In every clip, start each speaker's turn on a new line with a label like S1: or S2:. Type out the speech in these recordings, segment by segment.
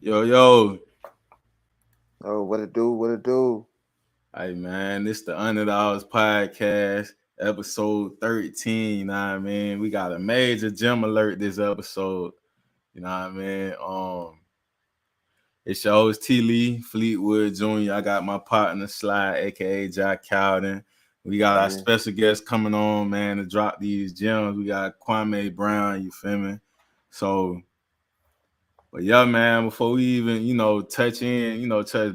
S1: Yo.
S2: Oh, what it do? What it do?
S1: Hey, man, this the Underdogs Podcast, episode 13, you know what I mean? We got a major gem alert this episode, you know what I mean? It shows T. Lee, Fleetwood Jr. I got my partner, Sly, a.k.a. Jack Cowden. We got our
S2: Yeah.
S1: special guest coming on, man, to drop these gems. We got Kwame Brown, you feel me? So, but yeah, man, before we even, touch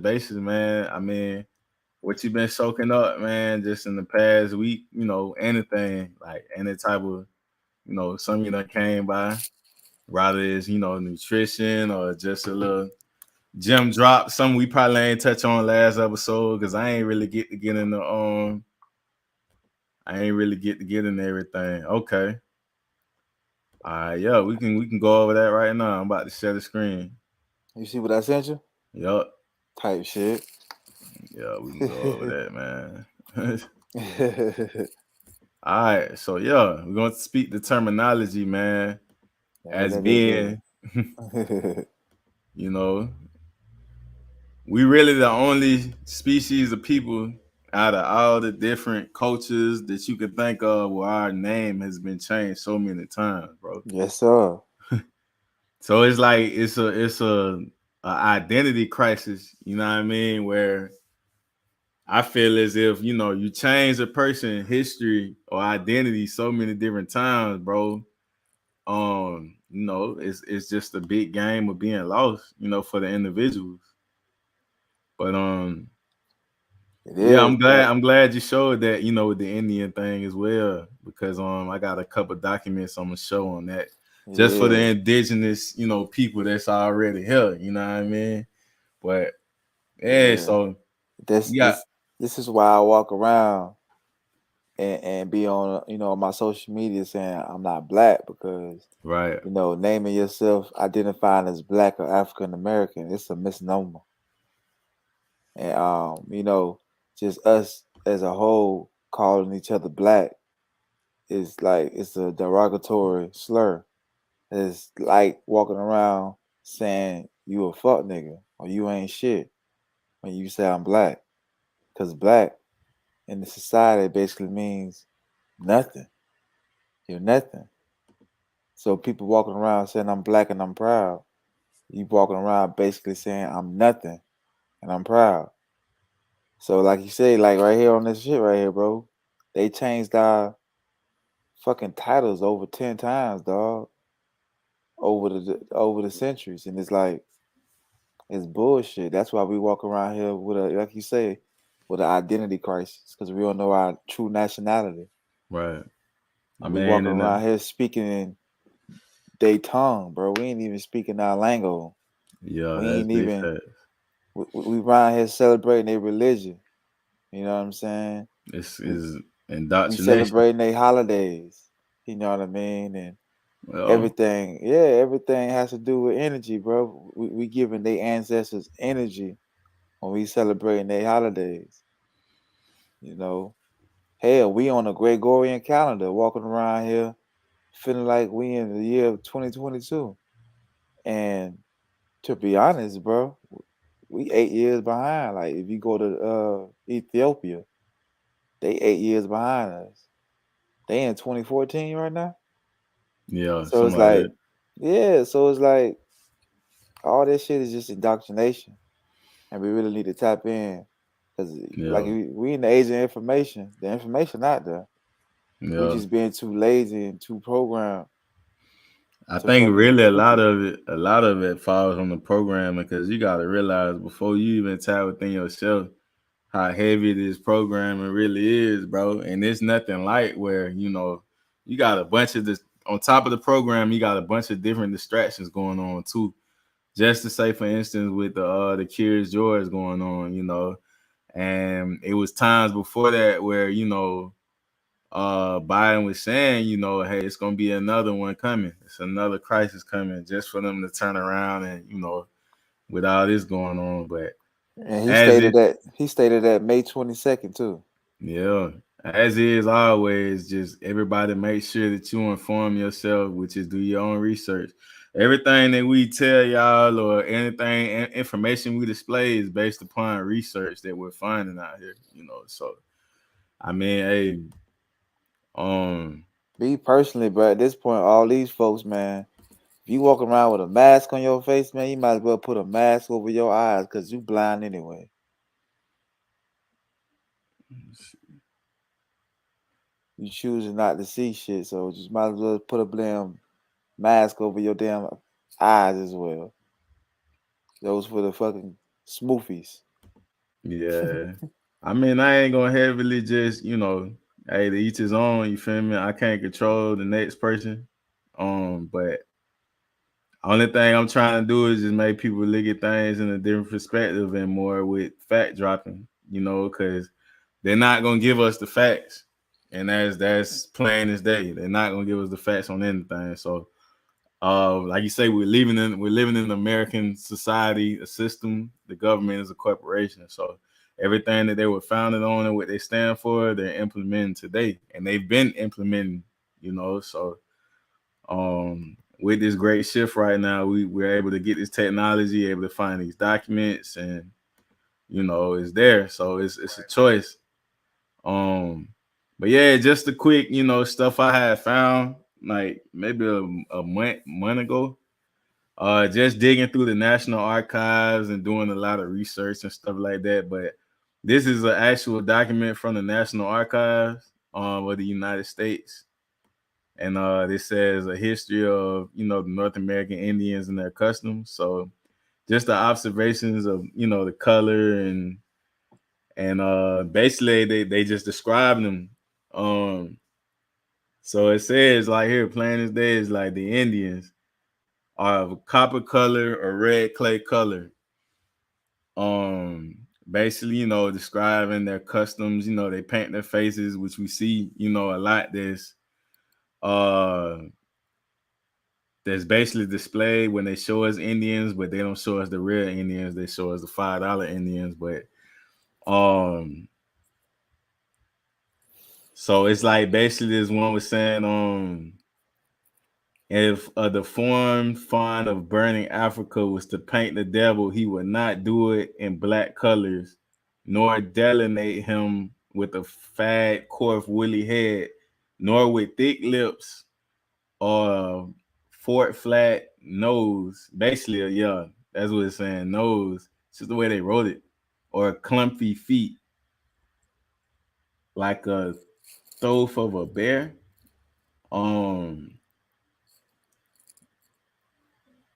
S1: bases, man, I mean, what you been soaking up, man, just in the past week, anything, like any type of, something you done came by, rather it's, nutrition or just a little gym drop, something we probably ain't touch on last episode, because I ain't really get to get into everything. Okay. All right, yeah, we can go over that right now. I'm about to share the screen.
S2: You see what I sent you?
S1: Yup.
S2: Type shit.
S1: Yeah, we can go over
S2: yeah,
S1: that, man. All right, so yeah, we're going to speak the terminology, man, as
S2: that bit good.
S1: being, you know, we really the only species of people out of all the different cultures that you could think of where our name has been changed so many times, bro.
S2: yes, sir.
S1: So it's like it's a identity crisis, you know what I mean? Where I feel as if, you change a person's history or identity so many different times, bro. It's just a big game of being lost, for the individuals. But
S2: It
S1: yeah,
S2: is,
S1: I'm glad
S2: bro.
S1: I'm glad you showed that, with the Indian thing as well, because I got a couple documents I'm gonna show on that, just for the
S2: Yeah,
S1: indigenous, people that's already here, you know what I mean? But yeah,
S2: yeah.
S1: so
S2: This
S1: you got
S2: this this is why I walk around and be on my social media saying I'm not black because
S1: right,
S2: naming yourself identifying as black or African American, it's a misnomer. And just us as a whole calling each other black is like it's a derogatory slur. It's like walking around saying you a fuck nigga or you ain't shit when you say I'm black. Cause black in the society basically means nothing. You're nothing. So people walking around saying I'm black and I'm proud. You walking around basically saying I'm nothing and I'm proud. So like you say, like right here on this shit right here, bro, they changed our fucking titles over 10 times, dog, over the centuries, and it's like it's bullshit. That's why we walk around here with a, like you say, with an identity crisis because we don't know our true nationality.
S1: right. I
S2: We
S1: mean,
S2: walking around here speaking in they tongue, bro. We ain't even speaking our lingo.
S1: yeah,
S2: We
S1: that's
S2: ain't
S1: big
S2: even
S1: fact.
S2: we around here celebrating their religion. You know what I'm saying?
S1: This
S2: We
S1: is
S2: we
S1: indoctrination.
S2: celebrating their holidays. You know what I mean? And
S1: Well,
S2: everything, yeah, everything has to do with energy, bro. We giving their ancestors energy when we celebrating their holidays. You know, hell, we on a Gregorian calendar, walking around here feeling like we in the year of 2022. And to be honest, bro, we 8 years behind. Like if you go to Ethiopia, they 8 years behind us. They in 2014 right now.
S1: yeah,
S2: So it's
S1: something like
S2: like,
S1: that.
S2: yeah, so it's like all this shit is just indoctrination, and we really need to tap in because, like,
S1: Yeah,
S2: we in the age of information. The information out there. We
S1: yeah.
S2: just being too lazy and too programmed
S1: I
S2: to
S1: think
S2: fucking
S1: really
S2: peep it.
S1: a lot of it falls on the programming, because you got to realize before you even tap within yourself how heavy this programming really is, bro. And it's nothing light where, you got a bunch of this on top of the program, you got a bunch of different distractions going on too. Just to say, for instance, with the Curious George going on, and it was times before that where, Biden was saying, hey, it's gonna be another one coming. It's another crisis coming, just for them to turn around and, with all this going on. But
S2: And
S1: as it
S2: he stated that May 22nd too.
S1: yeah, as is always, just everybody make sure that you inform yourself, which is do your own research. everything that we tell y'all or anything information we display is based upon research that we're finding out here. So I mean, hey, um,
S2: Me personally, but at this point, all these folks, man, if you walk around with a mask on your face, man, you might as well put a mask over your eyes because you blind anyway. You choosing not to see shit, so just might as well put a damn mask over your damn eyes as well. Those for the fucking smoofies.
S1: yeah. I mean, I ain't gonna heavily just, hey, to each his own. You feel me? I can't control the next person. But only thing I'm trying to do is just make people look at things in a different perspective and more with fact dropping. Because they're not gonna give us the facts, and that's plain as day. They're not gonna give us the facts on anything. So, like you say, we're living in an American society, a system. The government is a corporation, so everything that they were founded on and what they stand for, they're implementing today, and they've been implementing. So with this great shift right now, we're able to get this technology, able to find these documents, and it's there. So it's a choice. Um, but yeah, just a quick, stuff I had found like maybe a month ago. Just digging through the National Archives and doing a lot of research and stuff like that. But this is an actual document from the National Archives of the United States. And this says a history of, the North American Indians and their customs. So just the observations of, the color and basically they just describe them. Um, so it says like here, plain as day, is like the Indians are of a copper color or red clay color. Basically, describing their customs. They paint their faces, which we see, a lot. Uh that's basically displayed when they show us Indians, but they don't show us the real Indians. They show us the $5 Indians, but um so it's like basically this one was saying if the form fond of burning Africa was to paint the devil, he would not do it in black colors, nor delineate him with a fat, coarse, woolly head, nor with thick lips or fort flat nose. Basically, yeah, that's what it's saying. Nose. It's just the way they wrote it. Or clumpy feet, like a throat of a bear. Um,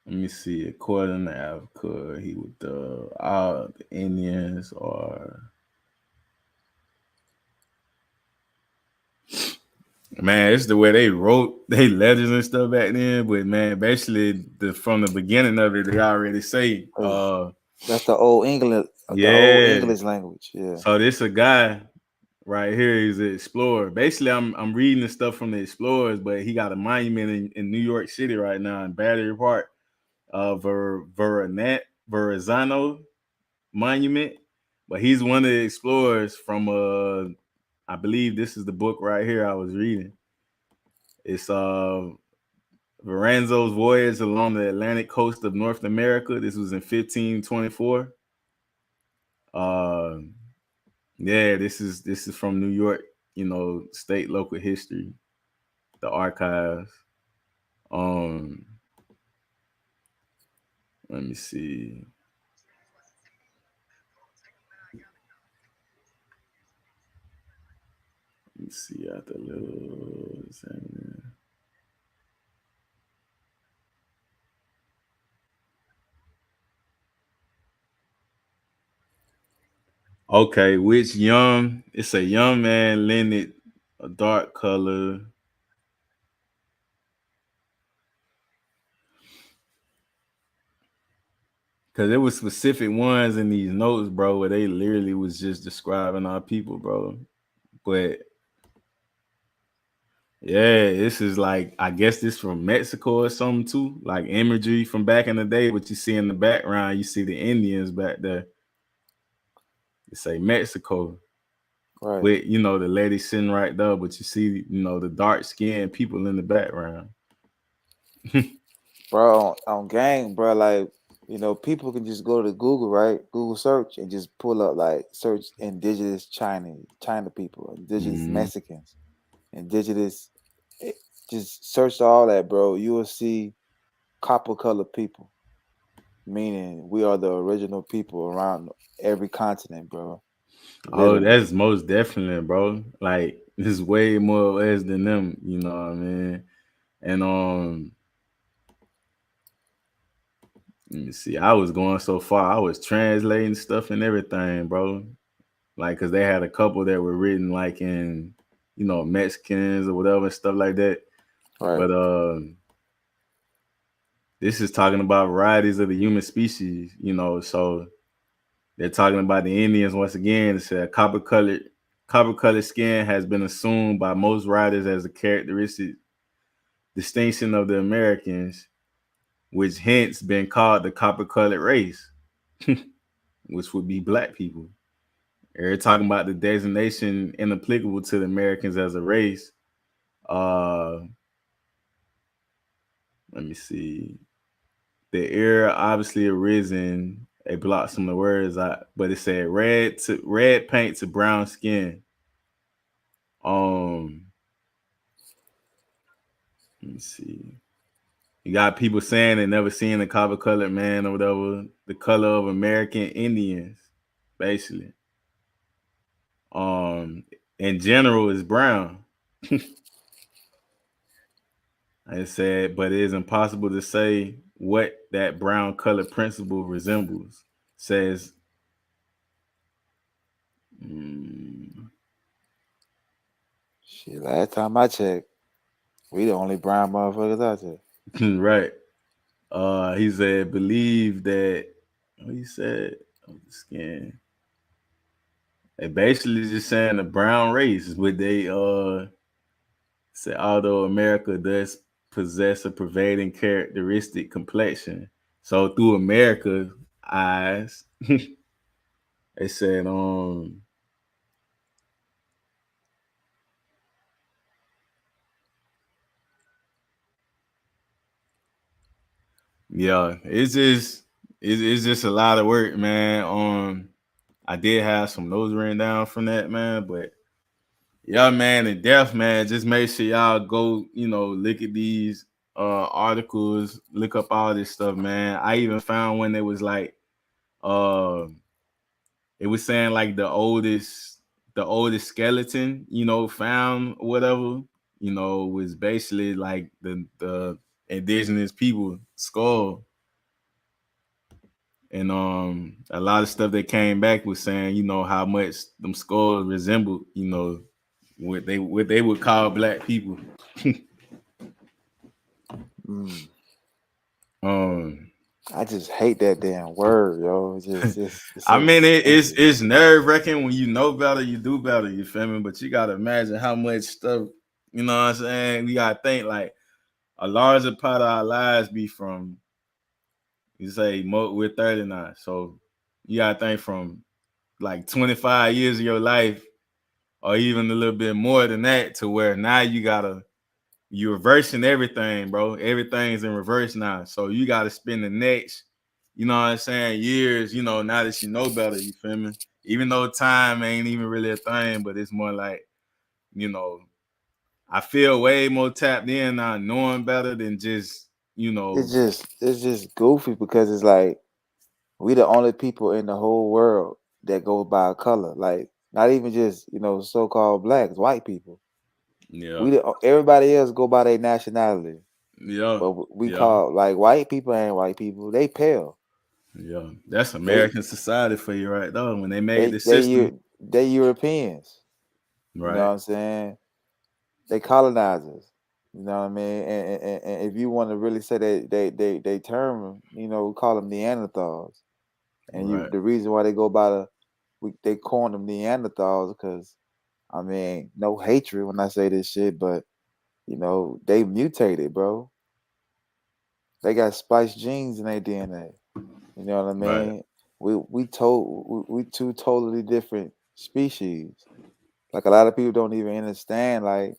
S1: Let me see. According to Africa, he would all the Indians are, man, it's the way they wrote they letters and stuff back then. But man, basically from the beginning of it, they already say,
S2: That's the old English,
S1: yeah.
S2: language. Yeah.
S1: So this a guy right here. He's an explorer. Basically, I'm reading the stuff from the explorers, but he got a monument in New York City right now in Battery Park, Verrazano Monument. But he's one of the explorers from I believe this is the book right here I was reading. It's Verrazano's voyage along the Atlantic coast of North America. This was in 1524. Uh, yeah, this is from New York, state local history, the archives. Um, Let me see. Let me see after a little. Okay, it's a young man lended a dark color. Cause there was specific ones in these notes, bro, where they literally was just describing our people, bro. But yeah, this is like, I guess this from Mexico or something too. Like imagery from back in the day, what you see in the background, you see the Indians back there. It say Mexico.
S2: Right.
S1: With, the lady sitting right there, but you see, the dark skinned people in the background.
S2: bro. On gang, bro. Like people can just go to Google, right? Google search and just pull up like search indigenous China people, indigenous
S1: Mm-hmm.
S2: Mexicans, indigenous. eh, Just search all that, bro. You will see copper colored people, meaning we are the original people around every continent, bro.
S1: Oh,
S2: Literally.
S1: that's most definitely, bro. Like there's way more us than them, you know what I mean? And let me see. I was going so far. I was translating stuff and everything, bro. Like, cause they had a couple that were written like in, Mexicans or whatever stuff like that.
S2: Right.
S1: But this is talking about varieties of the human species, So they're talking about the Indians once again. It said copper colored skin has been assumed by most writers as a characteristic distinction of the Americans, which hence been called the copper colored race, which would be black people. They're talking about the designation inapplicable to the Americans as a race. Uh, Let me see. The era obviously arisen. They blocked some of the words out, but it said red paint to brown skin. Um, Let me see. You got people saying they never seen a copper colored man or whatever. The color of American Indians, basically. Um, in general, is brown. I said, but it is impossible to say what that brown color principle resembles. Says, mm,
S2: Shit. Last time I checked, we the only brown motherfuckers out there.
S1: right. He said, believe that. What he said? Of the skin. They basically just saying the brown race, but they say although America does possess a pervading characteristic complexion, so through America's eyes, they said yeah, it's just a lot of work, man. I did have some notes written down from that, man, but yeah, man, and death, man. Just make sure y'all go, look at these articles, look up all this stuff, man. I even found one that was like, uh, it was saying like the oldest skeleton, found or whatever, was basically like the indigenous people skull. And a lot of stuff that came back was saying, how much them skulls resembled, what they would call black people.
S2: Mm.
S1: um
S2: I just hate that damn word, yo. It's
S1: I
S2: so
S1: mean
S2: disgusting.
S1: it's nerve wracking when you know better, you do better, you feel me? But you gotta imagine how much stuff, you know what I'm saying? We gotta think like a larger part of our lives be from, you say we're 39. So you gotta think from like 25 years of your life or even a little bit more than that to where now you're reversing everything, bro. Everything's in reverse now. So you gotta spend the next, you know what I'm saying, years, now that you know better, you feel me? Even though time ain't even really a thing, but it's more like, you know, I feel way more tapped in now knowing better than just, you know,
S2: It's just goofy because it's like we the only people in the whole world that go by color. Like not even just so called blacks, white people.
S1: yeah,
S2: Everybody else go by their nationality,
S1: yeah,
S2: but we
S1: yeah,
S2: call like white people ain't white people. They pale.
S1: yeah. That's
S2: They
S1: American society for you right there. When they made
S2: they
S1: the
S2: they
S1: system,
S2: Eu- they Europeans. You know
S1: right,
S2: what I'm saying? They colonizers. You know what I mean? And if you want to really say they term, we call them Neanderthals. And
S1: right,
S2: the reason why they go by they calling them Neanderthals because I mean no hatred when I say this shit, but they mutated, bro. They got spliced genes in their DNA. You know what I
S1: right.
S2: mean? We two totally different species. Like a lot of people don't even understand. Like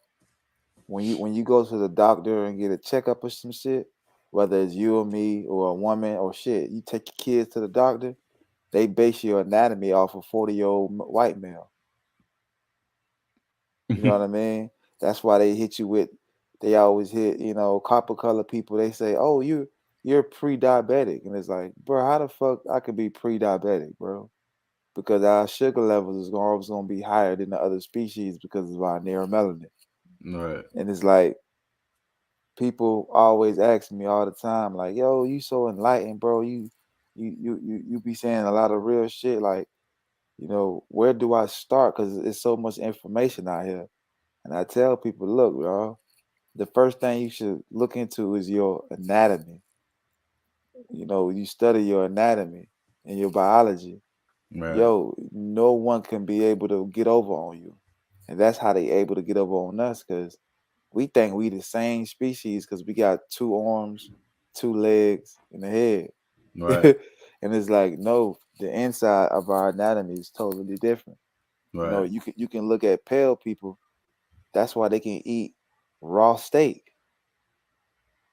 S2: when you go to the doctor and get a checkup or some shit, whether it's you or me or a woman or shit. You take your kids to the doctor, they base your anatomy off a 40-year-old white male. You know what I mean? That's why they hit you with. They always hit, copper color people. They say, "Oh, you're pre-diabetic," and it's like, bro, how the fuck I could be pre-diabetic, bro? Because our sugar levels is always gonna be higher than the other species because of our neuromelanin.
S1: Right.
S2: And it's like people always ask me all the time, like, "Yo, you so enlightened, bro. You be saying a lot of real shit. Like, where do I start? Because it's so much information out here." And I tell people, look, bro, the first thing you should look into is your anatomy. You study your anatomy and your biology.
S1: Right.
S2: Yo, no one can be able to get over on you. And that's how they able to get over on us, because we think we the same species because we got two arms, two legs, and a head.
S1: Right.
S2: And it's like, no, the inside of our anatomy is totally different.
S1: Right.
S2: You can look at pale people. That's why they can eat raw steak.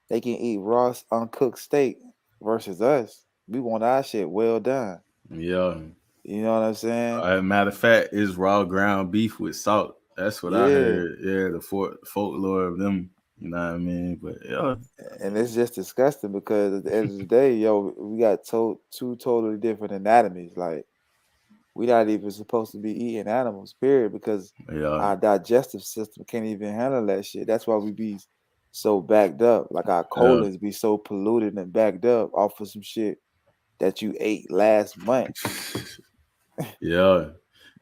S2: They can eat raw uncooked steak versus us. We want our shit well done.
S1: Yeah.
S2: You know what I'm saying?
S1: Matter of fact, it's raw ground beef with salt. That's what I
S2: Yeah.
S1: heard. Yeah, the folklore of them. You know what I mean? But yeah,
S2: And it's just disgusting because at the end of the day, yo, we got two totally different anatomies. Like, we not even supposed to be eating animals, period, because
S1: yeah,
S2: our digestive system can't even handle that shit. That's why we be so backed up. Like, our
S1: yeah,
S2: colons be so polluted and backed up off of some shit that you ate last month.
S1: yeah.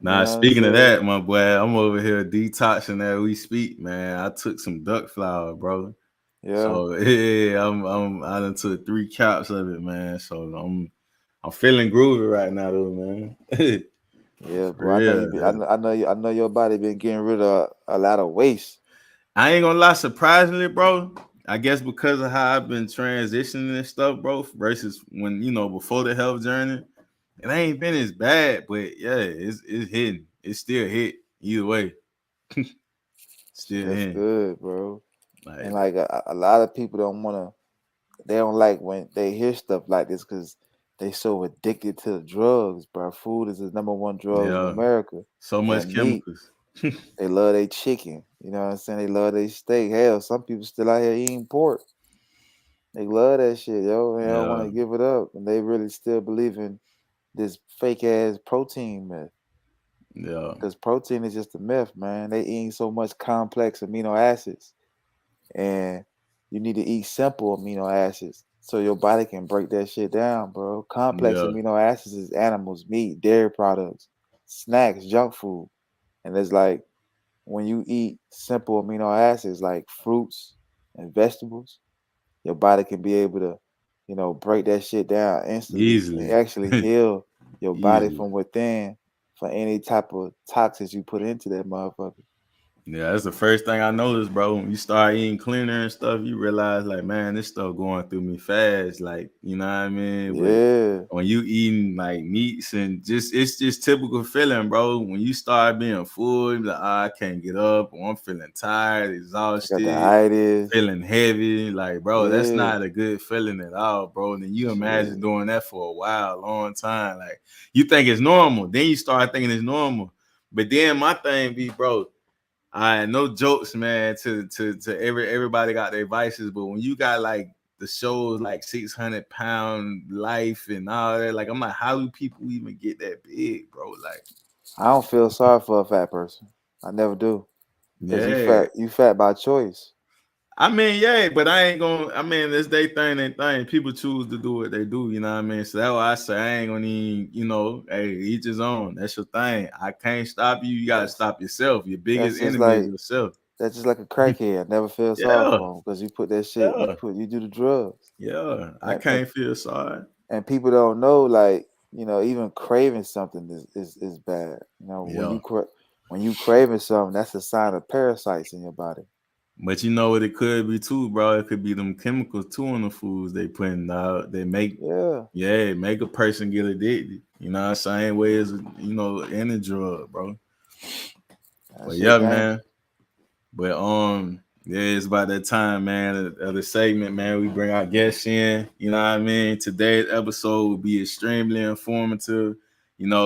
S2: You
S1: Now
S2: know what I'm
S1: speaking of
S2: saying?
S1: that, my boy, I'm over here detoxing that we speak, man. I took some duck flour, bro.
S2: Yeah.
S1: So yeah, I done took 3 cups of it, man. So I'm feeling groovy right now, though, man.
S2: Yeah,
S1: For
S2: bro. I know you.
S1: real.
S2: Be, I know your body been getting rid of a lot of waste.
S1: I ain't gonna lie, surprisingly, bro. I guess because of how I've been transitioning and stuff, bro, versus when before the health journey, it ain't been as bad. But yeah, it's hitting. It's still hit either way. Still
S2: That's
S1: hitting.
S2: good, bro. And
S1: Like
S2: like a lot of people don't want to. They don't like when they hear stuff like this because they so addicted to the drugs, bro. Food is the number one drugs in
S1: yeah,
S2: America,
S1: so much
S2: and meat.
S1: chemicals.
S2: They love their chicken. You know what I'm saying? They love their steak. Hell, some people still out here eating pork. They love that shit, yo. They don't want
S1: Yeah,
S2: to give it up, and they really still believe in this fake ass protein myth.
S1: yeah,
S2: Because protein is just a myth, man. They eating so much complex amino acids, and you need to eat simple amino acids so your body can break that shit down, bro. Complex
S1: yeah,
S2: amino acids is animals, meat, dairy products, snacks, junk food, and it's like when you eat simple amino acids like fruits and vegetables, your body can be able to, break that shit down instantly and
S1: easily,
S2: actually heal your body
S1: easily.
S2: from within for any type of toxins you put into that motherfucker.
S1: Yeah, that's the first thing I noticed, bro. When you start eating cleaner and stuff, you realize like, man, this stuff going through me fast. Like, you know what I mean? But
S2: Yeah,
S1: when you eating like meats and it's just typical feeling, bro. When you start being full, you be like, I can't get up, or I'm feeling tired,
S2: I got the
S1: exhausted,
S2: itis.
S1: feeling heavy. Like, bro, that's
S2: Yeah,
S1: not a good feeling at all, bro. And then you imagine
S2: shit.
S1: doing that for a while, a long time. Like, you think it's normal, then you start thinking it's normal. But then my thing be, bro. I no jokes, man. To everybody got their vices, but when you got like the shows like 600 pound life and all that, like I'm like, how do people even get that big, bro? Like,
S2: I don't feel sorry for a fat person. I never do. Cause you
S1: yeah.
S2: fat. You fat by choice.
S1: I mean, yeah, but I ain't gonna. I mean, this they thing, they thing. People choose to do what they do. You know what I mean? So that's why I say I ain't gonna even. Hey, each his own. That's your thing. I can't stop you. You gotta
S2: That's
S1: stop yourself. Your
S2: that's
S1: biggest
S2: just
S1: enemy is
S2: like
S1: yourself.
S2: that's just like a crackhead. I never feel sorry
S1: Yeah,
S2: for him because you put that shit.
S1: yeah,
S2: You do the drugs,
S1: yeah. I
S2: and
S1: can't feel sorry.
S2: and people don't know, like, even craving something is bad. When
S1: Yeah.
S2: you craving something, that's a sign of parasites in your body.
S1: But you know what it could be too, bro. It could be them chemicals too in the foods they putting out. They make,
S2: Yeah,
S1: yeah, make a person get addicted. You know, the same way as any drug, bro.
S2: that
S1: But
S2: shit
S1: yeah,
S2: dangerous.
S1: man. But Yeah, it's about that time, man, of the segment, man. We bring our guests in. You know what I mean? Today's episode will be extremely informative,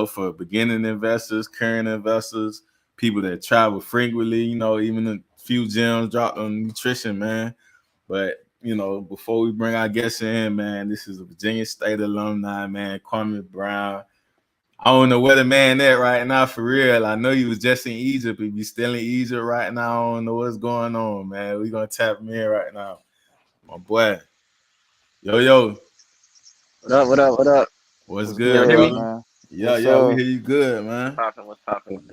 S1: for beginning investors, current investors, people that travel frequently, even a few gems dropped on nutrition, man. But, before we bring our guests in, man, this is a Virginia State alumni, man, Kwame Brown. I don't know where the man at right now for real. I know he was just in Egypt. If he's still in Egypt right now, I don't know what's going on, man. We gonna tap him in right now. My boy. Yo, yo.
S3: What up? What up? What up?
S1: What's
S2: What's
S3: Can y'all
S1: good,
S3: hear
S2: good,
S3: me?
S1: brother?
S2: man?
S1: Yeah,
S2: Yes,
S1: yeah, we
S2: sir.
S1: hear you good,
S3: What's
S1: man.
S3: popping? What's popping?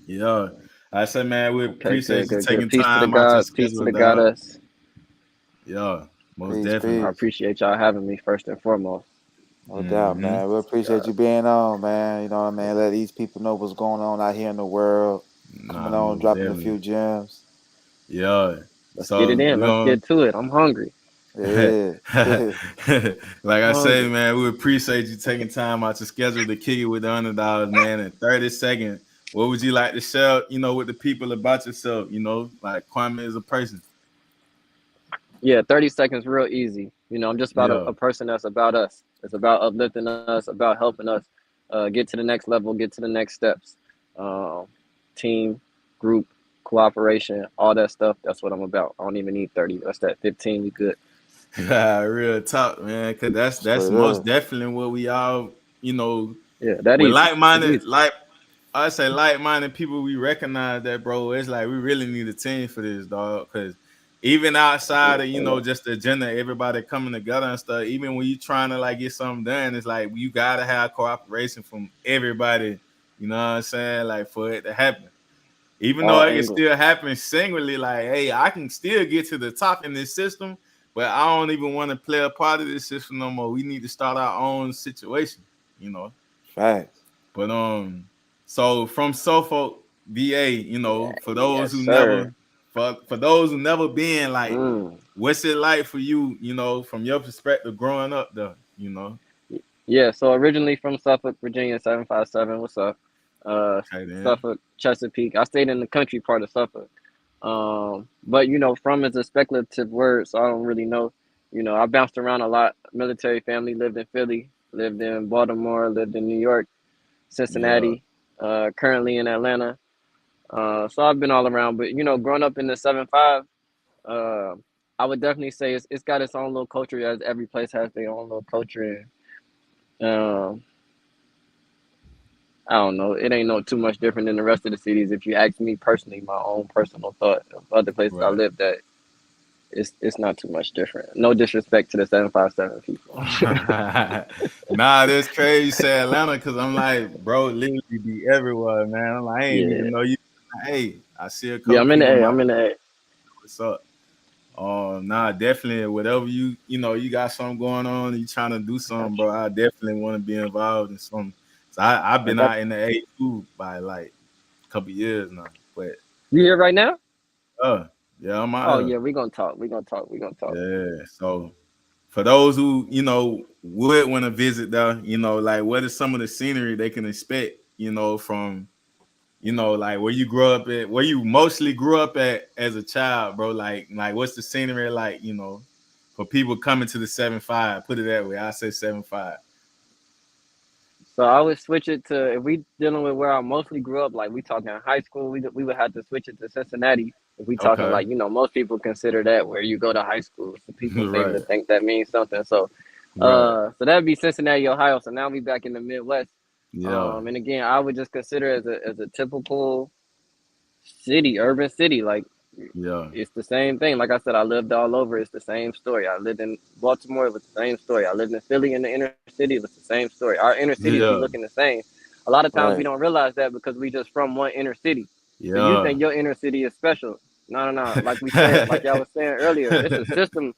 S1: Yeah. I said, man, we
S3: Okay,
S1: appreciate
S3: good,
S1: you
S3: good, good.
S1: taking
S3: Peace to the
S1: time out your
S3: God. Peace to
S1: schedule,
S3: the
S1: dog.
S3: goddess.
S1: Yeah, most
S2: Peace,
S1: definitely.
S3: I
S2: peace.
S3: appreciate y'all having me first and foremost.
S2: No doubt,
S1: Mm-hmm.
S2: man. We appreciate
S3: God.
S2: you being on, man. You know what I mean? Let these people know what's going on out here in the world. Coming
S1: Nah,
S2: on,
S1: most
S2: dropping a
S1: definitely.
S2: few gems.
S1: Yeah.
S3: Let's get it
S1: So
S3: in.
S1: we
S3: Let's
S1: gonna
S3: get to it. I'm hungry.
S2: Yeah.
S1: like I say,
S3: Hungry.
S1: man, we appreciate you taking time out your schedule to kick it with the underdogs, man. In 30 seconds, what would you like to share, with the people about yourself, like Kwame as a person?
S3: Yeah, 30 seconds, real easy. I'm just about
S1: Yeah.
S3: a person that's about us. It's about uplifting us, about helping us get to the next level, get to the next steps. Um, Team, group, cooperation, all that stuff. That's what I'm about. I don't even need 30. That's that 15. We good.
S1: Yeah, real talk, man. Cause that's
S2: Straight
S1: most
S2: up.
S1: definitely what we all,
S3: Yeah, that
S1: with
S3: easy. It's
S1: like-minded,
S3: easy.
S1: like I say like-minded people, we recognize that, bro. It's like we really need a team for this, dog. Cause even outside of,
S3: Yeah.
S1: just the agenda, everybody coming together and stuff, even when you trying to like get something done, it's like you gotta have cooperation from everybody, you know what I'm saying? Like for it to happen. Even though
S3: All
S1: it can
S3: angles.
S1: still happen singly, like, hey, I can still get to the top in this system, but I don't even want to play a part of this system no more. We need to start our own situation, you know.
S2: Facts.
S1: But so from Suffolk, VA, for those
S3: Yes,
S1: who
S3: sir.
S1: never, for those who never been, like,
S3: Mm.
S1: what's it like for you, from your perspective growing up there?
S3: Yeah, so originally from Suffolk, Virginia, 757. What's up? Uh,
S1: Okay, then.
S3: Suffolk, Chesapeake. I stayed in the country part of Suffolk. But from is a speculative word, so I don't really know. I bounced around a lot. Military family, lived in Philly, lived in Baltimore, lived in New York,
S1: Yeah.
S3: Cincinnati, currently in Atlanta. So I've been all around. But growing up in the 7-5, uh, I would definitely say it's got its own little culture, as every place has their own little culture. Um, I don't know. It ain't no too much different than the rest of the cities. If you ask me personally, my own personal thought of other places I
S1: Right.
S3: lived at, it's not too much different. No disrespect to the 757 people.
S1: Nah, that's crazy. You say Atlanta because I'm like, bro, literally be everywhere, man. I'm like, I ain't even
S3: Yeah,
S1: know you. Hey, I see a
S3: yeah.
S1: couple
S3: I'm in the
S1: people.
S3: A.
S1: My
S3: I'm in the A.
S1: what's up? Nah, definitely. Whatever you got something going on, you trying to do
S3: I got
S1: something, bro. I definitely want to be involved in something. So I've
S3: you. I
S1: been
S3: got
S1: out in the A2 by like a couple years now, but
S3: you. You here right now?
S1: uh, yeah, I'm out
S3: Oh
S1: here.
S3: yeah, we gonna talk. We gonna talk. We gonna talk.
S1: Yeah, so for those who would want to visit though, like what is some of the scenery they can expect, from like where you grew up at, where you mostly grew up at as a child, bro. Like what's the scenery like, for people coming to the 7-5? Put it that way. I say 7-5.
S3: So I would switch it to, if we dealing with where I mostly grew up, like we talking high school, we would have to switch it to Cincinnati. If we talking
S1: Okay.
S3: like most people consider that where you go to high school. So people seem
S1: Right.
S3: to think that means something. So
S1: Right.
S3: so that'd be Cincinnati, Ohio. So now we back in the Midwest.
S1: Yeah.
S3: And again, I would just consider as a typical city, urban city. Like
S1: Yeah.
S3: it's the same thing. Like I said, I lived all over. It's the same story. I lived in Baltimore. It was the same story. I lived in Philly in the inner city. It was the same story. Our inner cities be
S1: Yeah.
S3: looking the same. A lot of times we
S2: Right.
S3: don't realize that because we just from one inner city. So you
S1: Yeah.
S3: think your inner city is special. No, no, no. Like we said, like y'all was saying earlier, it's a system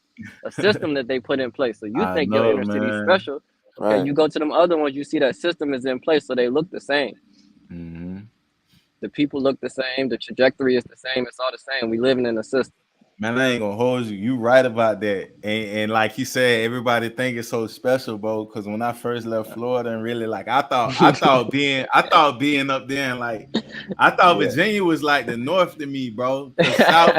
S3: that they put in place. So you
S1: I
S3: think your
S1: know,
S3: inner city is
S1: man.
S3: special. Okay,
S2: Right.
S3: you go to them other ones, you see that system is in place, so they look the same.
S1: Hmm.
S3: The people look the same. The trajectory is the same. It's all the same. We living in a system.
S1: Man, I ain't gonna hold you. You right about that. And like you said, everybody think it's so special, bro. Cause when I first left Florida and really like I thought being up there and like I thought
S3: Yeah.
S1: Virginia was like the north to me, bro. Cause South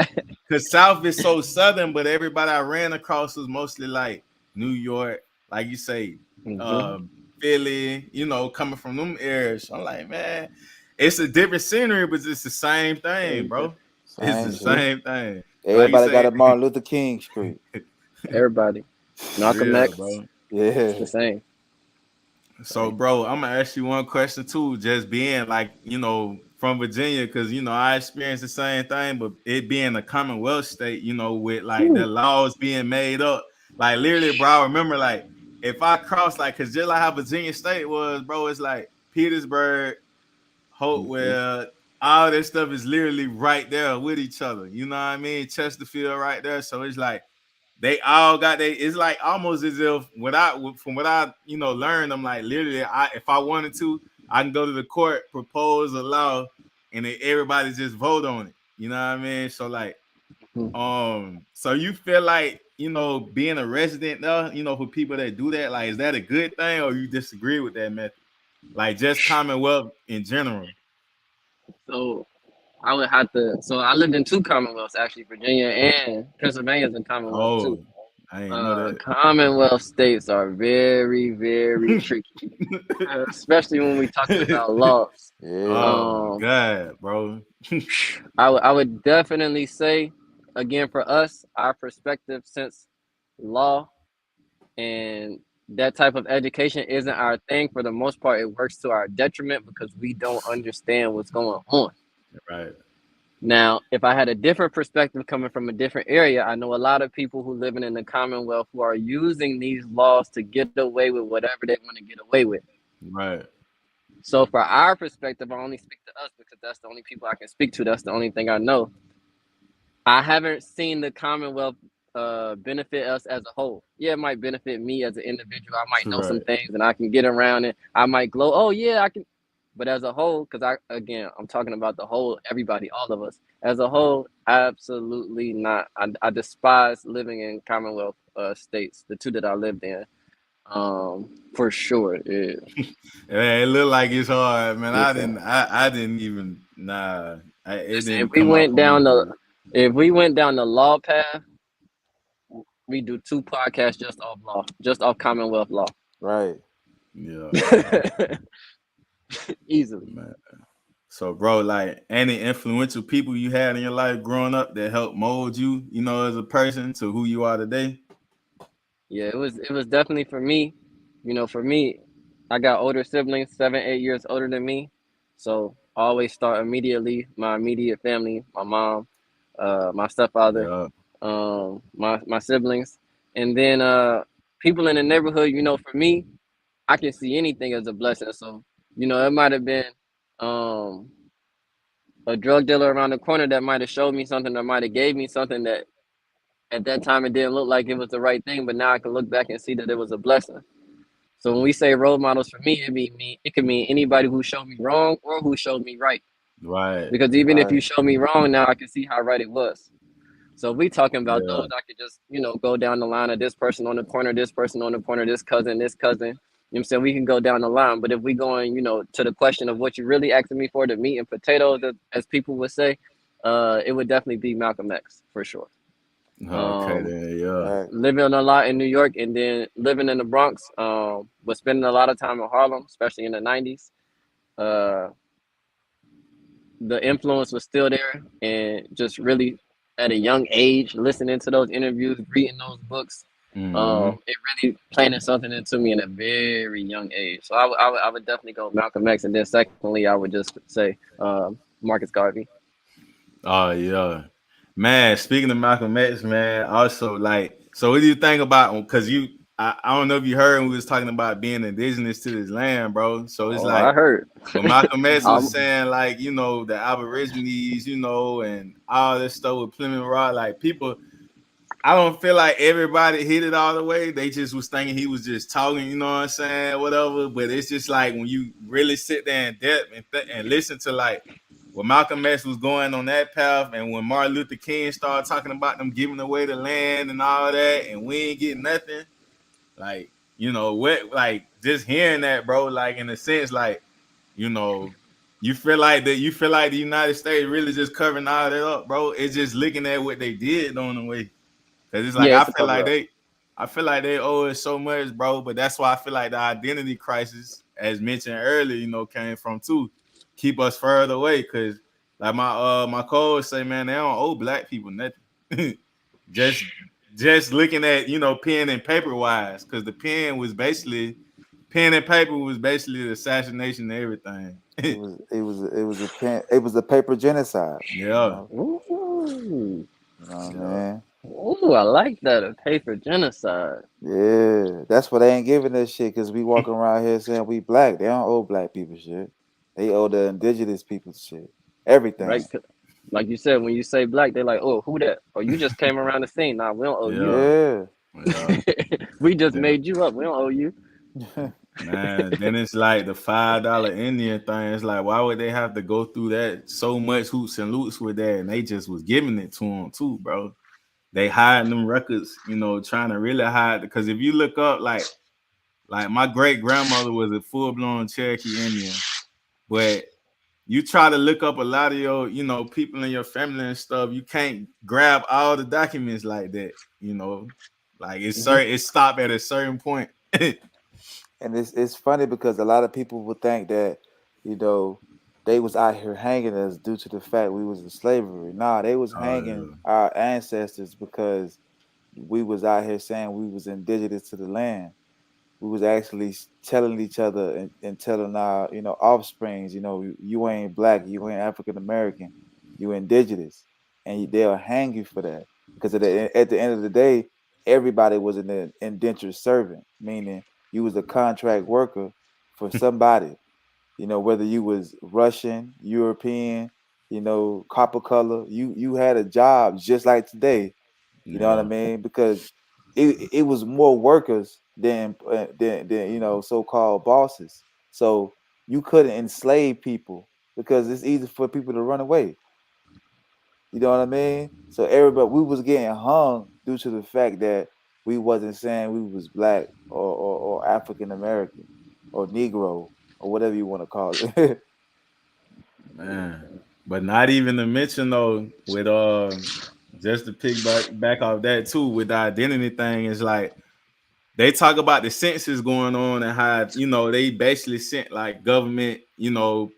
S1: Cause South is so southern, but everybody I ran across was mostly like New York, like you say,
S3: Mm-hmm.
S1: uh, Philly, coming from them areas. I'm like, man, it's a different scenery, but it's the same thing,
S3: Very
S1: bro.
S3: different.
S1: It's
S2: Same
S1: the
S3: Mm-hmm.
S2: shit.
S1: same thing. Like you
S2: Everybody got
S1: say,
S2: a Martin Luther King Street.
S3: Everybody. Malcolm
S1: real,
S3: X.
S1: bro.
S3: It's the
S2: Yeah.
S3: same.
S1: So,
S3: Same.
S1: bro, I'm gonna ask you one question too. Just being like, from Virginia, because I experienced the same thing, but it being a Commonwealth state, with like the
S3: Whew.
S1: laws being made up, like literally, bro. I remember like if I cross like, cause just like how Virginia State was, bro, it's like Petersburg,
S2: Hmm.
S1: Hopewell, all this stuff is literally right there with each other. You know what I mean? Chesterfield right there. So it's like they all got it's like almost as if from what I learned, I'm like literally if I wanted to, I can go to the court, propose a law, and then everybody just vote on it. You know what I mean? So like so you feel like being a resident there, for people that do that, like is that a good thing or you disagree with that method? Like just Commonwealth in general.
S3: So I would have to. So I lived in two Commonwealths actually, Virginia and Pennsylvania's in Commonwealth too.
S1: Oh, I ain't know that.
S3: Commonwealth states are very, very tricky, especially when we talking about laws.
S2: Yeah.
S1: Oh my
S3: Um,
S1: god, bro.
S3: I would definitely say, again, for us, our perspective, since law and that type of education isn't our thing, for the most part, it works to our detriment because we don't understand what's going on.
S1: Right.
S3: Now, if I had a different perspective coming from a different area, I know a lot of people who living in the Commonwealth who are using these laws to get away with whatever they want to get away with.
S1: Right.
S3: So, for our perspective, I only speak to us because that's the only people I can speak to. That's the only thing I know. I haven't seen the Commonwealth benefit us as a whole. Yeah, it might benefit me as an individual. I might know some
S1: Right.
S3: things and I can get around it. I might glow. Oh yeah, I can. But as a whole, because I'm talking about the whole, everybody, all of us. As a whole, absolutely not. I despise living in Commonwealth states, the two that I lived in, for sure.
S1: Yeah, it looked like it's hard, man. I
S3: Listen,
S1: didn't. I didn't even. Nah, it
S3: listen.
S1: didn't come up on my plate.
S3: If we went down the law path, we do two podcasts just off law, just off Commonwealth law,
S2: Right.
S1: Yeah, yeah,
S3: easily.
S1: man. So, bro, like any influential people you had in your life growing up that helped mold you, as a person to who you are today.
S3: Yeah, it was definitely for me. For me, I got older siblings, 7, 8 years older than me, so I always start immediately. My immediate family, my mom, my stepfather,
S1: Yeah.
S3: my siblings, and then people in the neighborhood. For me, I can see anything as a blessing. So it might have been um, a drug dealer around the corner that might have showed me something, that might have gave me something that at that time it didn't look like it was the right thing, but now I can look back and see that it was a blessing. So when we say role models, for me, it could mean anybody who showed me wrong or who showed me right.
S1: Right.
S3: Because even if you
S2: Right.
S3: show me wrong, now I can see how right it was. So if we talking about
S1: Yeah.
S3: those, I could just go down the line of this person on the corner, this person on the corner, this cousin, this cousin. You know what I'm saying? We can go down the line. But if we going, to the question of what you really asking me for, the meat and potatoes, as people would say, it would definitely be Malcolm X for sure.
S1: Okay,
S3: Um,
S1: then. Yeah.
S2: Right.
S3: Living a lot in New York and then living in the Bronx, but spending a lot of time in Harlem, especially in the 90s. Uh, the influence was still there, and just really at a young age, listening to those interviews, reading those books,
S1: Mm-hmm.
S3: it really planted something into me in a very young age. So I would definitely go Malcolm X, and then secondly, I would just say Marcus Garvey.
S1: Oh yeah, man. Speaking of Malcolm X, man. Also, like, so what do you think about? Because I don't know if you heard when we was talking about being indigenous to this land, bro. So it's
S3: Oh, I
S1: like
S3: heard.
S1: when Malcolm X was
S3: um,
S1: saying, like, the Aborigines, and all this stuff with Plymouth Rock, like people. I don't feel like everybody hit it all the way. They just was thinking he was just talking, you know what I'm saying, whatever. But it's just like when you really sit there in depth and listen to like when Malcolm X was going on that path, and when Martin Luther King started talking about them giving away the land and all that, and we ain't getting nothing. Like what, like just hearing that, bro. Like in a sense, like you know. you feel like the United States really just covering all that up, bro. It's just looking at what they did on the way. Cause it's like
S3: Yeah, it's a cover up.
S1: I feel like they owe us so much, bro. But that's why I feel like the identity crisis, as mentioned earlier, came from too. Keep us further away. Cause like my coach say, man, they don't owe black people nothing. just just looking at, pen and paper wise, because the pen and paper was basically the assassination of everything.
S2: It was a paper genocide.
S1: Yeah.
S3: Ooh,
S2: You know what
S1: Yeah.
S2: I mean?
S3: ooh, I like that. A paper genocide.
S2: Yeah, that's why they ain't giving us shit because we walking around here saying we black. They don't owe black people shit. They owe the indigenous people shit.
S3: Right?
S2: Everything.
S3: 'Cause like you said, when you say black, they're like, "Oh, who that?" Or you just came around the scene. Nah, we don't owe you.
S1: Yeah.
S2: Yeah.
S1: Yeah.
S3: We just
S1: Yeah.
S3: made you up. We don't owe you.
S1: Man, then it's like the $5 Indian thing. It's like, why would they have to go through that so much hoops and loops with that? And they just was giving it to them too, bro. They hiding them records, trying to really hide. Because if you look up, like my great grandmother was a full blown Cherokee Indian, but you try to look up a lot of your, people in your family and stuff, you can't grab all the documents like that, you know. Like
S3: Hmm.
S1: it stopped at a certain point.
S2: And it's funny because a lot of people would think that, you know, they was out here hanging us due to the fact we was in slavery. Nah, they was hanging
S1: Oh
S2: our ancestors because we was out here saying we was indigenous to the land. We was actually telling each other and telling our, offsprings, you ain't black, you ain't African American, you indigenous, and they'll hang you for that. Because at the end of the day, everybody was an indentured servant, meaning you was a contract worker for somebody. Whether you was Russian, European, copper color, you had a job just like today. You know what I
S1: yeah.
S2: mean? Because it was more workers than so-called bosses. So you couldn't enslave people because it's easy for people to run away. You know what I mean? So everybody we was getting hung due to the fact that we wasn't saying we was black or African American or Negro or whatever you want to call it.
S1: Man. But not even to mention though, with just to pick back off that too, with the identity thing, is like they talk about the census going on and how, they basically sent like government,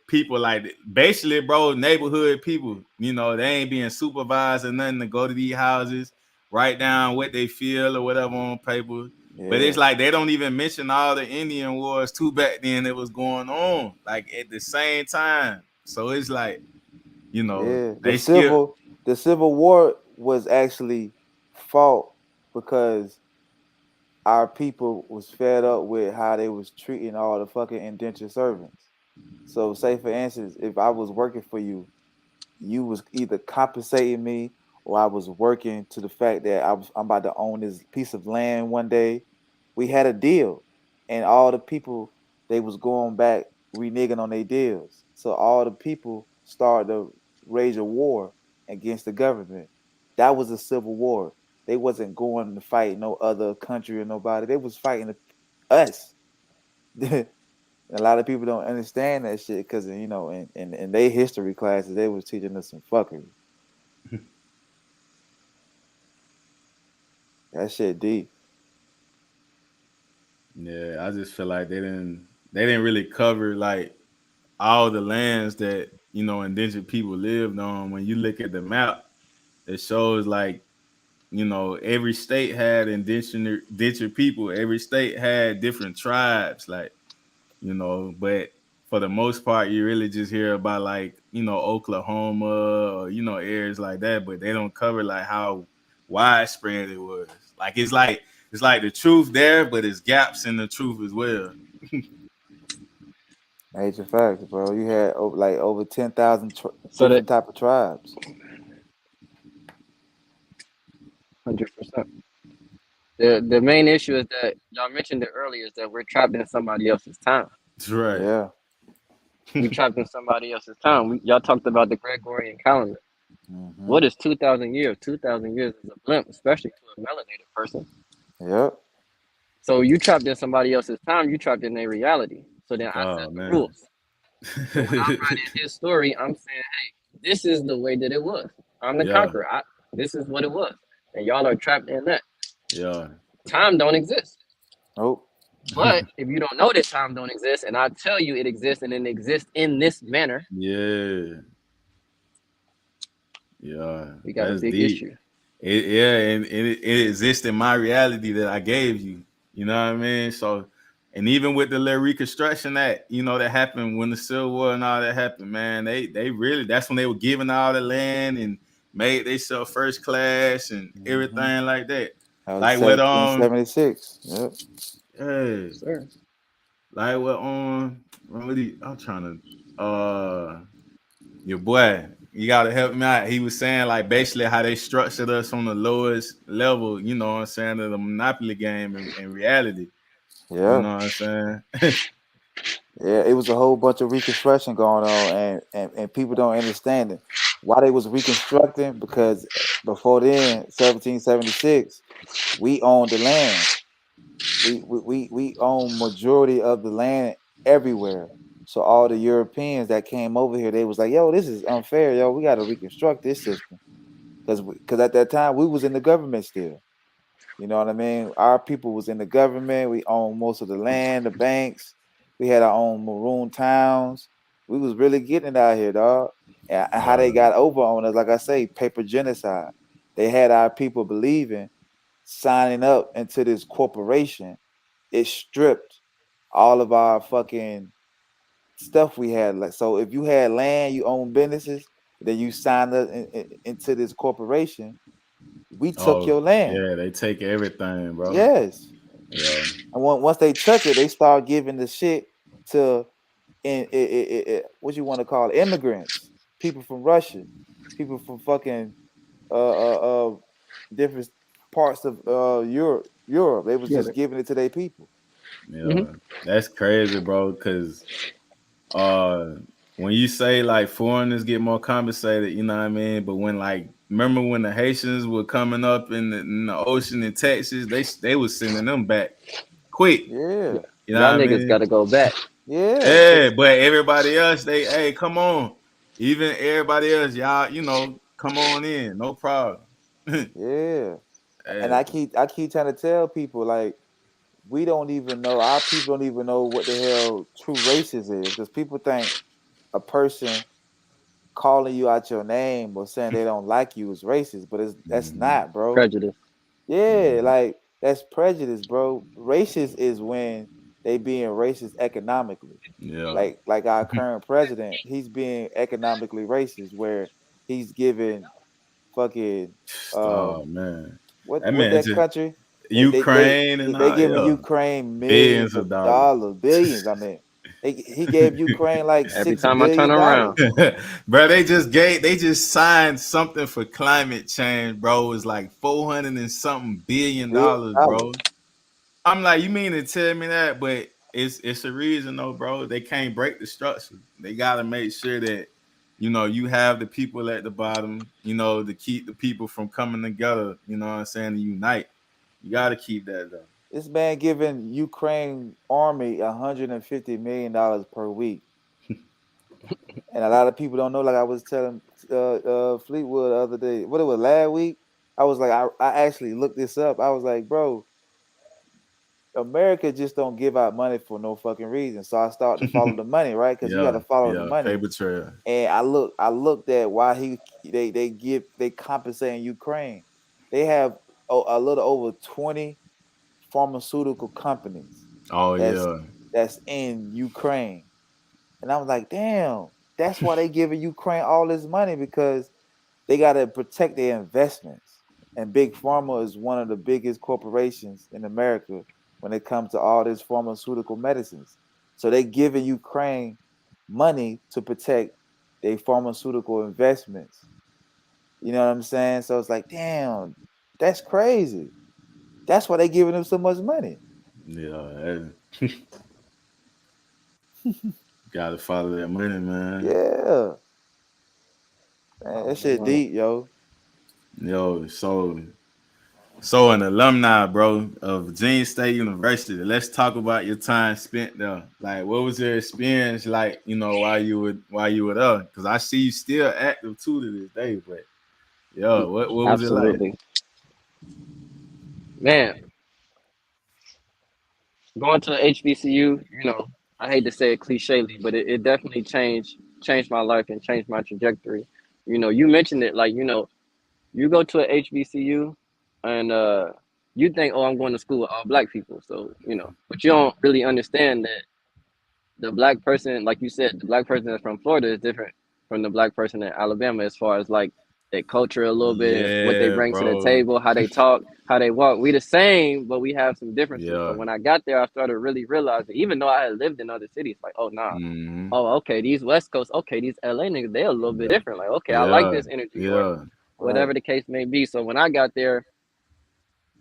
S1: people like basically, bro, neighborhood people, they ain't being supervised or nothing to go to these houses, write down what they feel or whatever on paper. But it's
S2: Yeah,
S1: like they don't even mention all the Indian wars too back then that was going on, like at the same time. So it's like,
S2: yeah. The
S1: they skip.
S2: civil the Civil War was actually fought because our people was fed up with how they was treating all the fucking indentured servants. So say for instance, if I was working for you, you was either compensating me or I was working to the fact that I'm about to own this piece of land one day. We had a deal, and all the people they was going back reneging on their deals. So all the people started to rage a war against the government. That was a civil war. They wasn't going to fight no other country or nobody. They was fighting us. A lot of people don't understand that shit because in their history classes they was teaching us some fuckery. That shit deep.
S1: Yeah, I just feel like they didn't really cover like all the lands that indigenous people lived on. When you look at the map, it shows like every state had indigenous people. Every state had different tribes, like But for the most part, you really just hear about like Oklahoma or areas like that, but they don't cover like how widespread it was. Like it's like the truth there, but it's gaps in the truth as well.
S2: Major facts, bro. You had like over 10,000
S3: So that
S2: different type of tribes.
S3: 100%. The main issue is that y'all mentioned it earlier is that we're trapped in somebody else's time.
S1: That's right.
S2: Yeah.
S3: We trapped in somebody else's time. Y'all talked about the Gregorian calendar.
S2: Hmm.
S3: What is 2,000 years? 2,000 years is a blimp, especially to a melanated person.
S2: Yep.
S3: So you trapped in somebody else's time. You trapped in their reality. So then I set
S1: Oh
S3: the
S1: man.
S3: rules. So when I'm writing his story, I'm saying, hey, this is the way that it was. I'm the
S1: Yeah,
S3: conqueror. This is what it was, and y'all are trapped in that.
S1: yeah,
S3: Time don't exist.
S2: Nope.
S3: But if you don't know that time don't exist, and I tell you it exists and it exists in this manner,
S1: yeah, yeah.
S3: we got a
S1: That's
S3: big
S1: deep.
S3: issue.
S1: Yeah, and it exists in my reality that I gave you. You know what I mean? So, and even with the little reconstruction that that happened when the Civil War and all that happened, man, they really that's when they were giving all the land and made themselves first class and
S2: Hmm.
S1: everything like that.
S2: That was
S1: Like what
S2: 1776. Yep.
S1: hey,
S3: Sir.
S1: like what I'm trying to your boy, you gotta help me out. He was saying like basically how they structured us on the lowest level, you know what I'm saying, of the monopoly game in reality. You
S2: Yeah.
S1: know what I'm saying?
S2: Yeah. It was a whole bunch of reconstruction going on, and people don't understand it. Why they was reconstructing? Because before then, 1776, we owned the land. We own majority of the land everywhere. So all the Europeans that came over here, they was like, "Yo, this is unfair, yo. We got to reconstruct this system." Because at that time we was in the government still. You know what I mean? Our people was in the government. We owned most of the land, the banks. We had our own maroon towns. We was really getting it out here, dog. And how they
S1: Yeah.
S2: got over on us, like I say, paper genocide. They had our people believing, signing up into this corporation. It stripped all of our fucking stuff we had. Like, so if you had land, you own businesses, then you signed up into this corporation. We took
S1: Oh
S2: your land.
S1: yeah, they take everything, bro.
S2: Yes.
S1: Yeah.
S2: And once they took it, they start giving the shit to what you want to call it, immigrants, people from Russia, people from fucking different parts of Europe. Europe, they was
S3: Yeah.
S2: just giving it to their people.
S3: Mm-hmm.
S1: Yeah. That's crazy, bro, cause uh when you say like foreigners get more compensated, you know what I mean? But when like remember when the Haitians were coming up in the ocean in Texas, they was sending them back quick.
S2: Yeah,
S1: You know what
S3: Y'all
S1: I
S3: niggas got
S1: mean?
S3: to go back.
S2: yeah,
S1: Yeah, but everybody else, they hey, come on. Even everybody else, y'all, come on in, no problem.
S2: yeah. And
S1: Hey,
S2: I keep trying to tell people like we don't even know our people don't even know what the hell true racism is because people think a person calling you out your name or saying they don't like you is racist, but that's
S1: mhm,
S2: not, bro.
S3: Prejudice.
S2: Yeah,
S1: mhm,
S2: like that's prejudice, bro. Racist is when they being racist economically.
S1: yeah.
S2: Like our current president, he's being economically racist where he's giving fucking
S1: Oh
S2: um
S1: man, that
S2: what
S1: man
S2: that
S1: just
S2: country
S1: Ukraine and
S2: they
S1: all,
S2: giving
S1: yeah,
S2: Ukraine
S1: billions
S2: millions
S1: of
S2: of
S1: dollars.
S2: dollars, billions. I mean, he gave Ukraine like
S3: Every
S2: six
S3: time I turn
S2: billion
S3: around,
S2: dollars.
S1: Bro, they just signed something for climate change, bro. It's like 400 and something billion
S2: Billion
S1: dollars,
S2: dollars.
S1: bro. I'm like, you mean to tell me that? But it's a reason though, bro. They can't break the structure. They gotta make sure that you have the people at the bottom, to keep the people from coming together, you know what I'm saying, to unite. You gotta keep that though.
S2: This man giving Ukraine army $150 million per week, and a lot of people don't know. Like I was telling Fleetwood the other day, what it was last week. I was like, I actually looked this up. I was like, bro, America just don't give out money for no fucking reason. So I started to follow the money, right? Because you got
S1: Yeah,
S2: to follow the
S1: yeah.
S2: money.
S1: Paper trail.
S2: And I looked at why they compensating Ukraine. They have a little over 20 pharmaceutical companies
S1: Oh
S2: that's
S1: yeah.
S2: that's in Ukraine. And I was like, damn, that's why they giving Ukraine all this money because they gotta protect their investments. And Big Pharma is one of the biggest corporations in America when it comes to all this pharmaceutical medicines. So they giving Ukraine money to protect their pharmaceutical investments. You know what I'm saying? So it's like, damn, that's crazy. That's why they giving them so much money.
S1: Yeah. Gotta follow that money, man.
S2: Yeah, man,
S3: follow
S2: that
S3: the
S2: shit
S3: money.
S2: deep, yo.
S1: Yo, so So an alumni, bro, of Virginia State University. Let's talk about your time spent there. Like, what was your experience like? While you were there? Because I see you still active too to this day. But yeah, what was it like?
S3: Absolutely, man. Going to HBCU, I hate to say it clichely, but it definitely changed my life and changed my trajectory. You mentioned it, like, you go to a HBCU and you think, oh, I'm going to school with all black people. So, but you don't really understand that the black person, like you said, the black person that's from Florida is different from the black person in Alabama as far as like their culture a little bit and what they
S1: Yeah,
S3: bring to the
S1: bro.
S3: table, how they talk, how they walk. We the same, but we have some differences. So
S1: Yeah.
S3: when I got there, I started really realizing, even though I had lived in other cities, like, oh nah,
S1: Mm-hmm.
S3: oh okay, these West Coast, okay, these LA niggas, they're a little bit
S1: Yeah.
S3: different. Like, okay, I like
S1: Yeah.
S3: this energy or
S1: Yeah.
S3: whatever
S2: Right.
S3: the case may be. So when I got there,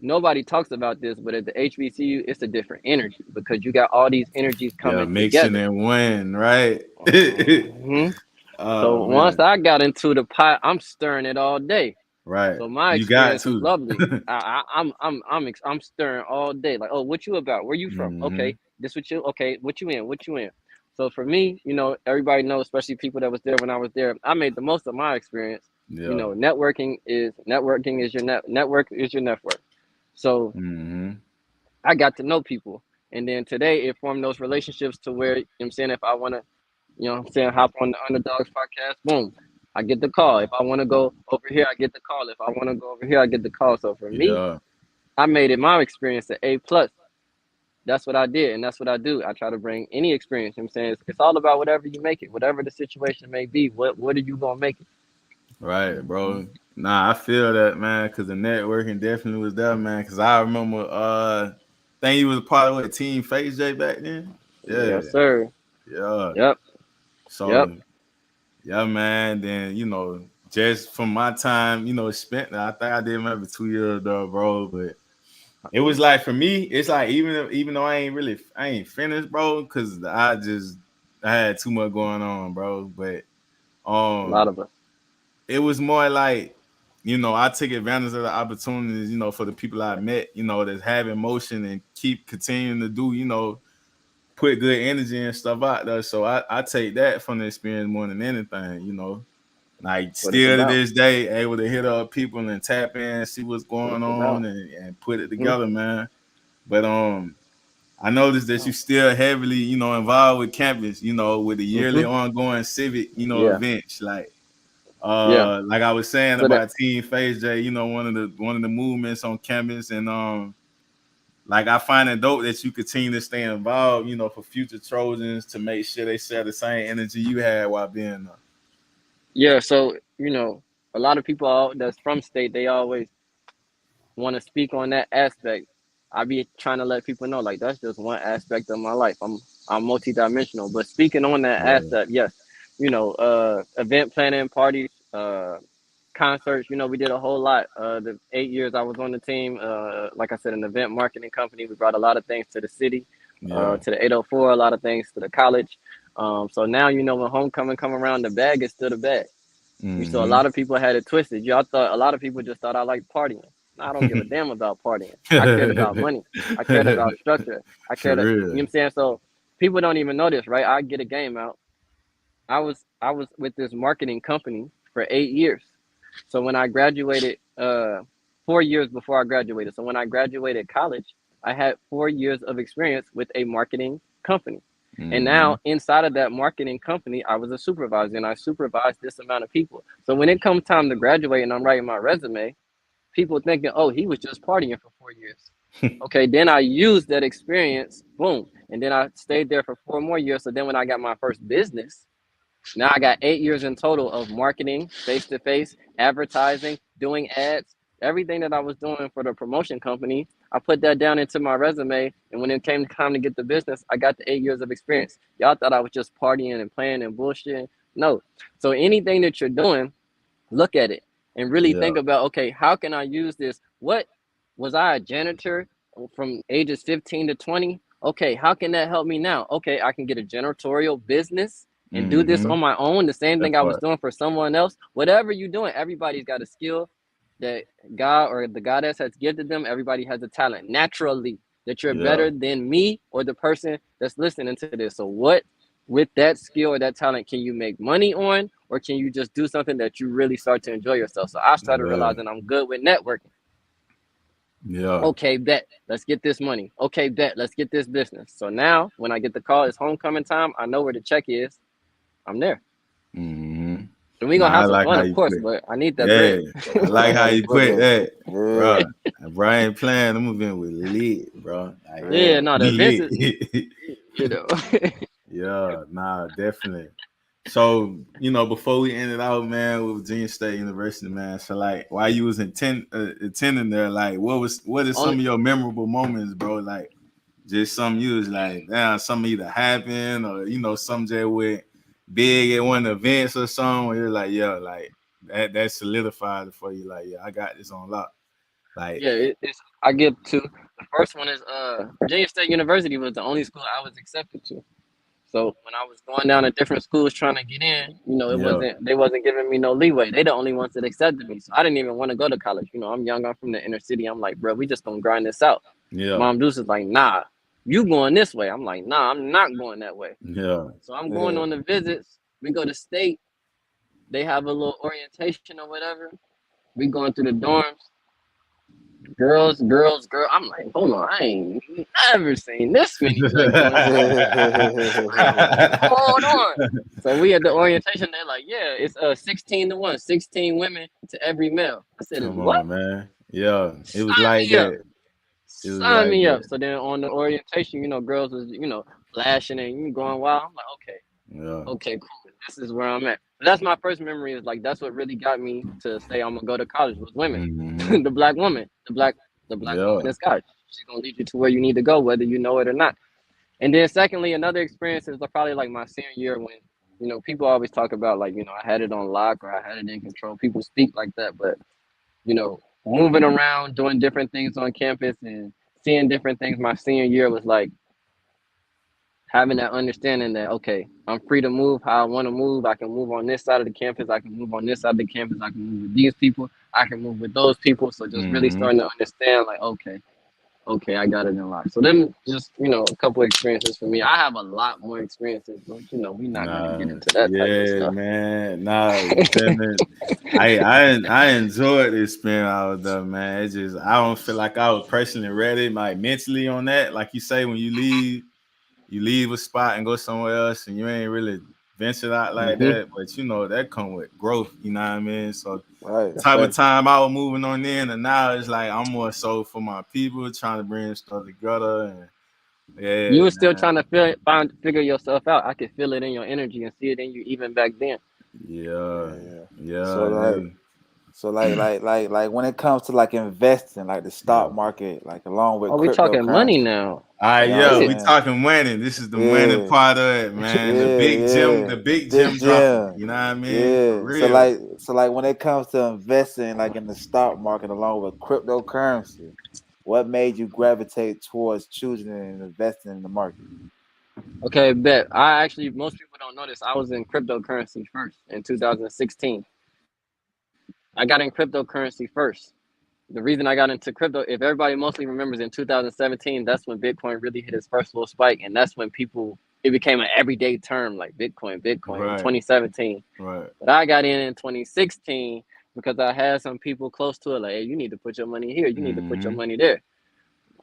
S3: nobody talks about this, but at the HBCU, it's a different energy because you got all these energies
S1: Yeah.
S3: coming
S1: Mixing
S3: together.
S1: and win, right?
S3: Mhm.
S1: Oh
S3: So once
S1: man.
S3: I got into the pot, I'm stirring it all day.
S1: Right.
S3: So my
S1: You got
S3: experience was
S1: to.
S3: lovely. I'm stirring all day. Like, oh, what you about? Where you from?
S1: Mm-hmm.
S3: Okay, this what you. Okay, what you in? What you in? So for me, everybody knows, especially people that was there when I was there. I made the most of my experience.
S1: Yeah.
S3: Networking is your network is your network. So
S1: Mm-hmm.
S3: I got to know people, and then today it formed those relationships to where I'm saying if I want to hop on the Underdogs podcast, boom, I get the call. If I want to go over here, I get the call. If I want to go over here, I get the call. So for me,
S1: Yeah.
S3: I made it my experience an A plus. That's what I did, and that's what I do. I try to bring any experience. I'm saying it's all about whatever you make it, whatever the situation may be. What are you gonna make it?
S1: Right,
S2: Mm-hmm.
S1: bro. Nah, I feel that, man, because the networking definitely was there, man. Because I remember, think you was a part of what Team Face J back then. Yeah,
S3: Yes, sir.
S1: yeah.
S3: Yep, yep.
S1: So, yeah, man. Then just from my time, spent there, I think I did maybe 2 years though, bro. But it was like for me, it's like even though I ain't finished, bro, because I had too much going on, bro. But
S3: A lot
S1: um.
S3: of us.
S1: it was more like, I took advantage of the opportunities, for the people I met, that's having motion and keep continuing to do, put good energy and stuff out there. So I take that from the experience more than anything, like
S3: What it's
S1: still to
S3: about.
S1: this day, able to hit up people and tap in, see what's
S3: What
S1: going
S3: it's
S1: on
S3: about.
S1: and put it
S3: Hmm.
S1: together, man. But I noticed that you
S3: Oh.
S1: still heavily, involved with campus, with the yearly
S3: Hmm.
S1: ongoing civic,
S3: Yeah.
S1: events.
S3: Yeah.
S1: Like I was saying
S3: So that.
S1: about Team Phase J, one of the movements on campus, and like I find it dope that you continue to stay involved, for future Trojans to make sure they share the same energy you had while being there.
S3: Yeah. So a lot of people that's from state, they always want to speak on that aspect. I be trying to let people know like that's just one aspect of my life. I'm multidimensional. But speaking on that
S1: Yeah,
S3: aspect, yes, event planning, parties, concerts. We did a whole lot. The 8 years I was on the team, like I said, an event marketing company. We brought a lot of things to the city,
S1: yeah,
S3: to the 804, a lot of things to the college. So now when homecoming come around, the bag is still the bag. You saw a
S1: mm-hmm.
S3: lot of people had it twisted. Y'all thought a lot of people just thought I liked partying. No, I don't give a damn about partying. I cared about money. I cared about structure. I
S1: For
S3: cared. You know what
S1: real.
S3: I'm saying? So people don't even know this, right? I get a game out. I was with this marketing company for 8 years. So when I graduated, 4 years before I graduated. So when I graduated college, I had 4 years of experience with a marketing company. And
S1: Mm-hmm.
S3: now inside of that marketing company, I was a supervisor and I supervised this amount of people. So when it comes time to graduate and I'm writing my resume, people thinking, oh, he was just partying for 4 years. Okay, then I used that experience, boom. And then I stayed there for 4 more years. So then when I got my first business, now I got 8 years in total of marketing, face to face, advertising, doing ads, everything that I was doing for the promotion company. I put that down into my resume. And when it came time to get the business, I got the 8 years of experience. Y'all thought I was just partying and playing and bullshitting. No. So anything that you're doing, look at it and really
S1: Yeah,
S3: think about, okay, how can I use this? What was I a janitor from ages 15 to 20? Okay, how can that help me now? Okay, I can get a janitorial business and do this
S1: mm-hmm.
S3: on my own, the same
S1: That
S3: thing I was
S1: part.
S3: doing for someone else. Whatever you're doing, everybody's got a skill. that God or the goddess has gifted them. Everybody has a talent naturally that you're
S1: Yeah.
S3: better than me or the person that's listening to this. So what with that skill or that talent can you make money on, or can you just do something that you really start to enjoy yourself? So I started
S1: Yeah.
S3: realizing I'm good with networking.
S1: Yeah.
S3: Okay, bet. Let's get this money. Okay, bet. Let's get this business. So now when I get the call, it's homecoming time. I know where the check is. I'm there.
S1: Mm-hmm.
S3: And we gonna
S1: Nah, I
S3: have some
S1: like
S3: fun,
S1: how
S3: of
S1: you
S3: course,
S1: put.
S3: but I need that
S1: Yeah,
S3: bread.
S1: I
S2: I
S1: like
S2: like
S1: how
S2: how you
S1: you
S2: put
S1: put
S2: that.
S1: that,
S2: Yeah.
S1: bro. Bro, I ain't playing. I'm moving with lit, bro. Like,
S3: Yeah,
S2: Yeah.
S3: no, the events is,
S1: we lit.
S3: you know.
S1: Yeah, nah, definitely. So, before we ended out, man, with Virginia State University, man. So, like, while you was attending there, like, what is some
S3: Only
S1: of your memorable moments, bro? Like, just some you was like, damn, something either happened or some just went big at one of the events or something. Where you're like, yeah, like that solidified it for you. Like, yeah, I got this on lock. Like,
S3: yeah, it's I give two. The first one is Virginia State University was the only school I was accepted to. So when I was going down to different schools trying to get in,
S1: yeah,
S3: they wasn't giving me no leeway. They the only ones that accepted me. So I didn't even want to go to college. I'm young, I'm from the inner city. I'm like, bro, we just gonna grind this out.
S1: yeah,
S3: Mom Deuce is like, nah, you going this way. I'm like, nah, I'm not going that way.
S1: yeah.
S3: So I'm going
S2: Yeah.
S3: on the visits. We go to state, they have a little orientation or whatever. We going through the dorms. Girls, girls, girl. I'm like, hold on, I ain't never seen this many drinks on site. Hold on. So we at the orientation, they're like, yeah, it's 16 to 1, 16 women to every male. I said, is
S1: Come
S3: what?
S1: on, man. Yeah, it was
S3: Sign
S1: like
S3: me up.
S1: that. It was
S3: Sign
S1: like
S3: me up.
S1: that.
S3: So then on the orientation, girls was, flashing and going wild. I'm like, okay,
S1: Yeah.
S3: okay, cool. This is where I'm at. But that's my first memory. Is like that's what really got me to say I'm gonna go to college was women.
S1: Mm-hmm.
S3: The black woman, the black woman
S1: Yeah.
S3: is God. She's gonna lead you to where you need to go, whether you know it or not. And then secondly, another experience is probably like my senior year when people always talk about like I had it on lock or I had it in control. People speak like that, but moving around, doing different things on campus and seeing different things. My senior year was like having that understanding that okay, I'm free to move how I want to move. I can move on this side of the campus. I can move on this side of the campus. I can move with these people. I can move with those people. So just really
S1: Mm-hmm.
S3: starting to understand like okay, I got it in life. So them just a couple experiences for me. I have a lot more experiences, but we're not gonna get
S1: Nah,
S3: into that type of
S1: yeah,
S3: stuff.
S1: man. Nah, you feel me? I enjoyed this spin out there, man. It just I don't feel like I was personally ready, like mentally on that. Like you say, when you leave a spot and go somewhere else, and you ain't really ventured out like
S3: Hmm.
S1: that. But that come with growth. You know what I mean? So
S2: Right.
S3: Yes,
S1: type of
S3: sir.
S1: time I was moving on in, and now it's like I'm more so for my people, trying to bring stuff together, and
S3: You
S1: yeah,
S3: were still
S1: man,
S3: trying to figure yourself out. I could feel it in your energy and see it in you even back then.
S1: yeah,
S2: Yeah. So
S1: yeah,
S2: like
S1: and
S2: like when it comes to like investing, like the stock
S1: yeah.
S2: market, like along with
S3: Oh, we talking money
S2: cryptocurrency.
S3: now.
S1: All right,
S2: You know what I'm
S1: yeah,
S3: Shit.
S1: we
S2: saying?
S1: talking winning. This is the winning
S2: Yeah.
S1: part of it, man.
S2: Yeah,
S1: The
S2: yeah.
S1: big
S2: Big
S1: gym dropping.
S2: Jim.
S1: You know what I mean? For
S2: Yeah.
S1: real.
S2: So like when it comes to investing like in the stock market along with cryptocurrency, what made you gravitate towards choosing and investing in the market?
S3: Okay, bet. I actually most people don't know this. I was in cryptocurrency first in 2016. I got in cryptocurrency first. The reason I got into crypto, if everybody mostly remembers in 2017, that's when Bitcoin really hit its first little spike, and that's when it became an everyday term like Bitcoin, Bitcoin in
S1: Right,
S3: 2017.
S1: right.
S3: But I got in 2016 because I had some people close to it like, hey, you need to put your money here, you need to put your
S1: Mm-hmm.
S3: money there.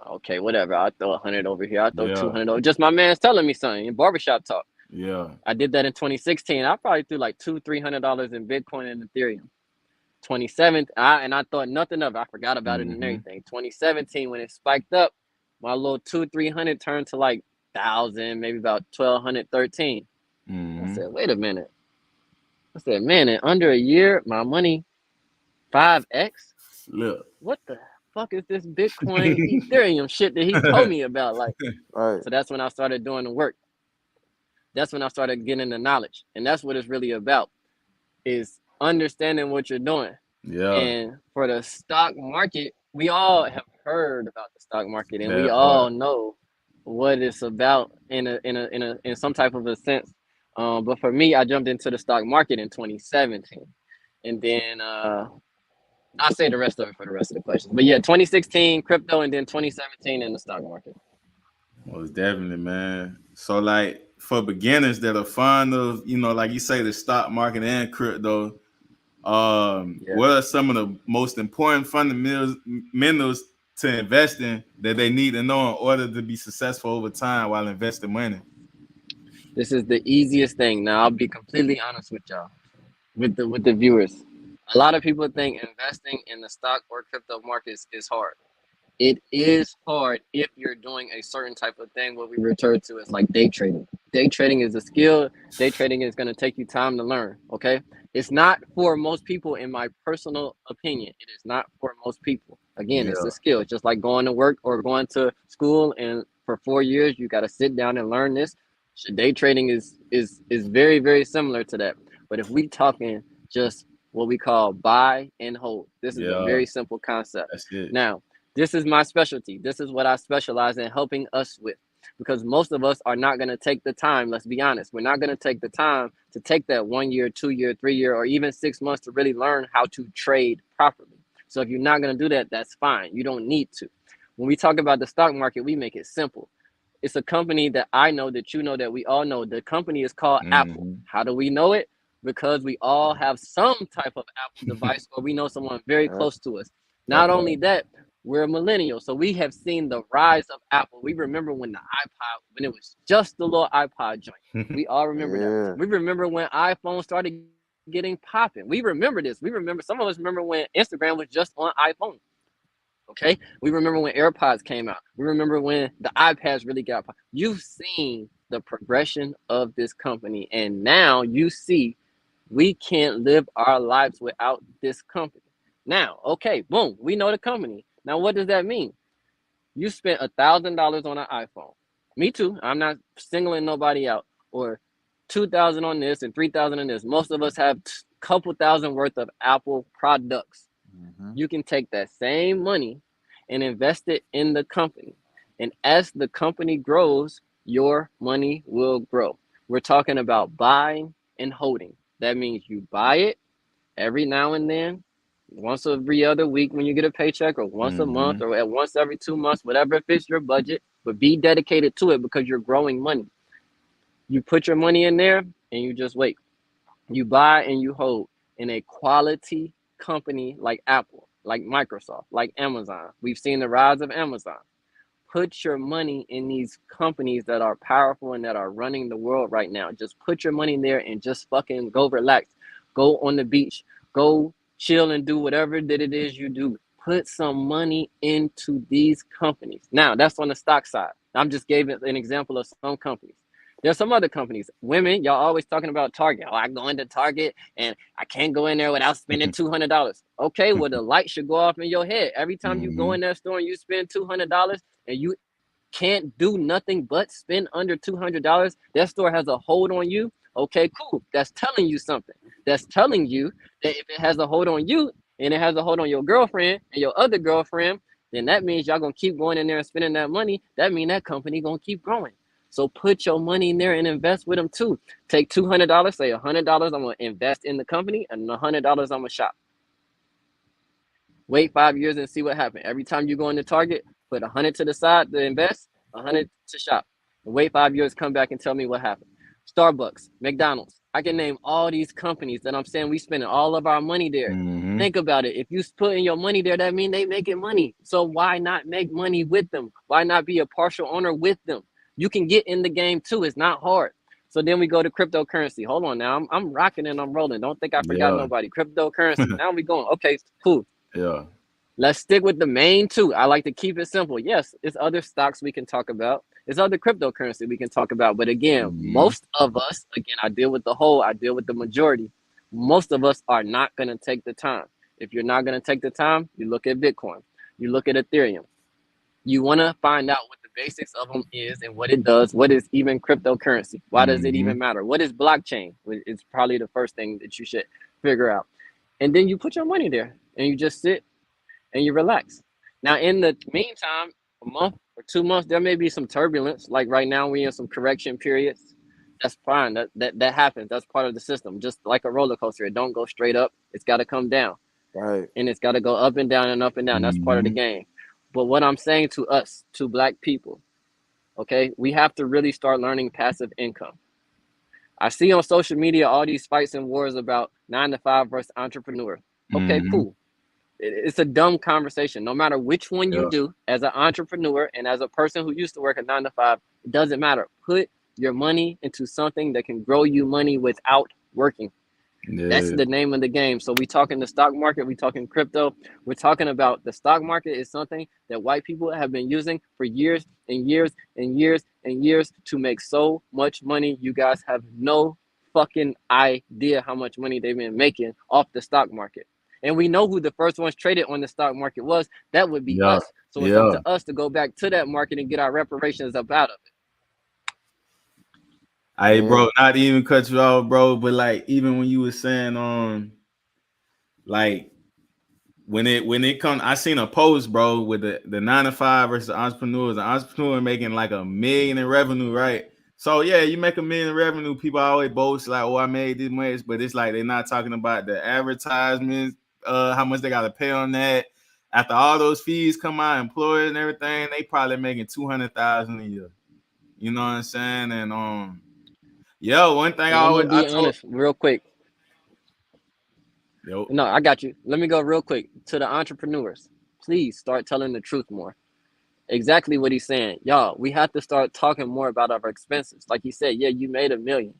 S3: Okay, whatever. I throw 100 over here, I throw
S1: Yeah,
S3: 200 over. Just my man's telling me something in barbershop talk.
S1: yeah.
S3: I did that in 2016. I probably threw like $200-300 in Bitcoin and Ethereum. 27, and I thought nothing of it. I forgot about it and
S1: Mm-hmm.
S3: everything. 2017, when it spiked up, my little 200-300 turned to like 1,000, maybe about 1,200, 13. I
S1: Mm-hmm.
S3: said, wait a minute. I said, man, in under a year, my money 5x.
S1: Look.
S3: What the fuck is this Bitcoin Ethereum shit that he told me about? Like,
S2: Right.
S3: so that's when I started doing the work. That's when I started getting the knowledge, and that's what it's really about: is understanding what you're doing.
S1: Yeah,
S3: And for the stock market, we all have heard about the stock market, and we
S1: that
S3: all
S1: part.
S3: know what it's about in some type of a sense. But for me, I jumped into the stock market in 2017, and then I'll say the rest of it for the rest of the questions. But yeah, 2016 crypto, and then 2017 in the stock market.
S1: Most definitely, man. So like for beginners that are fond of, like you say, the stock market and crypto,
S3: Yeah.
S1: what are some of the most important fundamentals to invest in that they need to know in order to be successful over time while investing money?
S3: This is the easiest thing. Now I'll be completely honest with y'all, with the viewers. A lot of people think investing in the stock or crypto markets is hard. It is hard if you're doing a certain type of thing, what we refer to as like day trading. Day trading is a skill. Day trading is going to take you time to learn. Okay. It's not for most people, in my personal opinion. It is not for most people. Again, it's a
S1: Yeah,
S3: skill. It's just like going to work or going to school, and for 4 years, you got to sit down and learn this. So day trading is very, very similar to that. But if we talking just what we call buy and hold, this is a
S1: yeah,
S3: very simple concept.
S1: that's it.
S3: Now, this is my specialty. This is what I specialize in helping us with, because most of us are not going to take the time. Let's be honest. We're not going to take the time to take that 1 year, 2 year, 3 year, or even 6 months to really learn how to trade properly. So if you're not going to do that, that's fine. You don't need to. When we talk about the stock market, we make it simple. It's a company that I know, that you know, that we all know. The company is called Apple.
S1: Mm-hmm.
S3: How do we know it? Because we all have some type of Apple device, or we know someone very
S2: Yeah.
S3: close to us.
S1: That
S3: Not only that, we're millennials, so we have seen the rise of Apple. We remember when the iPod, when it was just the little iPod joint.
S1: part.
S3: We all remember that.
S2: Yeah.
S3: We remember when iPhone started getting popping. We remember this. We remember, some of us remember when Instagram was just on iPhone. Okay, we remember when AirPods came out. We remember when the iPads really got pop. You've seen the progression of this company, and now you see we can't live our lives without this company. Now, okay, boom, we know the company. Now, what does that mean? You spent $1,000 on an iPhone. Me too. I'm not singling nobody out. Or 2,000 on this and 3,000 on this. Most of us have couple thousand worth of Apple products.
S2: Mm-hmm.
S3: You can take that same money and invest it in the company. And as the company grows, your money will grow. We're talking about buying and holding. That means you buy it every now and then, once every other week when you get a paycheck, or once a month,
S1: Mm-hmm.
S3: or at once every 2 months, whatever fits your budget, but be dedicated to it because you're growing money. You put your money in there and you just wait. You buy and you hold in a quality company like Apple, like Microsoft, like Amazon. We've seen the rise of Amazon. Put your money in these companies that are powerful and that are running the world right now. Just put your money in there and just fucking go relax. Go on the beach. Go chill and do whatever that it is you do. Put some money into these companies. Now, that's on the stock side. I'm just gave it an example of some companies. There's some other companies. Women, y'all always talking about Target. Oh, I go into Target and I can't go in there without spending $200. Okay, well, the light should go off in your head. Every time you go
S1: Mm-hmm.
S3: in that store and you spend $200 and you can't do nothing but spend under $200, that store has a hold on you. Okay, cool. That's telling you something. That's telling you that if it has a hold on you and it has a hold on your girlfriend and your other girlfriend, then that means y'all gonna keep going in there and spending that money. That means that company gonna keep growing. So put your money in there and invest with them too. Take $200, say $100 I'm gonna invest in the company, and $100 I'm gonna shop. Wait 5 years and see what happens. Every time you go into Target, put 100 to the side to invest, 100 to shop. And wait 5 years, come back and tell me what happened. Starbucks, McDonald's. I can name all these companies that I'm saying we spending all of our money there.
S1: Mm-hmm.
S3: Think about it. If you put in your money there, that means they making money. So why not make money with them? Why not be a partial owner with them? You can get in the game too. It's not hard. So then we go to cryptocurrency. Hold on now. I'm rocking and I'm rolling. Don't think I forgot
S1: Yeah.
S3: nobody. Cryptocurrency. Now we going. Okay, cool.
S1: Yeah.
S3: Let's stick with the main two. I like to keep it simple. Yes, it's other stocks we can talk about. It's other cryptocurrency we can talk about. But again,
S1: Mm-hmm.
S3: most of us, again, I deal with the whole, I deal with the majority. Most of us are not going to take the time. If you're not going to take the time, you look at Bitcoin, you look at Ethereum. You want to find out what the basics of them is and what it does. What is even cryptocurrency? Why does it
S1: Mm-hmm.
S3: even matter? What is blockchain? It's probably the first thing that you should figure out. And then you put your money there and you just sit and you relax. Now, in the meantime, a month or 2 months, there may be some turbulence. Like right now, we in some correction periods. That's fine. That happens. That's part of the system. Just like a roller coaster, it don't go straight up. It's got to come down.
S2: Right.
S3: And it's got to go up and down and up and down. That's part of the
S1: Mm-hmm.
S3: game. But what I'm saying to us, to black people, okay, we have to really start learning passive income. I see on social media all these fights and wars about 9 to 5 versus entrepreneur. Okay,
S1: Mm-hmm.
S3: cool. It's a dumb conversation. No matter which one you
S1: Yeah.
S3: do, as an entrepreneur and as a person who used to work a 9 to 5, it doesn't matter. Put your money into something that can grow you money without working. That's
S1: Yeah.
S3: the name of the game. So we talking the stock market, we talking crypto, we're talking about the stock market is something that white people have been using for years and years and years and years to make so much money. You guys have no fucking idea how much money they've been making off the stock market. And we know who the first ones traded on the stock market was. That would be
S1: Yeah.
S3: us. So it's up
S1: Yeah.
S3: to us to go back to that market and get our reparations up out of it.
S1: Hey,
S2: Yeah.
S1: bro, not to even cut you off, bro, but like even when you were saying like when it comes, I seen a post, bro, with the 9 to 5 versus the entrepreneurs. The entrepreneur making like $1 million in revenue, right? So yeah, you make $1 million in revenue. People always boast like, "Oh, I made this much," but it's like they're not talking about the advertisements, how much they got to pay on that. After all those fees come out, employers and everything, they probably making 200,000 a year. You know what I'm saying? And yo, one thing
S3: And I'm gonna
S1: I
S3: be
S1: told
S3: honest real quick.
S1: yo,
S3: No, I got you. Let me go real quick to the entrepreneurs. Please start telling the truth more. Exactly what he's saying. Y'all, we have to start talking more about our expenses. Like he said, yeah, you made $1 million.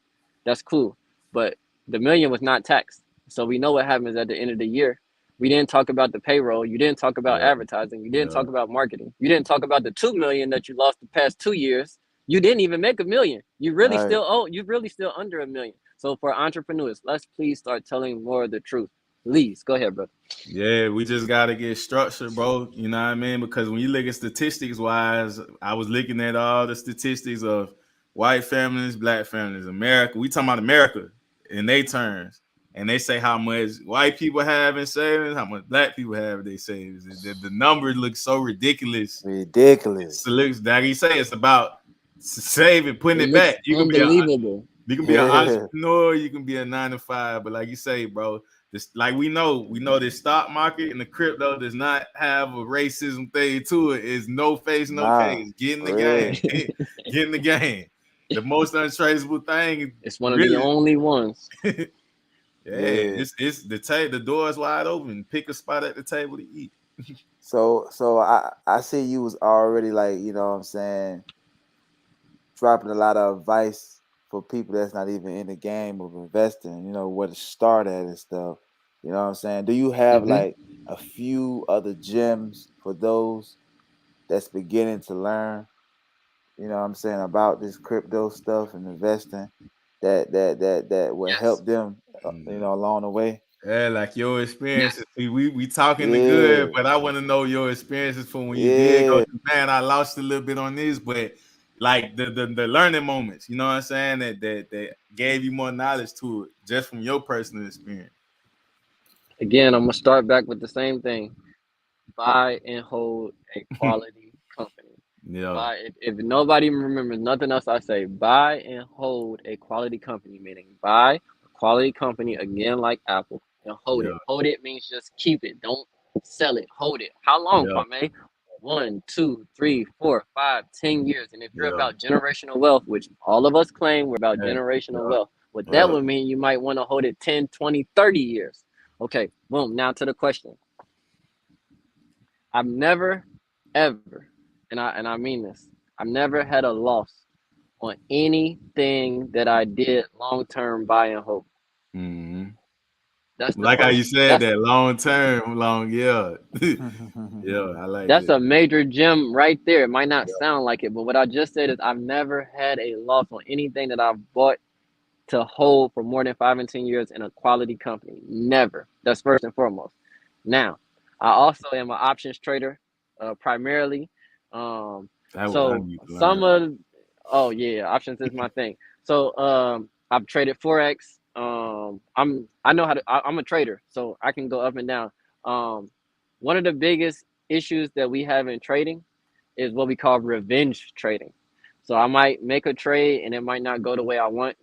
S3: That's cool. But the million was not taxed. So we know what happens at the end of the year. We didn't talk about the payroll. You didn't talk about
S1: yeah,
S3: advertising. You didn't
S1: yeah,
S3: talk about marketing. You didn't talk about the 2 million that you lost the past 2 years. You didn't even make $1 million.
S2: Right.
S3: You really still under $1 million. So for entrepreneurs, let's please start telling more of the truth. Please go ahead, brother.
S1: yeah. We just gotta get structured, bro. You know what I mean? Because when you look at statistics wise, I was looking at all the statistics of white families, black families, America. We talking about America in they terms, and they say how much white people have in savings, how much black people have in their savings. The numbers look so ridiculous. It
S2: Ridiculous.
S1: looks like you say it's about saving, putting
S3: It
S1: it back.
S3: looks unbelievable.
S1: You can be an
S2: Yeah.
S1: entrepreneur, you can be a 9 to 5, but like you say, bro, this like we know this stock market and the crypto does not have a racism thing to it. It's no face, no
S2: Nah.
S1: case. Get in the
S2: For
S1: game.
S2: real.
S1: Get in the game. The most untraceable thing,
S3: It's one of the
S1: really.
S3: only ones.
S1: Yeah,
S2: Yeah.
S1: it's the door is wide open. Pick a spot at the table to eat.
S2: So I see you was already like, you know what I'm saying, dropping a lot of advice for people that's not even in the game of investing, you know, where to start at and stuff. You know what I'm saying? Do you have
S3: Hmm.
S2: like a few other gems for those that's beginning to learn, you know what I'm saying, about this crypto stuff and investing that will
S3: Yes.
S2: help them, you
S1: Mm.
S2: know, along the way?
S1: Yeah, like your experiences.
S3: Yes.
S1: We talking the good,
S2: Yeah.
S1: but I want to know your experiences from when you did go
S2: Yeah.
S1: through. Man, I lost a little bit on this, but like the learning moments, you know what I'm saying? That gave you more knowledge to it just from your personal experience.
S3: Again, I'm gonna start back with the same thing. Buy and hold a quality company.
S1: Yeah,
S3: Buy if nobody remembers nothing else I say, buy and hold a quality company, meaning buy a quality company again like Apple and hold it.
S1: yeah,
S3: Hold it means just keep it. Don't sell it. Hold it. How long,
S1: yeah,
S3: Kwame? 1, 2, 3, 4, 5, 10 years. And if you're
S1: yeah,
S3: about generational wealth, which all of us claim we're about
S1: yeah,
S3: generational
S1: yeah,
S3: wealth, what that
S1: yeah.
S3: would mean you might want to hold it 10, 20, 30 years. Okay, boom. Now to the question. I've never, ever, and I mean this, I've never had a loss on anything that I did long term buy and hold.
S1: hmm
S3: That's the
S1: Like how you
S3: first.
S1: said that long term, long yeah, yeah. I like
S3: That's
S1: that.
S3: a major gem right there. It might not sound like it, but what I just said is I've never had a loss on anything that I've bought to hold for more than 5 and 10 years in a quality company. Never. That's first and foremost. Now, I also am an options trader, primarily. Um,
S1: That what I
S3: so
S1: need to
S3: some
S1: learn.
S3: of, oh yeah, options is my thing. So I've traded forex. I know how to. I'm a trader, so I can go up and down. Um, One of the biggest issues that we have in trading is what we call revenge trading. So I might make a trade and it might not go the way I want.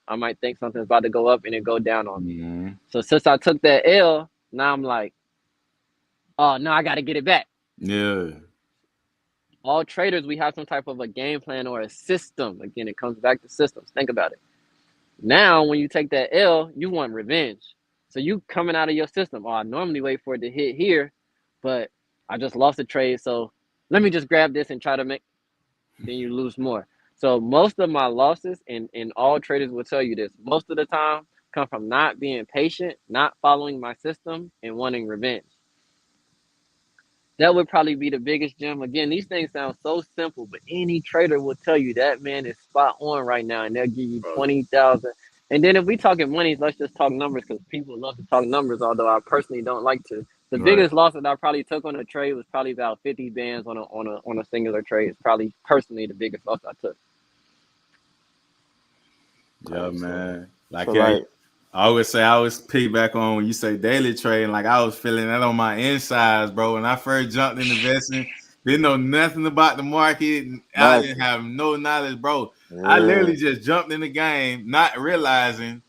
S3: I might think something's about to go up and it go down on me.
S1: hmm
S3: So since I took that L, now I'm like, Oh no, I got to get it back.
S1: Yeah.
S3: All traders, we have some type of a game plan or a system. Again, it comes back to systems. Think about it. Now, when you take that L, you want revenge. So you coming out of your system. Oh, I normally wait for it to hit here, but I just lost a trade. So let me just grab this and try to make. Then you lose more. So most of my losses, and all traders will tell you this, most of the time come from not being patient, not following my system, and wanting revenge. That would probably be the biggest gem. Again, these things sound so simple, but any trader will tell you that man is spot on right now, and they'll give you
S1: Bro.
S3: 20,000. And then if we talking money, let's just talk numbers because people love to talk numbers. Although I personally don't like to. The
S1: Right.
S3: biggest loss that I probably took on a trade was probably about 50 bands on a singular trade. It's probably personally the biggest loss I took.
S1: Yeah,
S2: Right,
S1: man. Like
S2: so
S1: yeah,
S2: like,
S1: I always say I always piggyback on when you say daily trading. Like I was feeling that on my insides, bro. When I first jumped in investing, didn't know nothing about the market. I didn't
S2: nothing.
S1: have no knowledge, bro. I
S2: Yeah,
S1: literally just jumped in the game, not realizing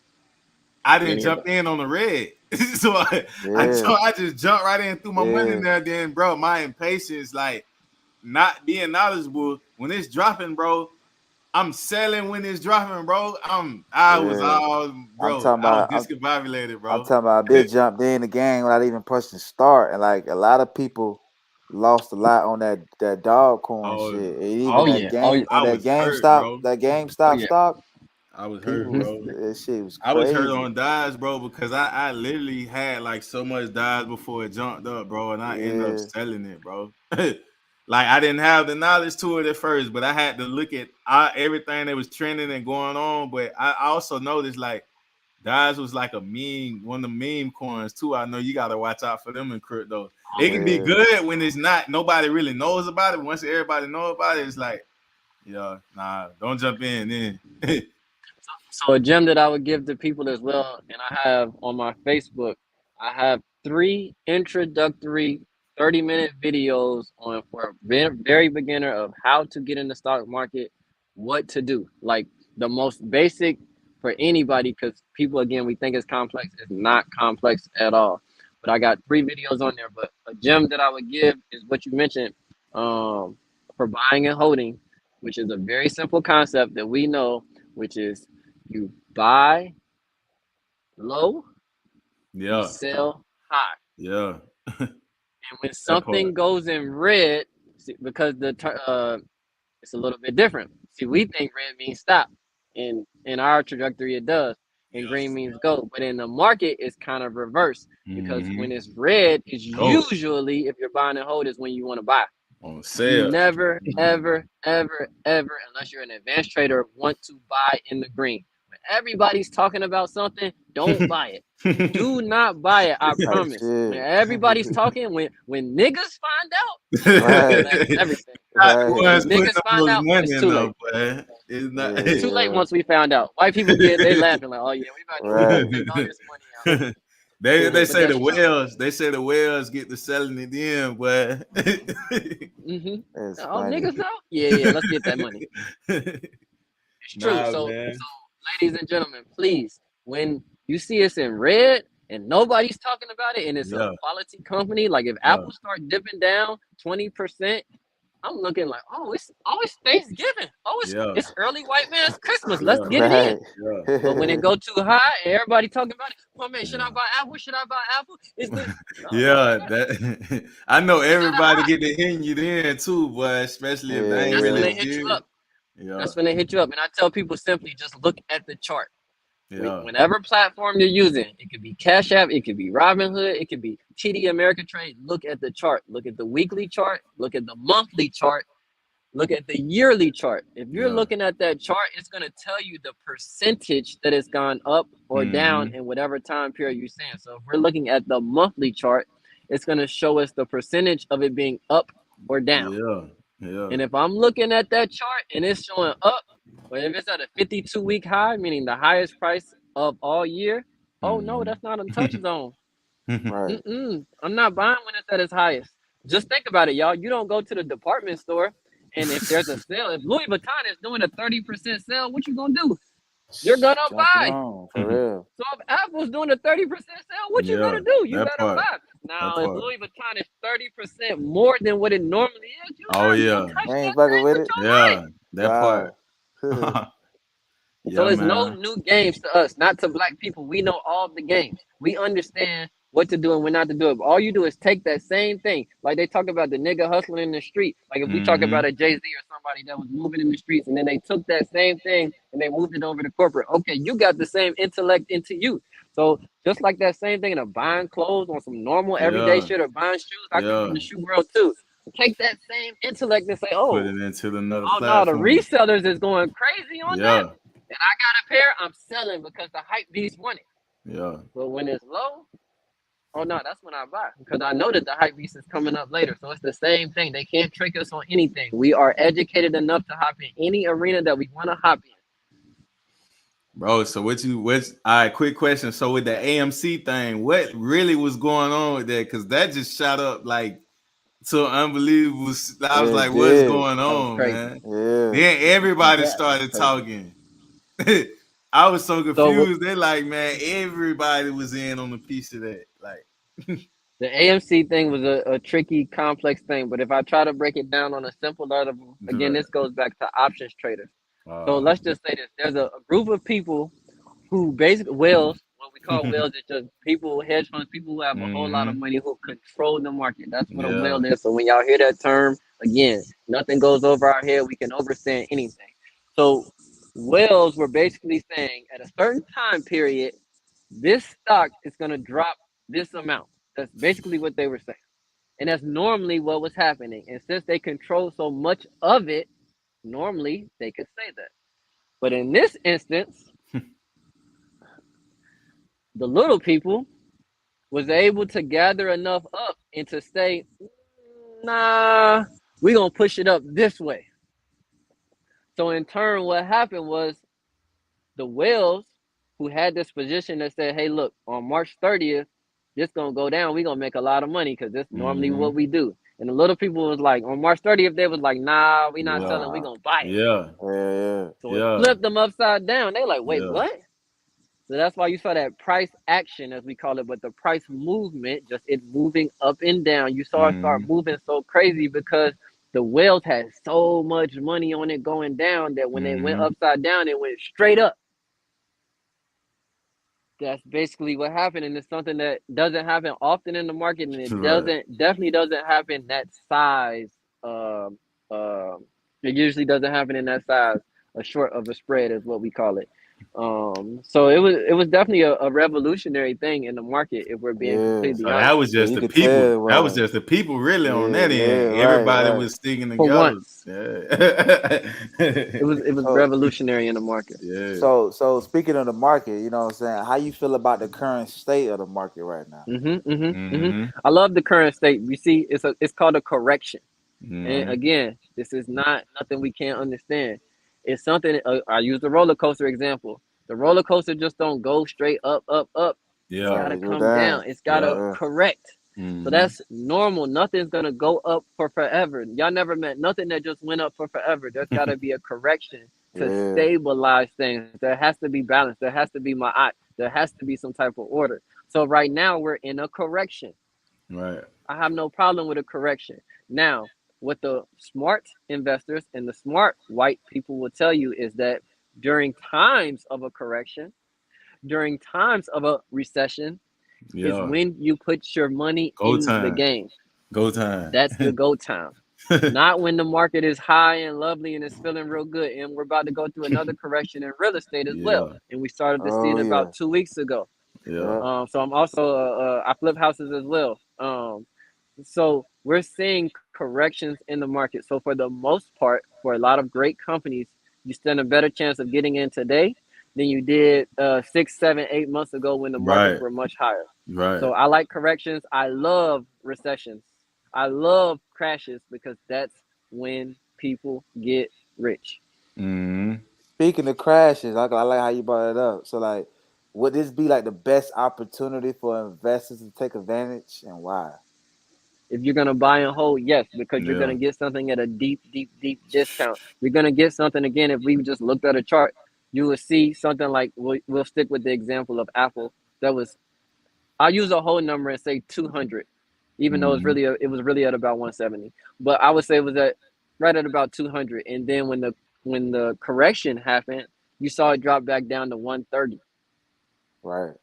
S1: I didn't
S3: Any of
S1: jump
S3: us.
S1: in on the red. So
S2: yeah,
S1: I just jumped right in, threw my money in
S2: yeah,
S1: there. Then, bro, my impatience, like not being knowledgeable when it's dropping, bro. I'm selling when it's dropping, bro. I was
S2: yeah.
S1: all,
S2: I'm
S1: bro.
S2: talking
S1: I was
S2: about.
S1: discombobulated,
S2: I'm
S1: bro.
S2: talking about. I been jumped in the game without even pushing start, and like a lot of people lost a lot on that dog coin
S1: Oh,
S2: shit, and
S1: I
S3: Oh
S2: even
S1: was,
S3: yeah. Oh yeah.
S2: on
S1: I
S2: that
S1: was hurt, bro.
S3: Oh
S2: GameStop
S3: yeah.
S2: stock.
S1: I was hurt,
S2: People was
S1: bro.
S2: that shit was
S1: I was hurt
S2: crazy.
S1: on dives, bro, because I literally had like so much dives before it jumped up, bro, and I ended up
S2: Yeah,
S1: selling it, bro. Like I didn't have the knowledge to it at first, but I had to look at everything that was trending and going on. But I also noticed like dives was like a meme, one of the meme coins too. I know you gotta watch out for them in crypto. It can be
S2: yeah.
S1: good when it's not nobody really knows about it. Once everybody know about it, it's like, yeah, nah, don't jump in then.
S3: So a gem that I would give to people as well, and I have on my Facebook, I have 3 introductory 30-minute videos on for a very beginner of how to get in the stock market, what to do. Like the most basic for anybody, because people again we think it's complex. It's not complex at all. But I got 3 videos on there. But a gem that I would give is what you mentioned, um, for buying and holding, which is a very simple concept that we know, which is you buy low, you
S1: Yeah,
S3: sell high.
S1: yeah,
S3: And when
S1: that part.
S3: something goes in red, see, because it's a little bit different. See, we think red means stop. In our trajectory, it does. And green means go. But in the market, it's kind of reverse because
S1: Mm-hmm.
S3: when it's red, it's
S1: Go
S3: usually, if you're buying and hold, is when you want to buy.
S1: on
S3: You
S1: sale.
S3: never, ever, ever, ever, unless you're an advanced trader, want to buy in the green. When everybody's talking about something, don't buy it. Do not buy it. I
S2: Type
S3: promise. When
S2: shit.
S3: everybody's talking, when niggas find out,
S2: Right,
S3: that's everything.
S1: Not the
S2: right.
S3: When
S1: ones putting
S3: niggas
S1: all
S3: find
S1: those
S3: out,
S1: money
S3: it's
S1: in
S3: too
S1: though,
S3: late.
S1: but it's not.
S3: It's too late
S2: Yeah,
S3: once we found out. White people get they laughing like, oh yeah, we
S2: right.
S3: take all this money out.
S1: They
S3: But
S1: say the
S3: that's true.
S1: whales. They say the whales get to selling it in, but
S3: Mm-hmm.
S2: That's
S3: Oh
S2: funny.
S3: niggas out? Yeah, let's get that money. It's true.
S1: nah,
S3: So
S1: man.
S3: ladies and gentlemen, please, when you see us in red and nobody's talking about it and it's a
S1: Yeah,
S3: quality company, like if
S1: yeah,
S3: Apple start dipping down 20%, I'm looking like, it's Thanksgiving. Oh,
S1: yeah,
S3: it's early white man's Christmas. Let's
S1: yeah,
S3: get it in.
S2: Right.
S1: yeah.
S3: But when it go too high and everybody talking about it, oh man, should I buy Apple? Should I buy Apple? Is this no,
S1: Yeah,
S3: nigga?
S1: that I know
S3: You got a
S1: everybody
S3: high.
S1: get to hitting you then too, but especially if they ain't
S3: That's when
S1: really
S2: Yeah,
S3: they hit you
S1: legit.
S3: up.
S1: Yeah,
S3: That's when they hit you up. And I tell people simply just look at the chart.
S1: yeah,
S3: Whenever platform you're using, it could be Cash App, it could be Robinhood, it could be TD Ameritrade. Look at the chart. Look at the weekly chart. Look at the monthly chart. Look at the yearly chart. If you're
S1: yeah.
S3: looking at that chart, it's going to tell you the percentage that it's gone up or down
S1: Mm-hmm.
S3: in whatever time period you're saying. So if we're looking at the monthly chart, it's going to show us the percentage of it being up or down.
S1: Yeah, yeah.
S3: And if I'm looking at that chart and it's showing up, or if it's at a 52-week high, meaning the highest price of all year, oh no, that's not a touch
S1: Mm-hmm.
S3: zone.
S2: right.
S3: I'm not buying when it's at its highest. Just think about it, y'all. You don't go to the department store, and if there's a sale, if Louis Vuitton is doing a 30% sale, what you gonna do? You're gonna
S2: Jumping
S3: buy.
S2: on for real.
S3: So if Apple's doing a 30% sale, what you
S1: Yeah,
S3: gonna do? You
S1: that
S3: better
S1: part.
S3: buy. Now,
S1: That
S3: if
S1: part.
S3: Louis Vuitton is 30% more than what it normally is, you
S1: Oh
S3: not gonna
S1: yeah,
S3: touch
S2: I ain't
S3: that
S2: fucking
S3: thing
S2: with
S3: with
S2: it.
S3: your
S1: yeah,
S3: life.
S1: that part.
S2: Wow.
S3: So
S1: Yeah,
S3: it's no
S1: man.
S3: new games to us, not to black people. We know all the games. We understand what to do and when not to do it. But all you do is take that same thing, like they talk about the nigga hustling in the street. Like if we talk about
S1: Mm-hmm.
S3: a Jay Z or somebody that was moving in the streets, and then they took that same thing and they moved it over to corporate. Okay, you got the same intellect into you. So just like that same thing of buying clothes on some normal everyday
S1: Yeah,
S3: shit or buying shoes, I come from
S1: yeah.
S3: the shoe world too. Take that same intellect and say,
S1: Put
S3: oh,
S1: it into another
S3: oh no, the
S1: platform.
S3: resellers is going crazy on that.
S1: Yeah,
S3: And I got a pair, I'm selling because the hype beast want it.
S1: yeah.
S3: But when it's low, oh no, that's when I buy because I know that the hype beast is coming up later. So it's the same thing. They can't trick us on anything. We are educated enough to hop in any arena that we want to hop in.
S1: Bro, so what's all right, quick question. So with the AMC thing, what really was going on with that? Because that just shot up like to unbelievable. I was
S2: It
S1: like, what's
S2: did.
S1: going
S3: That was
S1: on,
S3: crazy.
S1: man?
S2: Yeah.
S1: Then everybody
S3: That was
S1: started
S3: crazy.
S1: talking. I was so
S3: So with
S1: confused. They like, man, everybody was in on a piece of that. Like,
S3: the AMC thing was a tricky, complex thing. But if I try to break it down on a simple level, again,
S1: right.
S3: this goes back to options traders. So let's just say this: there's a group of people who basically whales, what we call whales, is just people, hedge funds, people who have a whole lot of
S1: Mm-hmm.
S3: money who control the market. That's what a
S1: Yeah.
S3: whale is. So when y'all hear that term, again, nothing goes over our head. We can overstand anything. So whales were basically saying at a certain time period, this stock is going to drop this amount. That's basically what they were saying. And that's normally what was happening. And since they control so much of it, normally they could say that. But in this instance, the little people was able to gather enough up and to say, nah, we're going to push it up this way. So, in turn, what happened was the whales who had this position that said, hey, look, on March 30th, this going to go down. We're going to make a lot of money because this is normally
S1: Mm-hmm.
S3: what we do. And the little people was like, on March 30th, they was like, nah, we not
S1: Yeah.
S3: selling. We
S2: Nah.
S3: going to buy it.
S1: Yeah.
S2: Yeah,
S3: So, it
S1: Yeah.
S3: flipped them upside down. They like, wait,
S1: Yeah.
S3: what? So that's why you saw that price action, as we call it, but the price movement, just it moving up and down. You saw it start
S1: Mm-hmm.
S3: moving so crazy because the whales had so much money on it going down that when they went
S1: Mm-hmm.
S3: upside down, it went straight up. That's basically what happened, and it's something that doesn't happen often in the market, and it
S1: Right.
S3: definitely doesn't happen that size. Um, um, it usually doesn't happen in that size. A short of a spread is what we call it. So it was definitely a revolutionary thing in the market, if we're being
S2: yeah.
S3: completely
S1: So that
S3: honest.
S1: was
S2: Yeah,
S1: just
S2: you
S1: the
S2: could tell
S1: people.
S2: it
S1: That was
S2: was.
S1: just the people really on
S2: Yeah,
S1: that
S2: yeah,
S1: end.
S2: right,
S1: Everybody
S2: right.
S1: was sticking
S3: For
S1: together.
S3: once,
S1: Yeah.
S3: it was
S2: So
S3: revolutionary in the market.
S1: Yeah.
S2: so speaking of the market, you know what I'm saying? How you feel about the current state of the market right now?
S1: Mm-hmm.
S3: I love the current state. You see, it's called a correction. And
S1: Mm-hmm.
S3: again, this is not nothing we can't understand. It's something. I use the roller coaster example. The roller coaster just don't go straight up, up, up. It's
S1: Yeah.
S2: Right,
S3: gotta
S2: it go
S3: come down.
S2: down.
S3: It's gotta
S1: Yeah.
S2: Yeah,
S3: correct. So
S1: Mm-hmm.
S3: that's normal. Nothing's gonna go up for forever. Y'all never met nothing that just went up for forever. There's gotta be a correction to
S2: yeah,
S3: stabilize things. There has to be balance. There has to be ma'at. There has to be some type of order. So right now we're in a correction.
S1: Right.
S3: I have no problem with a correction. Now, what the smart investors and the smart white people will tell you is that during times of a correction, during times of a recession, is
S1: Yeah.
S3: when you put your money
S1: Go
S3: in the
S1: time.
S3: game.
S1: Go time.
S3: That's the go time. Not when the market is high and lovely and it's feeling real good. And we're about to go through another correction in real estate as well.
S1: Yeah.
S3: And we started to see
S2: oh
S3: it
S2: yeah,
S3: about 2 weeks ago.
S1: Yeah.
S2: yeah,
S3: So I'm also I flip houses as well. So we're seeing corrections in the market. So for the most part, for a lot of great companies, you stand a better chance of getting in today than you did 6, 7, 8 months ago when the markets
S1: Right.
S3: were much higher.
S1: Right.
S3: So I like corrections. I love recessions. I love crashes because that's when people get rich.
S1: Mm-hmm.
S2: Speaking of crashes, I like how you brought it up. So like, would this be like the best opportunity for investors to take advantage, and why?
S3: If you're gonna buy and hold, yes, because you're
S1: Yeah.
S3: gonna get something at a deep, deep, deep discount. You're gonna get something again. If we just looked at a chart, you will see something like we'll stick with the example of Apple. That was I'll use a whole number and say 200. even though
S1: Mm-hmm.
S3: it was really at about 170. But I would say it was at right at about 200. And then when the correction happened, you saw it drop back down to 130.
S2: Right.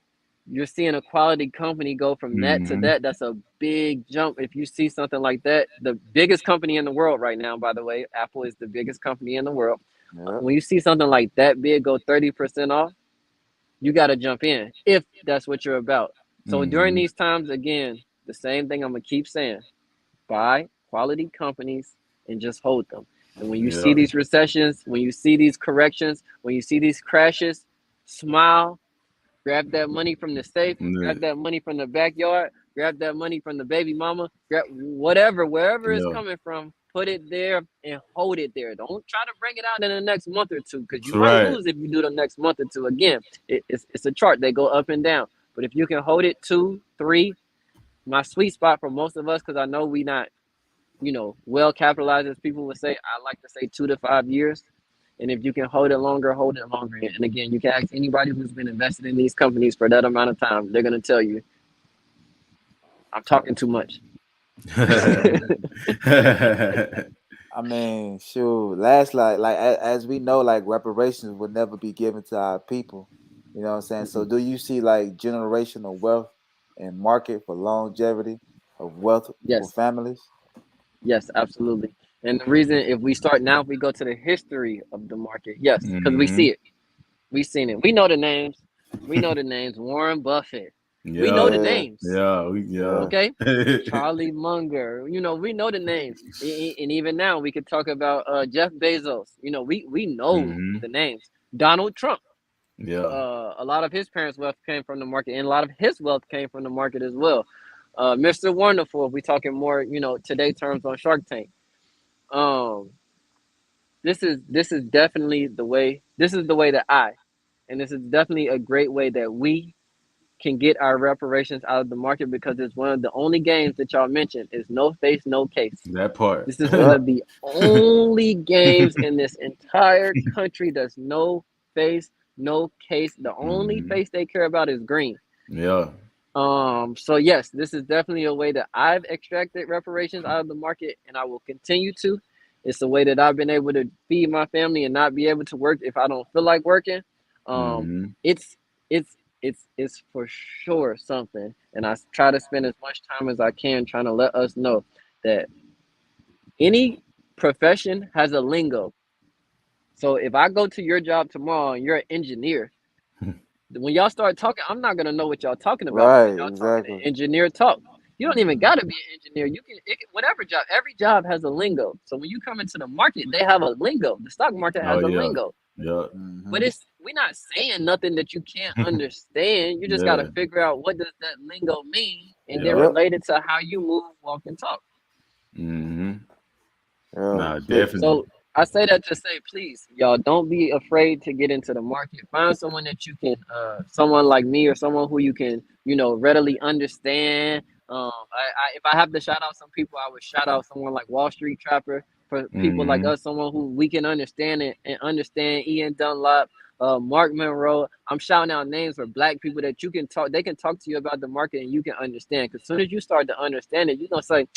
S3: You're seeing a quality company go from that to
S1: Mm-hmm.
S3: that. That's a big jump. If you see something like that, the biggest company in the world right now, by the way, Apple is the biggest company in the world.
S2: Yep.
S3: When you see something like that big go 30% off, you got to jump in if that's what you're about. So during
S1: Mm-hmm.
S3: these times, again, the same thing I'm going to keep saying, buy quality companies and just hold them. And when you see
S1: Yeah.
S3: these recessions, when you see these corrections, when you see these crashes, smile, grab that money from the safe,
S1: Yeah.
S3: grab that money from the backyard, grab that money from the baby mama, grab whatever, wherever it's
S1: Yeah.
S3: coming from, put it there and hold it there. Don't try to bring it out in the next month or two because
S1: That's
S3: you might
S1: right.
S3: lose if you do the next month or two. Again, it's a chart, they go up and down. But if you can hold it two, three, my sweet spot for most of us, because I know we not, well capitalized as people would say, I like to say 2 to 5 years. And if you can hold it longer, hold it longer. And again, you can ask anybody who's been invested in these companies for that amount of time. They're going to tell you, I'm talking too much.
S2: I mean, sure. Last, like as we know, like reparations will never be given to our people. You know what I'm saying? So,
S3: Mhm.
S2: do you see like generational wealth and market for longevity of wealth for
S3: Yes,
S2: families?
S3: yes, absolutely. And the reason, if we start now, if we go to the history of the market, yes, because we
S1: Mm-hmm.
S3: see it. We've seen it. We know the names. We know the names. Warren Buffett. We know
S1: Yeah.
S3: the
S2: Yeah,
S3: names.
S1: Yeah.
S2: yeah,
S3: Okay. Charlie Munger. We know the names. And even now, we could talk about Jeff Bezos. We know
S1: Mm-hmm.
S3: the names. Donald Trump.
S1: Yeah.
S3: A lot of his parents' wealth came from the market, and a lot of his wealth came from the market as well. Mr. Wonderful, if we talking more, today terms on Shark Tank. Um, this is definitely the way. This is the way that and this is definitely a great way that we can get our reparations out of the market because it's one of the only games that y'all mentioned is no face, no case.
S1: That part.
S3: This is one
S2: yep.
S3: of the only games in this entire country that's no face, no case. The only
S1: Mm-hmm.
S3: face they care about is green.
S1: Yeah.
S3: So yes, this is definitely a way that I've extracted reparations out of the market, and I will continue to. It's a way that I've been able to feed my family and not be able to work if I don't feel like working. Um,
S1: Mm-hmm.
S3: it's it's for sure something, and I try to spend as much time as I can trying to let us know that any profession has a lingo. So if I go to your job tomorrow and you're an engineer, when y'all start talking, I'm not gonna know what y'all talking about
S2: Right,
S3: because y'all talking
S2: exactly.
S3: engineer talk. You don't even
S1: Mm-hmm.
S3: gotta be an engineer. Whatever job. Every job has a lingo. So when you come into the market, they have a lingo. The stock market
S1: Oh
S3: has a
S1: yeah.
S3: lingo.
S1: Yeah.
S3: But
S2: Hmm.
S3: we're not saying nothing that you can't understand. You just gotta
S1: Yeah.
S3: figure out what does that lingo mean, and then
S1: Yeah.
S2: Yep.
S3: relate it to how you move, walk, and talk.
S1: Mm-hmm.
S2: Yeah.
S1: Nah,
S2: Flip.
S1: definitely.
S3: So I say that to say, please, y'all, don't be afraid to get into the market. Find someone that you can, someone like me or someone who you can, readily understand. If I have to shout out some people, I would shout out someone like Wall Street Trapper. For people like
S1: Mm-hmm.
S3: us, someone who we can understand and understand. Ian Dunlop, Mark Monroe. I'm shouting out names for black people that you can talk. They can talk to you about the market and you can understand. Because as soon as you start to understand it, you're gonna say,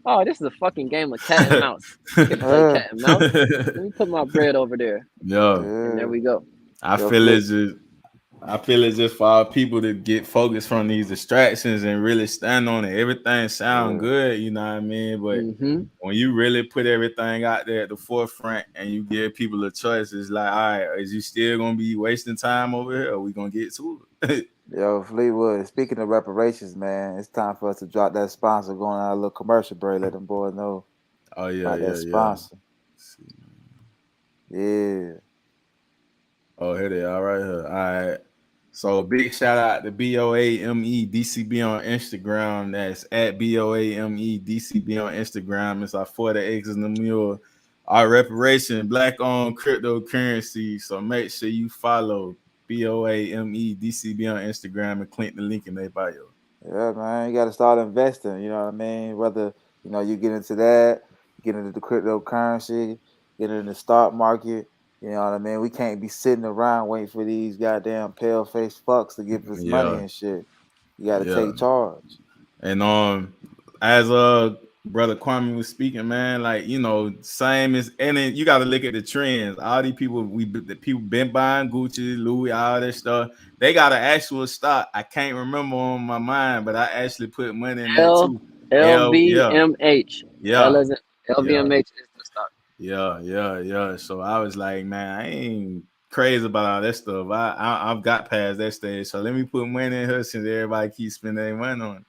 S3: oh, this is a fucking game of cat and mouse. I can play
S2: Yeah.
S3: cat and mouse. Let me put my bread over there.
S1: Yeah.
S3: And there
S2: Yeah.
S3: we go.
S1: I
S2: Yo,
S1: feel
S2: Flip.
S1: it's just I feel it's just for our people to get focused from these distractions and really stand on it. Everything sound
S2: Yeah.
S1: good, you know what I mean? But
S3: Mm-hmm.
S1: when you really put everything out there at the forefront and you give people a choice, it's like, all right, is you still gonna be wasting time over here, or we gonna get to it?
S2: Yo, Fleetwood. Speaking of reparations, man, it's time for us to drop that sponsor. Going on a little commercial break. Let them boys know
S1: Oh yeah,
S2: about that
S1: yeah, yeah.
S2: sponsor. Yeah.
S1: Oh, here they are right here. All right. So big shout out to BOAMEDCB on Instagram. That's at BOAMEDCB on Instagram. It's our for the X's and the mule. Our reparation, black owned cryptocurrency. So make sure you follow BOAMEDCB on Instagram and click the link in their bio.
S2: Yeah, man. You got to start investing. You know what I mean? Whether, you get into that, get into the cryptocurrency, get into the stock market. You know what I mean? We can't be sitting around waiting for these goddamn pale faced fucks to give us money
S1: Yeah,
S2: and shit. You got to
S1: yeah.
S2: take charge.
S1: And as brother Kwame was speaking, man, like same as, and then you got to look at the trends. All these people, the people been buying Gucci, Louis, all that stuff. They got an actual stock. I can't remember on my mind, but I actually put money in that
S3: L
S1: too. Yeah,
S3: LVMH. L
S1: yeah,
S3: as in
S1: yeah,
S3: LVMH is the stock.
S1: yeah. So I was like, man, I ain't crazy about all that stuff. I've got past that stage. So let me put money in her since everybody keeps spending their money on it.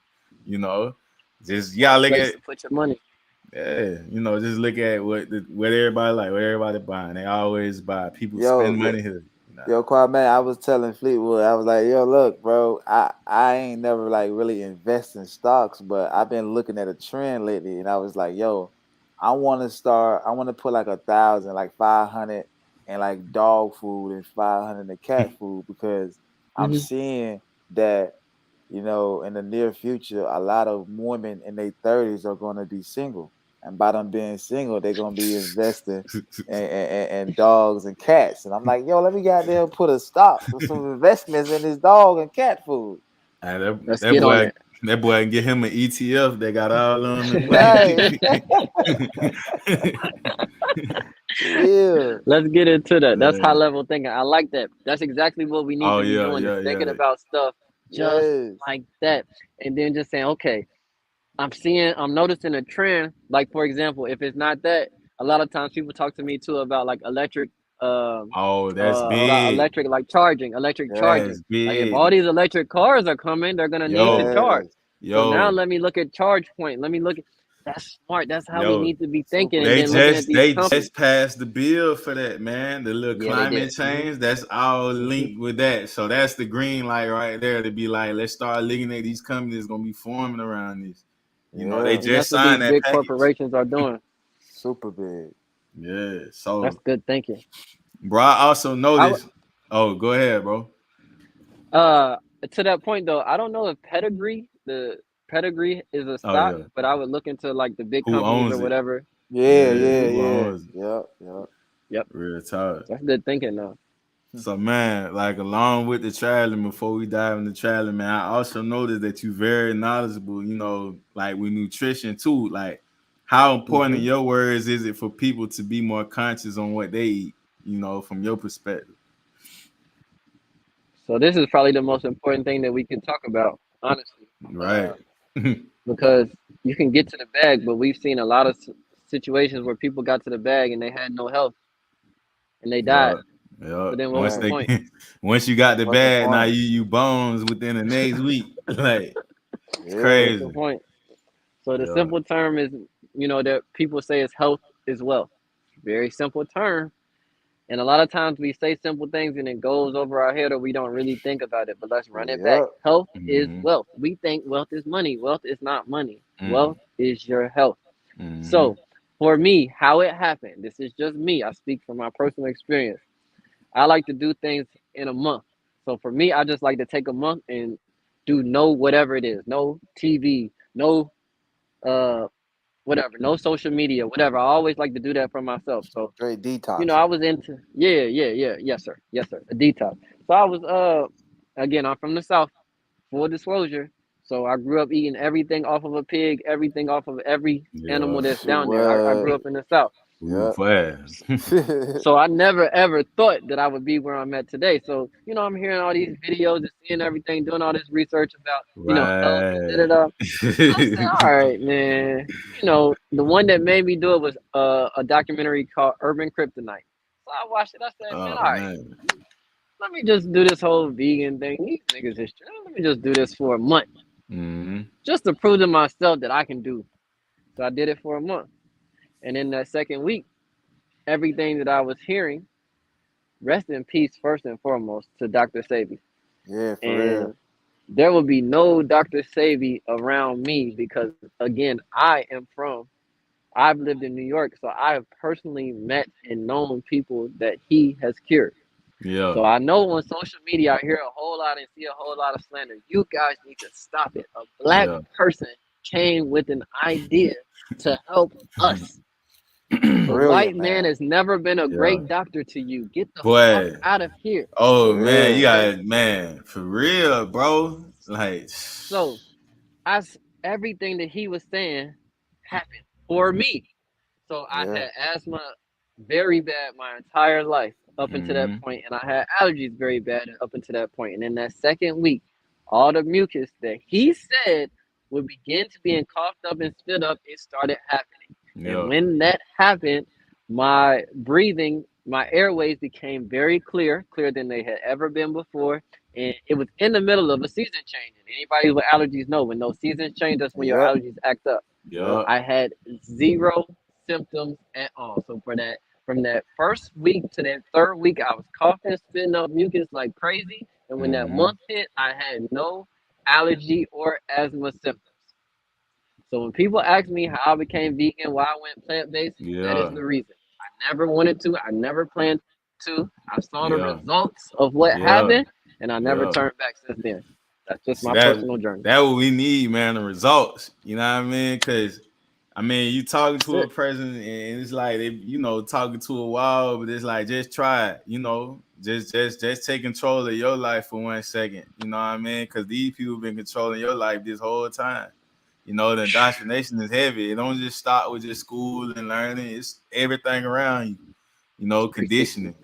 S1: You know, just you
S3: Smart
S1: gotta look
S3: place
S1: at
S3: to put your money.
S1: yeah, just look at what everybody like, what everybody buying. They always buy. People
S2: Yo,
S1: spend
S2: yo,
S1: money here.
S2: Yo, Kwame, I was telling Fleetwood, I was like, yo, look, bro, I ain't never like really invest in stocks, but I've been looking at a trend lately, and I was like, yo, I want to put like 1,000, like 500 and like dog food and 500 in cat food because I'm
S3: Hmm.
S2: seeing that, in the near future, a lot of women in their 30s are going to be single. And by them being single, they're going to be investing and dogs and cats. And I'm like, yo, let me get out there and put a stock with some investments in this dog and cat food.
S1: And
S3: Let's
S1: that
S3: get on
S1: boy,
S3: it.
S1: that boy can get him an ETF. They got all on the
S2: Right.
S1: money.
S2: Real.
S3: Let's get into that. That's high
S1: Yeah.
S3: level thinking. I like that. That's exactly what we need
S1: Oh
S3: to be
S1: yeah,
S3: doing is
S1: yeah,
S3: thinking
S1: yeah.
S3: about stuff just
S2: Yes.
S3: like that. And then just saying, okay, I'm noticing a trend. Like for example, if it's not that, a lot of times people talk to me too about like um,
S1: Oh, that's big.
S3: electric like charging, electric charging.
S1: That's
S3: Like if all
S1: big.
S3: these electric cars are coming, they're gonna need to
S1: Yo,
S3: charge.
S2: Yes.
S3: So now
S1: yo,
S3: let me look at charge point. Let me look at that's smart. That's how we
S1: yo.
S3: need to be thinking.
S2: Super
S3: And
S1: They
S3: then looking
S2: smart.
S3: at
S1: just
S3: these
S1: they
S3: companies.
S1: just passed the bill for that, man. The little
S3: Yeah, they did.
S1: climate change, that's all
S3: Hmm.
S1: linked with that. So that's the green light right there to be like, let's start looking at these companies gonna be forming around this. They
S2: Yeah.
S3: And that's
S1: just
S3: what these
S1: signed that
S3: big
S1: package.
S3: corporations are doing.
S2: Super big.
S1: Yeah.
S3: That's
S1: So,
S3: good thinking.
S1: bro, I also
S3: I w-
S1: noticed. Oh, go ahead, bro.
S3: uh to that point though, I don't know if the pedigree is a
S1: Oh
S3: stock,
S1: yeah.
S3: but I would look into like the big
S1: Who
S3: companies or
S1: owns it?
S3: whatever.
S2: Yeah,
S1: Yeah,
S2: yeah,
S3: Hmm.
S1: who
S2: yeah.
S1: owns it?
S2: Yep, yep.
S3: Yep,
S1: Real talk.
S3: that's good thinking though.
S1: So man, like along with the traveling, before we dive into traveling, man, I also noticed that you very knowledgeable, like with nutrition too. Like how important in
S3: Hmm.
S1: your words is it for people to be more conscious on what they eat, from your perspective?
S3: So this is probably the most important thing that we can talk about, honestly,
S1: Right.
S3: because you can get to the bag, but we've seen a lot of situations where people got to the bag and they had no health and they
S1: Yeah.
S3: died.
S1: Yeah.
S3: So then what was
S1: Once
S3: the
S2: Right.
S1: they
S3: point?
S1: once you got the
S2: What's the
S1: bag, now
S2: point?
S1: you bones within the next week. Like it's
S2: Yeah.
S3: What's the
S1: crazy.
S3: point? So the
S1: Yeah.
S3: simple term is, that people say is health is wealth. Very simple term. And a lot of times we say simple things and it goes over our head or we don't really think about it. But let's run it back.
S2: Yep.
S3: Health is
S1: Mm-hmm.
S3: wealth. We think wealth is money. Wealth is not money.
S1: Mm-hmm.
S3: Wealth is your health.
S1: Mm-hmm.
S3: So for me, how it happened, this is just me. I speak from my personal experience. I like to do things in a month. So for me, I just like to take a month and do no whatever it is. No TV, no uh whatever, no social media, whatever. I always like to do that for myself. So,
S2: Straight
S3: I
S2: detoxing.
S3: was into yeah. Yes, sir. Yes, sir. A detox. So I was again, I'm from the South, full disclosure. So I grew up eating everything off of a pig, everything off of every animal
S1: Yeah.
S3: that's down there. I grew
S2: What?
S3: up in the South.
S1: Ooh,
S2: Yep.
S1: fast.
S3: So I never ever thought that I would be where I'm at today. So, I'm hearing all these videos and seeing everything, doing all this research about, health and da
S1: Right.
S3: da da. I said, all right, man. The one that made me do it was a documentary called Urban Kryptonite. So I watched it. I said, man,
S1: Oh
S3: all right,
S1: man.
S3: let me just do this whole vegan thing. These niggas is let me just do this for a month,
S1: Mm-hmm.
S3: just to prove to myself that I can do. So I did it for a month, and in that second week, everything that I was hearing, rest in peace first and foremost to Dr. Sabi.
S2: Yeah, for real.
S3: And there will be no Dr. Sabi around me because again, I've lived in New York, so I have personally met and known people that he has cured.
S1: Yeah.
S3: So I know on social media I hear a whole lot and see a whole lot of slander. You guys need to stop it. A black
S1: Yeah.
S3: person came with an idea to help us. A white
S2: Brilliant,
S3: man
S2: man.
S3: has never been a
S1: Yeah.
S3: great doctor to you. Get the fuck
S1: Boy.
S3: out of here.
S1: Oh
S2: For
S1: man, you
S2: real.
S3: Okay?
S1: got man for real, bro. Like
S3: So I everything that he was saying happened for me. So I
S2: Yeah.
S3: had asthma very bad my entire life up until that
S1: Mm-hmm.
S3: point, and I had allergies very bad up until that point. And in that second week, all the mucus that he said would begin to being coughed up and spit up, it started happening. And
S1: Yeah.
S3: when that happened, my breathing, my airways became very clear, clearer than they had ever been before. And it was in the middle of a season change. And anybody with allergies know when those seasons change, that's when your
S2: Yep.
S3: allergies act up.
S2: Yep.
S1: Yeah.
S3: I had zero symptoms at all. So for that, from that first week to that third week, I was coughing, spitting up mucus like crazy. And when that
S1: Mm-hmm.
S3: month hit, I had no allergy or asthma symptoms. So when people ask me how I became vegan, why I went plant based, that is
S1: Yeah.
S3: the reason. I never wanted to. I never planned to. I saw the
S1: Yeah.
S3: results of what
S1: Yeah.
S3: happened, and I never
S1: Yeah.
S3: turned back since then. That's just
S1: See
S3: my
S1: that
S3: personal journey.
S1: that what we need, man, the results. You know what I mean? Cause I mean you talking
S3: That's
S1: to a
S3: it.
S1: person and it's like they, talking to a wall, but it's like just try it, just take control of your life for 1 second. You know what I mean? Cause these people been controlling your life this whole time. The indoctrination is heavy. It don't just start with just school and learning. It's everything around you,
S3: It's 360.
S1: conditioning.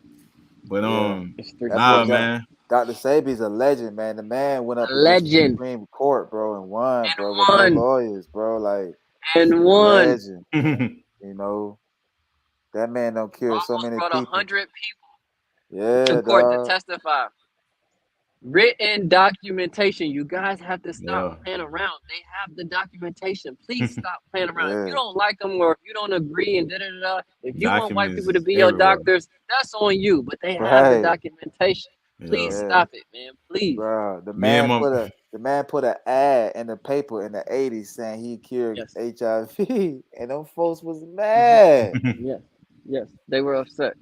S1: But
S2: Yeah.
S3: It's
S2: That's
S3: 360.
S1: nah,
S2: what
S1: man.
S2: Dr. Sabi's a legend, man. The man went up against the
S3: Legend
S2: Supreme Court, bro, and won, bro, with
S3: and
S2: no
S3: one
S2: lawyers, bro. Like
S3: and one.
S2: legend. You know, that man don't kill so
S3: Almost
S2: many
S3: brought a
S2: people.
S3: hundred people to
S2: Yeah,
S3: court to
S2: dog.
S3: testify. Written documentation. You guys have to stop
S1: Yeah.
S3: playing around. They have the documentation. Please stop playing around. If you
S2: Yeah.
S3: don't like them or if you don't agree and da da da, if you want white
S1: Documents
S3: people to
S1: is
S3: be your
S1: everywhere.
S3: doctors, that's on you. But they have the
S2: Right.
S3: documentation.
S1: Yeah.
S3: Please
S2: Yeah.
S3: stop it, man. Please.
S2: Bro,
S1: Me and my
S2: the man put an ad in the paper in the 80s saying he cured
S3: Yes.
S2: HIV, and them folks was
S3: Hmm.
S2: mad.
S3: Yes. Yes. They were upset.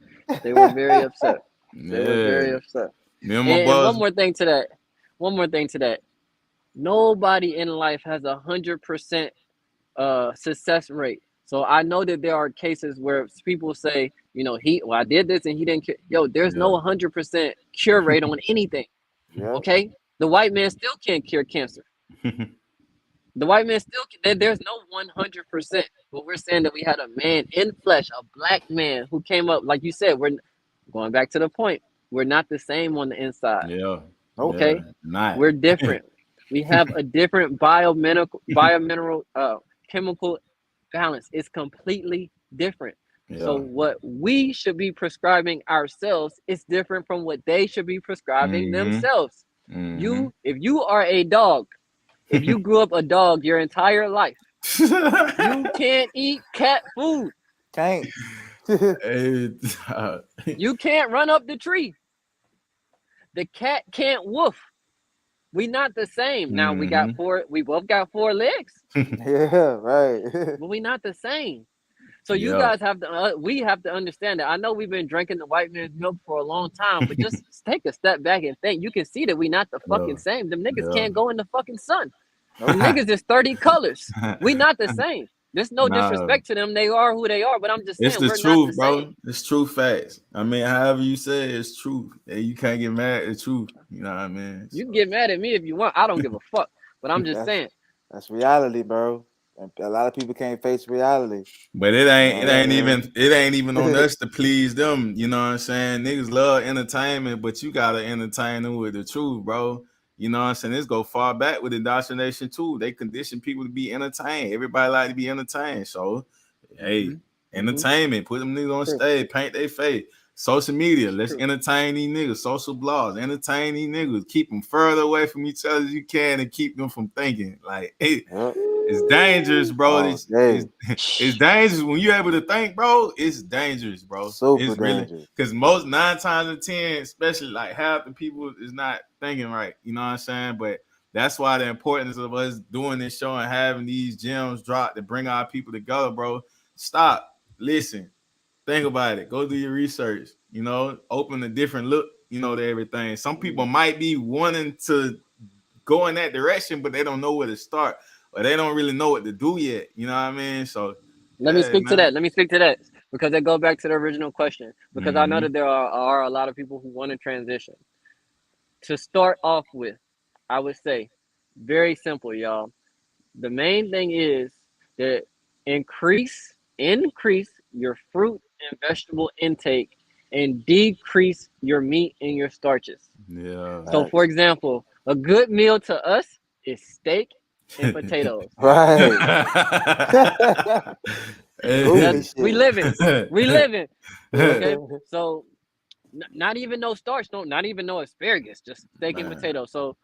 S3: They were very upset. They were
S1: yeah.
S3: very upset.
S1: Me and my
S3: And one
S1: boss.
S3: more thing to that. One more thing to that. Nobody in life has 100% success rate. So I know that there are cases where people say, I did this and he didn't cure. Yo, there's no
S1: Yeah.
S3: 100% cure rate on anything.
S2: Yep.
S3: Okay, the white man still can't cure cancer. The white man still there's no 100%. But we're saying that we had a man in flesh, a black man who came up, like you said. We're going back to the point. We're not the same on the inside.
S1: yeah.
S2: Nope.
S1: Yeah.
S3: Okay,
S1: Not.
S3: we're different. We have a different biomineral chemical balance. It's completely different. So
S1: yeah.
S3: what we should be prescribing ourselves is different from what they should be prescribing
S1: Mm-hmm.
S3: themselves.
S1: Mm-hmm.
S3: If you are a dog, if you grew up a dog your entire life, you can't eat cat food.
S2: Can't.
S1: It- uh,
S3: You can't run up the tree. The cat can't woof. We not the same. Now
S1: mm-hmm.
S3: we both got four legs,
S2: Yeah, right.
S3: but we not the same. So you
S1: yeah.
S3: guys have to, we have to understand that. I know we've been drinking the white man's milk for a long time, but just take a step back and think. You can see that we not the
S1: Yeah.
S3: fucking same. Them niggas
S1: Yeah.
S3: can't go in the fucking sun. Them
S2: Nope.
S3: niggas is 30 colors. We not the same. There's no
S1: nah.
S3: disrespect to them. They are who they are, but I'm just
S1: It's
S3: saying
S1: the
S3: we're not the
S1: truth,
S3: same.
S1: bro. It's true facts. I mean, however you say it, it's truth. And you can't get mad at the truth. You know what I mean?
S3: You can
S1: So
S3: get mad at me if you want. I don't give a fuck. But I'm just
S2: That's
S3: saying.
S2: that's reality, bro. And a lot of people can't face reality.
S1: but it
S2: You
S1: ain't
S2: know
S1: it
S2: what I
S1: ain't
S2: mean?
S1: even on us to please them. You know what I'm saying? Niggas love entertainment, but you gotta entertain them with the truth, bro. You know what I'm saying? This go far back with indoctrination too. They condition people to be entertained. Everybody like to be entertained. So hey,
S3: Hmm. Hmm.
S1: entertainment, put them niggas on
S3: True.
S1: stage, paint their face. Social media, let's
S3: True.
S1: entertain these niggas. Social blogs, entertain these niggas. Keep them further away from each other as you can and keep them from thinking. Like, hey,
S2: Yep.
S1: it's dangerous, bro.
S2: All day.
S1: It's dangerous when you're able to think, bro. It's dangerous, bro.
S2: Super
S1: It's really
S2: dangerous.
S1: because most 9 times out of 10, especially like half the people is not thinking right. You know what I'm saying? But that's why the importance of us doing this show and having these gems drop to bring our people together, bro. Stop, listen, think about it. Go do your research. Open a different look. To everything. Some people might be wanting to go in that direction, but they don't know where to start, or they don't really know what to do yet. You know what I mean? So,
S3: Let me
S1: yeah,
S3: speak to
S1: man.
S3: that. Let me speak to that because I go back to the original question. Because I know
S1: Mm-hmm.
S3: that there are a lot of people who want to transition. To start off with, I would say, very simple, y'all. The main thing is that increase your fruit and vegetable intake and decrease your meat and your starches.
S1: Yeah.
S3: So for
S2: Facts.
S3: example, a good meal to us is steak and potatoes.
S2: Right.
S3: That's
S2: Goofy
S3: we
S2: shit.
S3: living. We living. Okay.
S2: Man,
S3: So not even no starch, not even no asparagus, just steak and
S1: Man,
S3: potatoes. So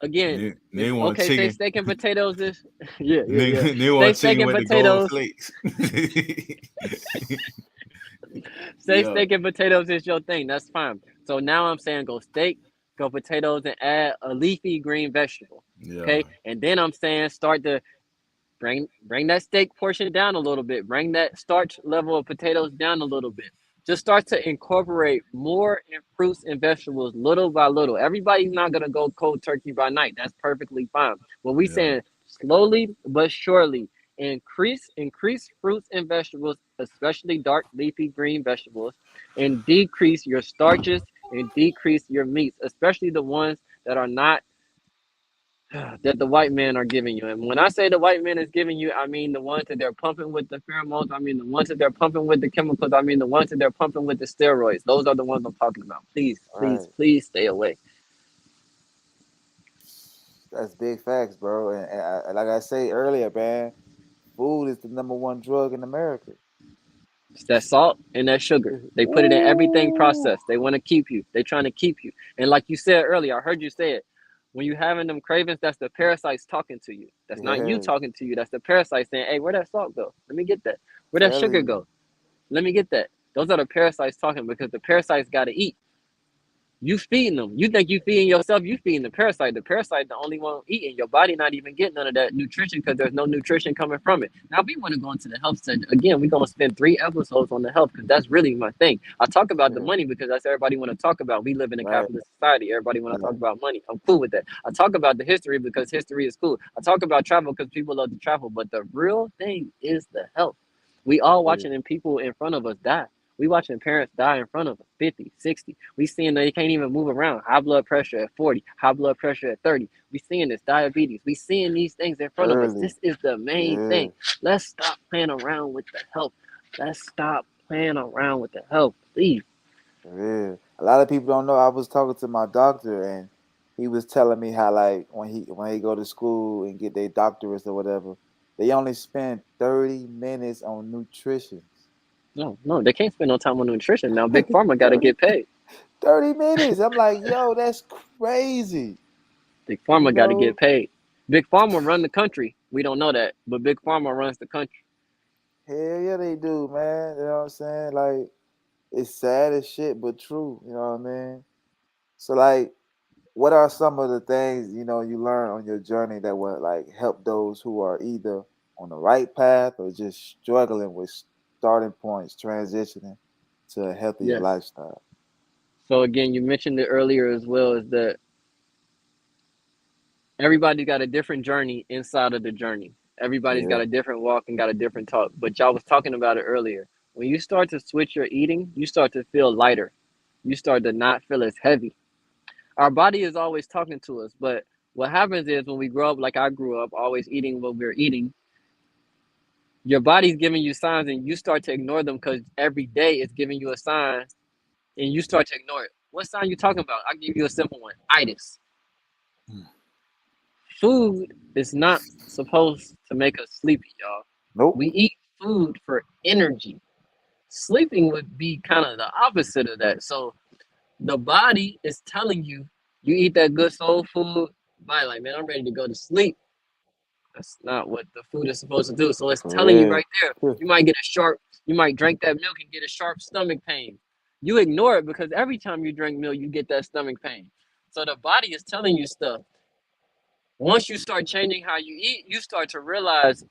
S3: again, if
S1: they want
S3: okay, say
S1: chicken.
S3: steak and potatoes is yeah.
S1: They
S3: Say
S1: want
S3: steak
S1: chicken
S3: and
S1: with the gold
S3: potatoes.
S1: flakes.
S3: Say
S1: Yeah,
S3: steak and potatoes is your thing. That's fine. So now I'm saying go steak, go potatoes, and add a leafy green vegetable.
S1: yeah,
S3: Okay, and then I'm saying start to bring that steak portion down a little bit. Bring that starch level of potatoes down a little bit. Just start to incorporate more in fruits and vegetables little by little. Everybody's not gonna go cold turkey by night. That's perfectly fine. What we
S1: yeah,
S3: saying slowly but surely increase fruits and vegetables, especially dark leafy green vegetables, and decrease your starches and decrease your meats, especially the ones that are not that the white men are giving you. And when I say the white man is giving you, I mean the ones that they're pumping with the pheromones. I mean the ones that they're pumping with the chemicals. I mean the ones that they're pumping with the steroids. Those are the ones I'm talking about. Please, please,
S2: right.
S3: please stay away.
S2: That's big facts, bro. And like I say earlier, man, food is the number one drug in America.
S3: It's that salt and that sugar. They put it in everything
S2: Ooh.
S3: processed. They want to keep you. They trying to keep you. And like you said earlier, I heard you say it. When you having them cravings, that's the parasites talking to you. That's not you
S2: Yeah,
S3: talking to you. That's the parasite saying, "Hey, where that salt go? Let me get that. Where that
S2: telling
S3: sugar
S2: you.
S3: go? Let me get that." Those are the parasites talking because the parasites got to eat. You feeding them. You think you feeding yourself, you feeding the parasite. The parasite the only one eating. Your body not even getting none of that nutrition because there's no nutrition coming from it. Now we want to go into the health sector. Again, we're gonna spend 3 episodes on the health because that's really my thing. I talk about the
S2: Yeah,
S3: money because that's everybody want to talk about. We live in a
S2: right,
S3: capitalist society. Everybody want to talk
S2: right,
S3: about money. I'm cool with that. I talk about the history because history is cool. I talk about travel because people love to travel. But the real thing is the health. We all
S2: yeah,
S3: watching and people in front of us die. We watching parents die in front of us, 50, 60. We seeing they can't even move around. High blood pressure at 40, high blood pressure at 30. We seeing this diabetes. We seeing these things in front of us.
S2: early.
S3: This is the main
S2: Yeah,
S3: thing. Let's stop playing around with the health. Let's stop playing around with the health, please.
S2: yeah. A lot of people don't know. I was talking to my doctor, and he was telling me how, like, when they go to school and get their doctorates or whatever, they only spend 30 minutes on nutrition.
S3: No, they can't spend no time on nutrition. Now, Big Pharma got to
S2: 30,
S3: get paid.
S2: 30 minutes. I'm like, yo, that's crazy.
S3: Big
S2: You
S3: Pharma got to get
S2: know,
S3: paid. Big Pharma run the country. We don't know that, but Big Pharma runs the country.
S2: hell yeah, they do, man. You know what I'm saying? Like, it's sad as shit, but true. You know what I mean? So, like, what are some of the things you learn on your journey that would like help those who are either on the right path or just struggling with starting points, transitioning to a healthier
S3: Yes.
S2: lifestyle?
S3: So again, you mentioned it earlier as well, is that everybody got a different journey inside of the journey. Everybody's got
S2: Yeah,
S3: a different walk and got a different talk. But y'all was talking about it earlier. When you start to switch your eating, you start to feel lighter. You start to not feel as heavy. Our body is always talking to us, but what happens is when we grow up, like I grew up, always eating what we're eating, your body's giving you signs and you start to ignore them because every day it's giving you a sign and you start to ignore it. What sign you talking about? I'll give you a simple one. Itis. Food is not supposed to make us sleepy, y'all. We
S2: nope.
S3: eat food for energy. Sleeping would be kind of the opposite of that. So the body is telling you, you eat that good soul food, body like, man, I'm ready to go to sleep. That's not what the food is supposed to do. So it's
S2: For
S3: telling you
S2: real.
S3: right there, you might drink that milk and get a sharp stomach pain. You ignore it because every time you drink milk, you get that stomach pain. So the body is telling you stuff. Once you start changing how you eat, you start to realize,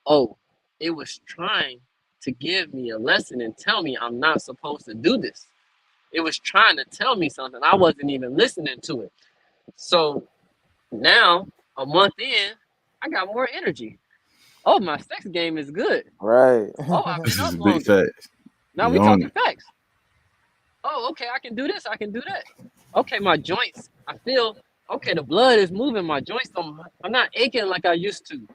S3: oh, it was trying to give me a lesson and tell me I'm not supposed to do this. It was trying to tell me something. I wasn't even listening to it. So now, a month in, I got more energy. Oh, my sex game is good.
S2: Right.
S3: Oh, I've
S1: this
S3: been
S1: is
S3: up
S1: a big
S3: longer.
S1: fact.
S3: Now
S1: You
S3: we
S1: own
S3: talking
S1: it.
S3: facts. Oh, okay, I can do this. I can do that. Okay, my joints. I feel okay. The blood is moving. My joints don't. I'm not aching like I used to.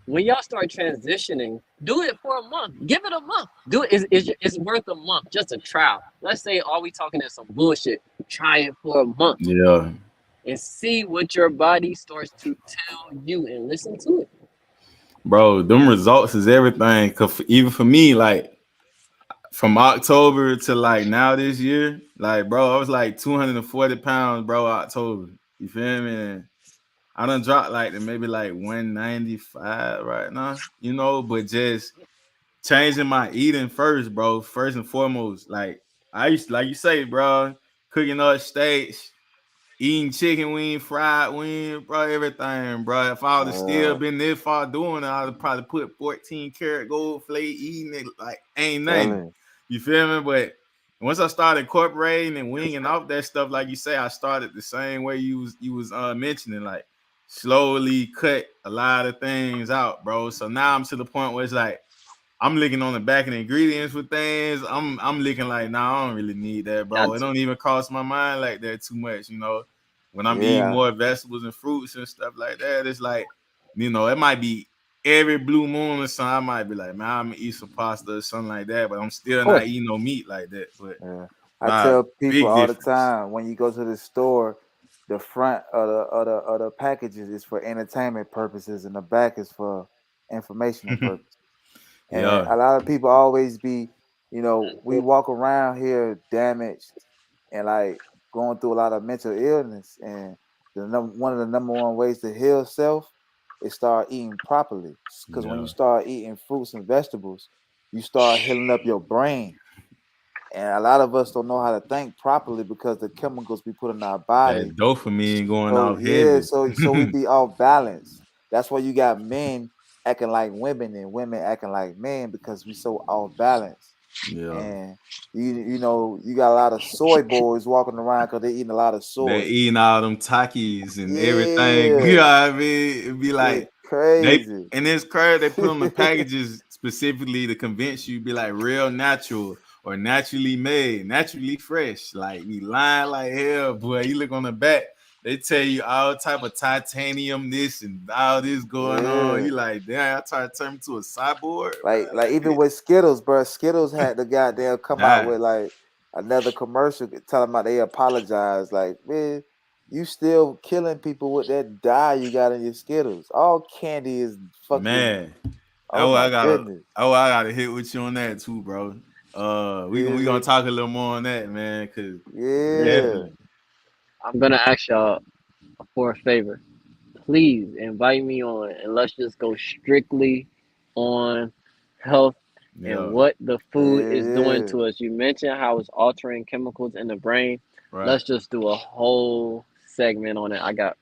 S3: when y'all start transitioning, do it for a month. Give it a month. Do it. It's worth a month, just a trial. Let's say all we talking is some bullshit. Try it for a month
S1: Yeah,
S3: and see what your body starts to tell you and listen to it.
S1: bro, them results is everything. Cause even for me, like from October to like now this year, like bro, I was like 240 pounds, bro. October, you feel me? And I done dropped like to maybe like 195 right now, you know, but just changing my eating first, bro. First and foremost, like I used to, like you say, bro, cooking up steaks, eating chicken wing, fried wing, bro, everything, bro. If I would have still
S2: Uh,
S1: been this far doing it, I'd have probably put 14 karat gold flake eating it like ain't nothing.
S2: telling.
S1: You feel me? But once I started incorporating and winging off that stuff, like you say, I started the same way you was mentioning, like slowly cut a lot of things out, bro. So now I'm to the point where it's like I'm looking on the back of the ingredients with things. I'm looking like, nah, I don't really need that, bro.
S3: Got
S1: It
S3: to.
S1: don't even cross my mind like that too much, you know. When I'm eating
S2: Yeah,
S1: more vegetables and fruits and stuff like that, it's like, you know, it might be every blue moon or something. I might be like, man, I'm gonna eat some pasta or something like that, but I'm
S3: Of
S1: still not
S3: course.
S1: eating no meat like that. But
S2: yeah. I
S1: nah,
S2: tell people
S1: big
S2: all the
S1: difference.
S2: time when you go to the store, the front of the packages is for entertainment purposes, and the back is for informational purposes. And
S1: Yeah,
S2: a lot of people always be, we walk around here damaged and like going through a lot of mental illness. And one of the number one ways to heal self is start eating properly. Because when you
S1: yeah.
S2: start eating fruits and vegetables, you start healing up your brain. And a lot of us don't know how to think properly because the chemicals we put in our
S1: That
S2: body.
S1: dopamine going
S2: So
S1: off
S2: yeah,
S1: heavy.
S2: so we be off balance. That's why you got men acting like women and women acting like men because we so off balance.
S1: Yeah.
S2: And you got a lot of soy boys walking around because they eating a lot of
S1: They're
S2: soy.
S1: eating all them Takis and everything. You know
S2: Yeah,
S1: what I mean? It'd be
S2: it's
S1: like they
S2: crazy.
S1: and it's crazy. They put on the packages specifically to convince you, be like real natural or naturally made, naturally fresh. Like we lying like hell, boy. You look on the back, they tell you all type of titanium, this and all this going on.
S2: Yeah.
S1: You like, damn, I try to turn me to a cyborg, bro.
S2: Like even with Skittles, bro. Skittles had the goddamn come out
S1: Die.
S2: with like another commercial telling about they apologize. Like, man, you still killing people with that dye you got in your Skittles. All candy is fucking.
S1: Man.
S2: Oh
S1: Oh,
S2: my
S1: I gotta
S2: goodness.
S1: I gotta hit with you on that too, bro. We gonna
S2: Really?
S1: talk a little more on that, man, cause
S3: Listen,
S2: Yeah.
S1: definitely.
S3: I'm gonna ask y'all for a favor. Please invite me on and let's just go strictly on health and
S1: Yeah,
S3: what the food is doing
S2: Yeah.
S3: to us. You mentioned how it's altering chemicals in the brain.
S1: right.
S3: Let's just do a whole segment on it. I got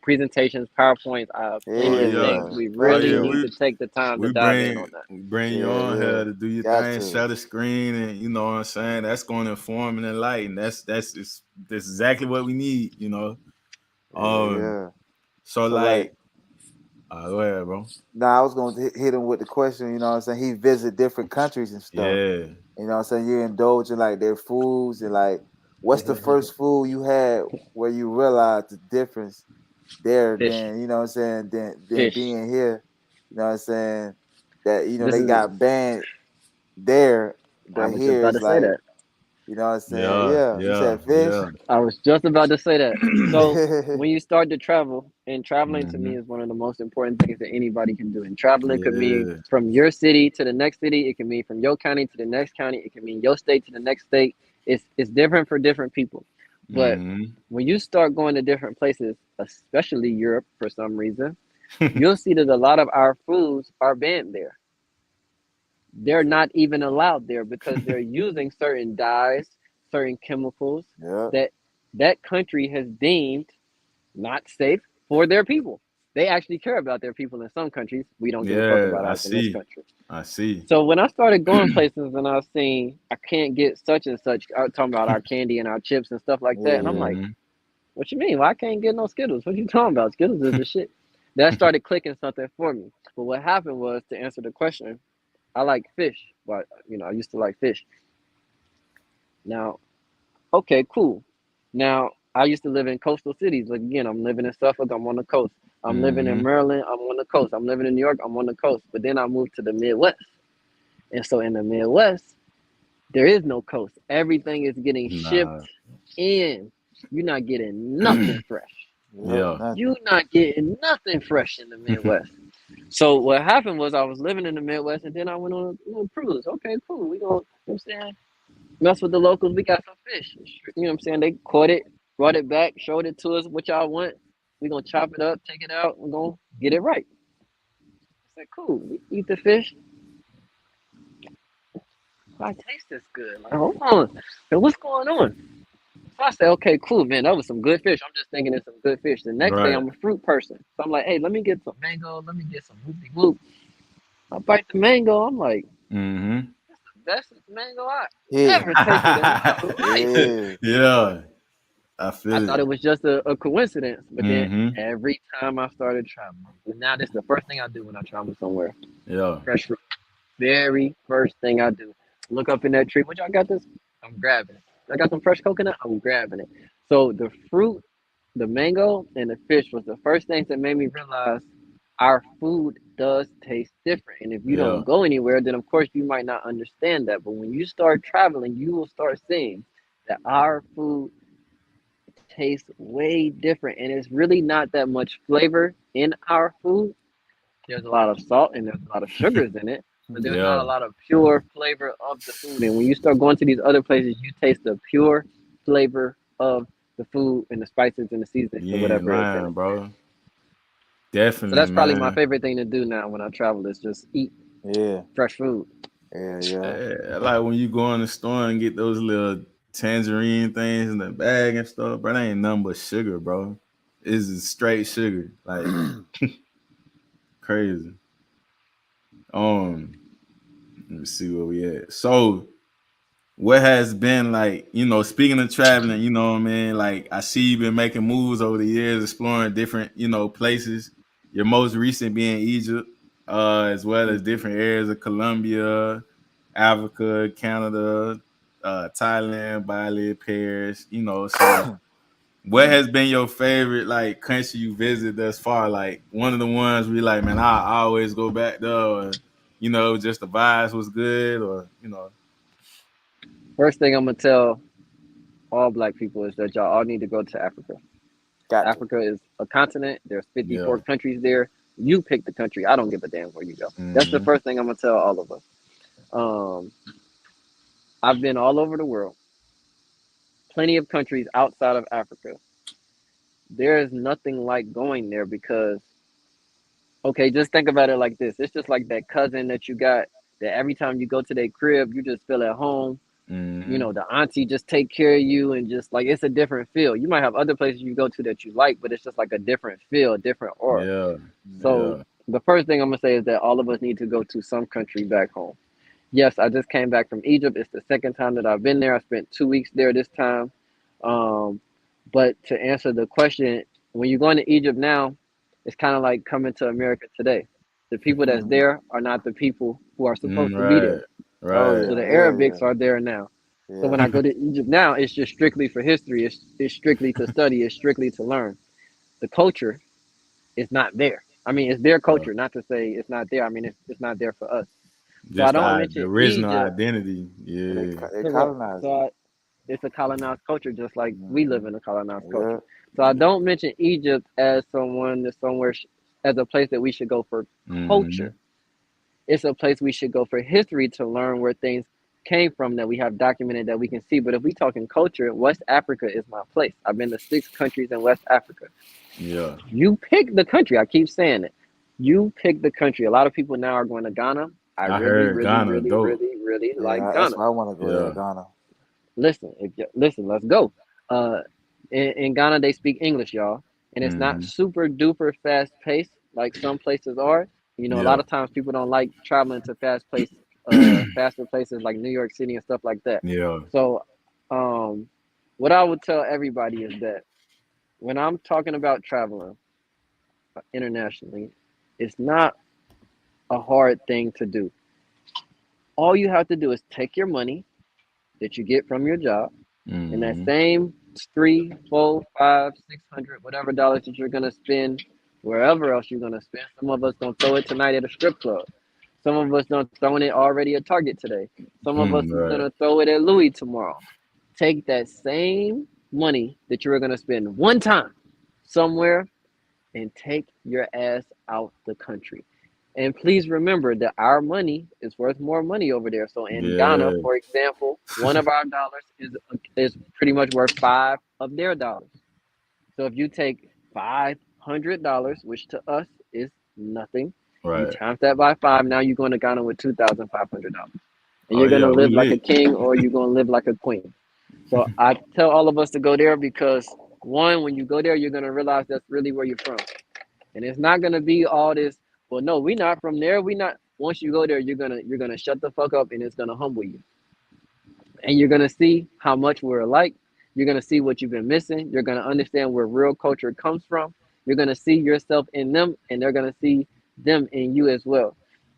S3: presentations, PowerPoints,
S1: Oh
S2: Yeah.
S3: plenty of
S1: yeah.
S3: things.
S2: Yeah.
S3: We
S1: Oh
S2: Got
S3: really
S1: yeah.
S2: to.
S3: need to take the time to
S1: We
S3: dive in on
S1: bring
S3: that.
S1: we bring you
S2: Yeah.
S1: on
S2: Yeah.
S1: here to do your
S2: Got
S1: thing,
S2: to.
S1: share the screen, and you know what I'm saying. That's going to inform and enlighten. That's exactly what we need, you know.
S2: Yeah.
S1: Um,
S2: Yeah.
S1: so
S2: So like,
S1: like, go ahead, bro.
S2: now I was gonna hit him with the question. You know what I'm saying? He visit different countries and stuff.
S1: Yeah.
S2: You know what I'm saying? You indulge in like their foods and like what's the first food you had where you realized the difference there
S3: Fish,
S2: than, you know what I'm saying, than
S3: fish.
S2: being here. You know what I'm saying? That,
S3: This
S2: they
S3: is.
S2: got banned there,
S3: I
S2: but
S3: was just
S2: here
S3: about
S2: it's
S3: to say
S2: like,
S3: that.
S2: you know what I'm saying?
S1: Yeah.
S2: Yeah. You
S1: Yeah.
S2: said fish?
S1: Yeah.
S3: I was just about to say that. So
S2: Yeah.
S3: when you start to travel, and traveling to me
S1: hmm
S3: is one of the most important things that anybody can do. And traveling could mean
S1: Yeah.
S3: from your city to the next city. It can mean from your county to the next county. It can mean your state to the next state. It's different for different people. But
S1: hmm
S3: when you start going to different places, especially Europe for some reason, you'll see that a lot of our foods are banned there. They're not even allowed there because they're using certain dyes, certain chemicals
S2: Yeah.
S3: that that country has deemed not safe for their people. They actually care about their people in some countries. We don't give a fuck
S1: Yeah,
S3: about
S1: I
S3: ours in this
S1: see.
S3: country.
S1: I see.
S3: So when I started going places and I was seeing I can't get such and such, I was talking about our candy and our chips and stuff like that, and I'm
S2: Yeah.
S3: like,
S1: hmm
S3: what you mean? Why I can't get no Skittles? What you talking about? Skittles is the shit. That started clicking something for me. But what happened was to answer the question, I like fish. But I used to like fish. Now, okay, cool. Now, I used to live in coastal cities. Like again, I'm living in Suffolk. I'm on the coast. I'm living in Maryland, I'm on the coast. I'm living in New York, I'm on the coast. But then I moved to the Midwest. And so in the Midwest, there is no coast. Everything is getting shipped
S1: Nah.
S3: in. You're not getting nothing fresh.
S2: Yep,
S1: Yeah.
S2: nothing.
S3: You're not getting nothing fresh in the Midwest. So what happened was I was living in the Midwest and then I went on a cruise. Okay, cool. We gonna, you know what I'm saying, mess with the locals. We got some fish. You know what I'm saying? They caught it, brought it back, showed it to us, what y'all want. We gonna chop it up, take it out, we're gonna get it right. I said, cool. We eat the fish. I taste this good. Like, hold on. So what's going on? So I said, okay, cool, man. That was some good fish. I'm just thinking it's some good fish. The next day,
S1: Right.
S3: I'm a fruit person. So I'm like, hey, let me get some mango. Let me get some whoopie whoop. I bite the mango. I'm like,
S1: Mm-hmm.
S3: that's the mango I
S2: Yeah,
S3: ever tasted in my life.
S2: yeah.
S1: Yeah. I
S3: I
S1: feel
S3: thought
S1: it.
S3: it was just a coincidence. But then
S1: Mm-hmm.
S3: every time I started traveling, and now this is the first thing I do when I travel somewhere.
S1: Yeah.
S3: Fresh fruit. Very first thing I do. Look up in that tree. What y'all got this? I'm grabbing it. I got some fresh coconut. I'm grabbing it. So the fruit, the mango, and the fish was the first things that made me realize our food does taste different. And if you don't
S1: Yeah.
S3: go anywhere, then of course you might not understand that. But when you start traveling, you will start seeing that our food tastes way different. And it's really not that much flavor in our food. There's a lot of salt and there's a lot of sugars in it, but there's not
S1: Yeah.
S3: a lot of pure flavor of the food. And when you start going to these other places, you taste the pure flavor of the food and the spices and the seasonings
S1: You
S3: or
S1: ain't
S3: whatever is in
S1: lying,
S3: it.
S1: bro.
S3: So
S1: Definitely,
S3: that's probably my
S1: man.
S3: favorite thing to do now when I travel is just eat
S2: Yeah,
S3: fresh food.
S2: yeah, yeah.
S1: Yeah, like when you go in the store and get those little tangerine things in the bag and stuff, bro, that ain't nothing but sugar, bro. It's just straight sugar. Like crazy. Um, let me see where we at. So what has been like, speaking of traveling, what I mean? Like I see you've been making moves over the years, exploring different, places. Your most recent being Egypt, as well as different areas of Colombia, Africa, Canada, Thailand, Bali, Paris, so what has been your favorite like country you visited thus far? Like one of the ones we like, man, I always go back there, or just the vibes was good, or
S3: First thing I'm gonna tell all black people is that y'all all need to go to Africa.
S2: Got to.
S3: Africa is a continent. There's
S1: yeah.
S3: 54 countries there. You pick the country. I don't give a damn where you go. That's the
S1: Mm-hmm.
S3: first thing I'm gonna tell all of us. Um, I've been all over the world, plenty of countries outside of Africa. There is nothing like going there because, okay, just think about it like this. It's just like that cousin that you got that every time you go to their crib, you just feel at home. You
S1: Mm-hmm.
S3: know, the auntie just take care of you and just like it's a different feel. You might have other places you go to that you like, but it's just like a different feel, a different aura.
S1: Yeah.
S3: So
S1: Yeah.
S3: the first thing I'm gonna say is that all of us need to go to some country back home. Yes, I just came back from Egypt. It's the second time that I've been there. I spent 2 weeks there this time. Um, but to answer the question, when you're going to Egypt now, it's kind of like coming to America today. The people that's there are not the people who are supposed to be
S1: Right.
S3: there.
S2: Oh
S1: Right.
S3: So
S2: yeah,
S3: the
S2: yeah,
S3: Arabics are there now.
S2: yeah,
S3: So
S2: yeah.
S3: when I go to Egypt now, it's just strictly for history. It's strictly to study. It's strictly to learn. The culture is not there. I mean, it's their
S1: Yeah.
S3: culture. Not to say it's not there. I mean, it's not there for us. So I
S1: Just
S3: don't
S1: the
S3: mention
S1: original
S3: Egypt.
S1: identity.
S2: And they
S1: Yeah.
S2: they
S3: Correct.
S2: colonized it.
S3: So it's a colonized culture, just like we live
S2: Hmm.
S3: in a colonized
S2: Yeah.
S3: culture. So I don't mention Egypt as someone that's somewhere as a place that we should go for
S1: Mm-hmm.
S3: culture. It's a place we should go for history to learn where things came from that we have documented that we can see. But if we talk in culture, West Africa is my place. I've been to 6 countries in West Africa.
S1: Yeah.
S3: You pick the country. I keep saying it. You pick the country. A lot of people now are going to Ghana. I
S1: I
S3: really,
S1: heard
S3: really,
S1: Ghana
S3: really,
S1: dope.
S3: really, really like
S2: Yeah, that's
S3: Ghana.
S2: why I want to go there,
S1: Yeah.
S2: Ghana.
S3: Listen, listen, let's go. Uh, in Ghana, they speak English, y'all, and it's not
S1: Mm-hmm.
S3: super duper fast paced like some places are. You know, a lot
S1: Yeah.
S3: of times people don't like traveling to faster places like New York City and stuff like that.
S1: Yeah.
S3: So, um, what I would tell everybody is that when I'm talking about traveling internationally, it's not a hard thing to do. All you have to do is take your money that you get from your job and that
S1: Mm-hmm.
S3: same 3, 4, 5, 600, whatever dollars that you're gonna spend wherever else you're gonna spend. Some of us gonna throw it tonight at a strip club. Some of us done throwing it already at Target today. Some of us is
S1: Right.
S3: gonna throw it at Louis tomorrow. Take that same money that you were gonna spend one time somewhere and take your ass out the country. And please remember that our money is worth more money over there. So in Ghana,
S1: Yeah.
S3: for example, one of our dollars is pretty much worth five of their dollars. So if you take $500, which to us is nothing, you
S1: Right.
S3: times that by five. Now you're going to Ghana with $2,500, and
S1: Oh
S3: you're going to
S1: yeah, we
S3: live like a
S1: lit.
S3: king or you're going to live like a queen. So I tell all of us to go there because one, when you go there, you're going to realize that's really where you're from. And it's not gonna be all this. Well, no, we not from there. We not. Once you go there, you're gonna shut the fuck up, and it's gonna humble you. And you're gonna see how much we're alike. You're gonna see what you've been missing. You're gonna understand where real culture comes from. You're gonna see yourself in them, and they're gonna see them in you as well.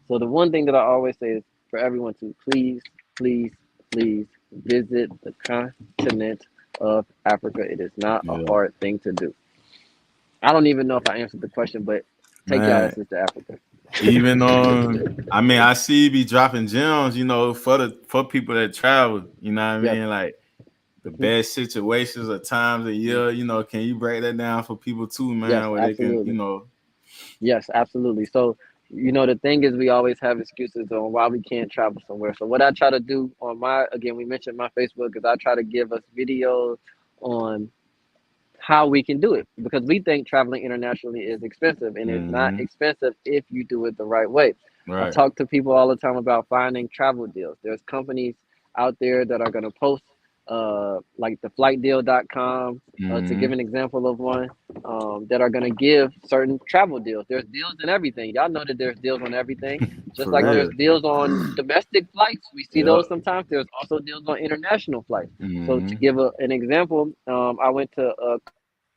S3: So the one thing that I always say is for everyone to please, please, please visit the continent of Africa. It is not a
S1: Yeah.
S3: hard thing to do. I don't even know if I answered the question, but take your
S1: Man.
S3: asses to Africa.
S1: Even I mean, I see you be dropping gems, for people that travel, you know what I
S3: Yes.
S1: mean? Like the
S3: Mhm.
S1: best situations or times a year, can you break that down for people too,
S3: Yes,
S1: man, where they can,
S3: absolutely. Yes, absolutely. So, the thing is, we always have excuses on why we can't travel somewhere. So, what I try to do on again, we mentioned my Facebook, is I try to give us videos on how we can do it because we think traveling internationally is expensive and it's not
S1: mm-hmm.
S3: expensive if you do it the right way. I
S1: Right.
S3: talk to people all the time about finding travel deals. There's companies out there that are going to post like the flightdeal.com to
S1: Mm-hmm.
S3: give an example of one that are going to give certain travel deals. There's deals on everything. Y'all know that there's deals on everything. Just
S1: For
S3: like
S2: Yep.
S3: there's
S1: real.
S3: deals on domestic flights, we see
S1: Yep.
S3: those sometimes. There's also deals on international flights. So to
S1: Mm-hmm.
S3: give an example, I went to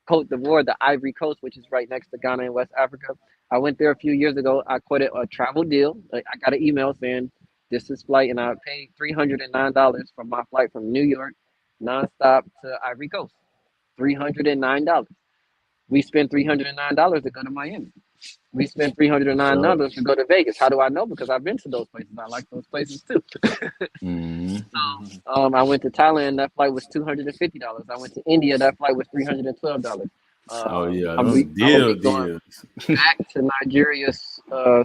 S3: Cote d'Ivoire, the Ivory Coast, which is right next to Ghana in West Africa. I went there a few years ago. I quoted a travel deal. Like, I got an email saying this is flight, and I paid $309 for my flight from New York nonstop to Ivory Coast. $309. We spent $309 to go to Miami. We spent
S1: Sure.
S3: $309 to go to Vegas. How do I know? Because I've been to those places. I like those places too.
S1: Mm-hmm.
S3: I went to Thailand. That flight was $250. I went to India. That flight was $312.
S1: Oh yeah,
S3: I'm
S1: them
S3: gonna be
S1: deal
S3: going
S1: deals.
S3: back to Nigeria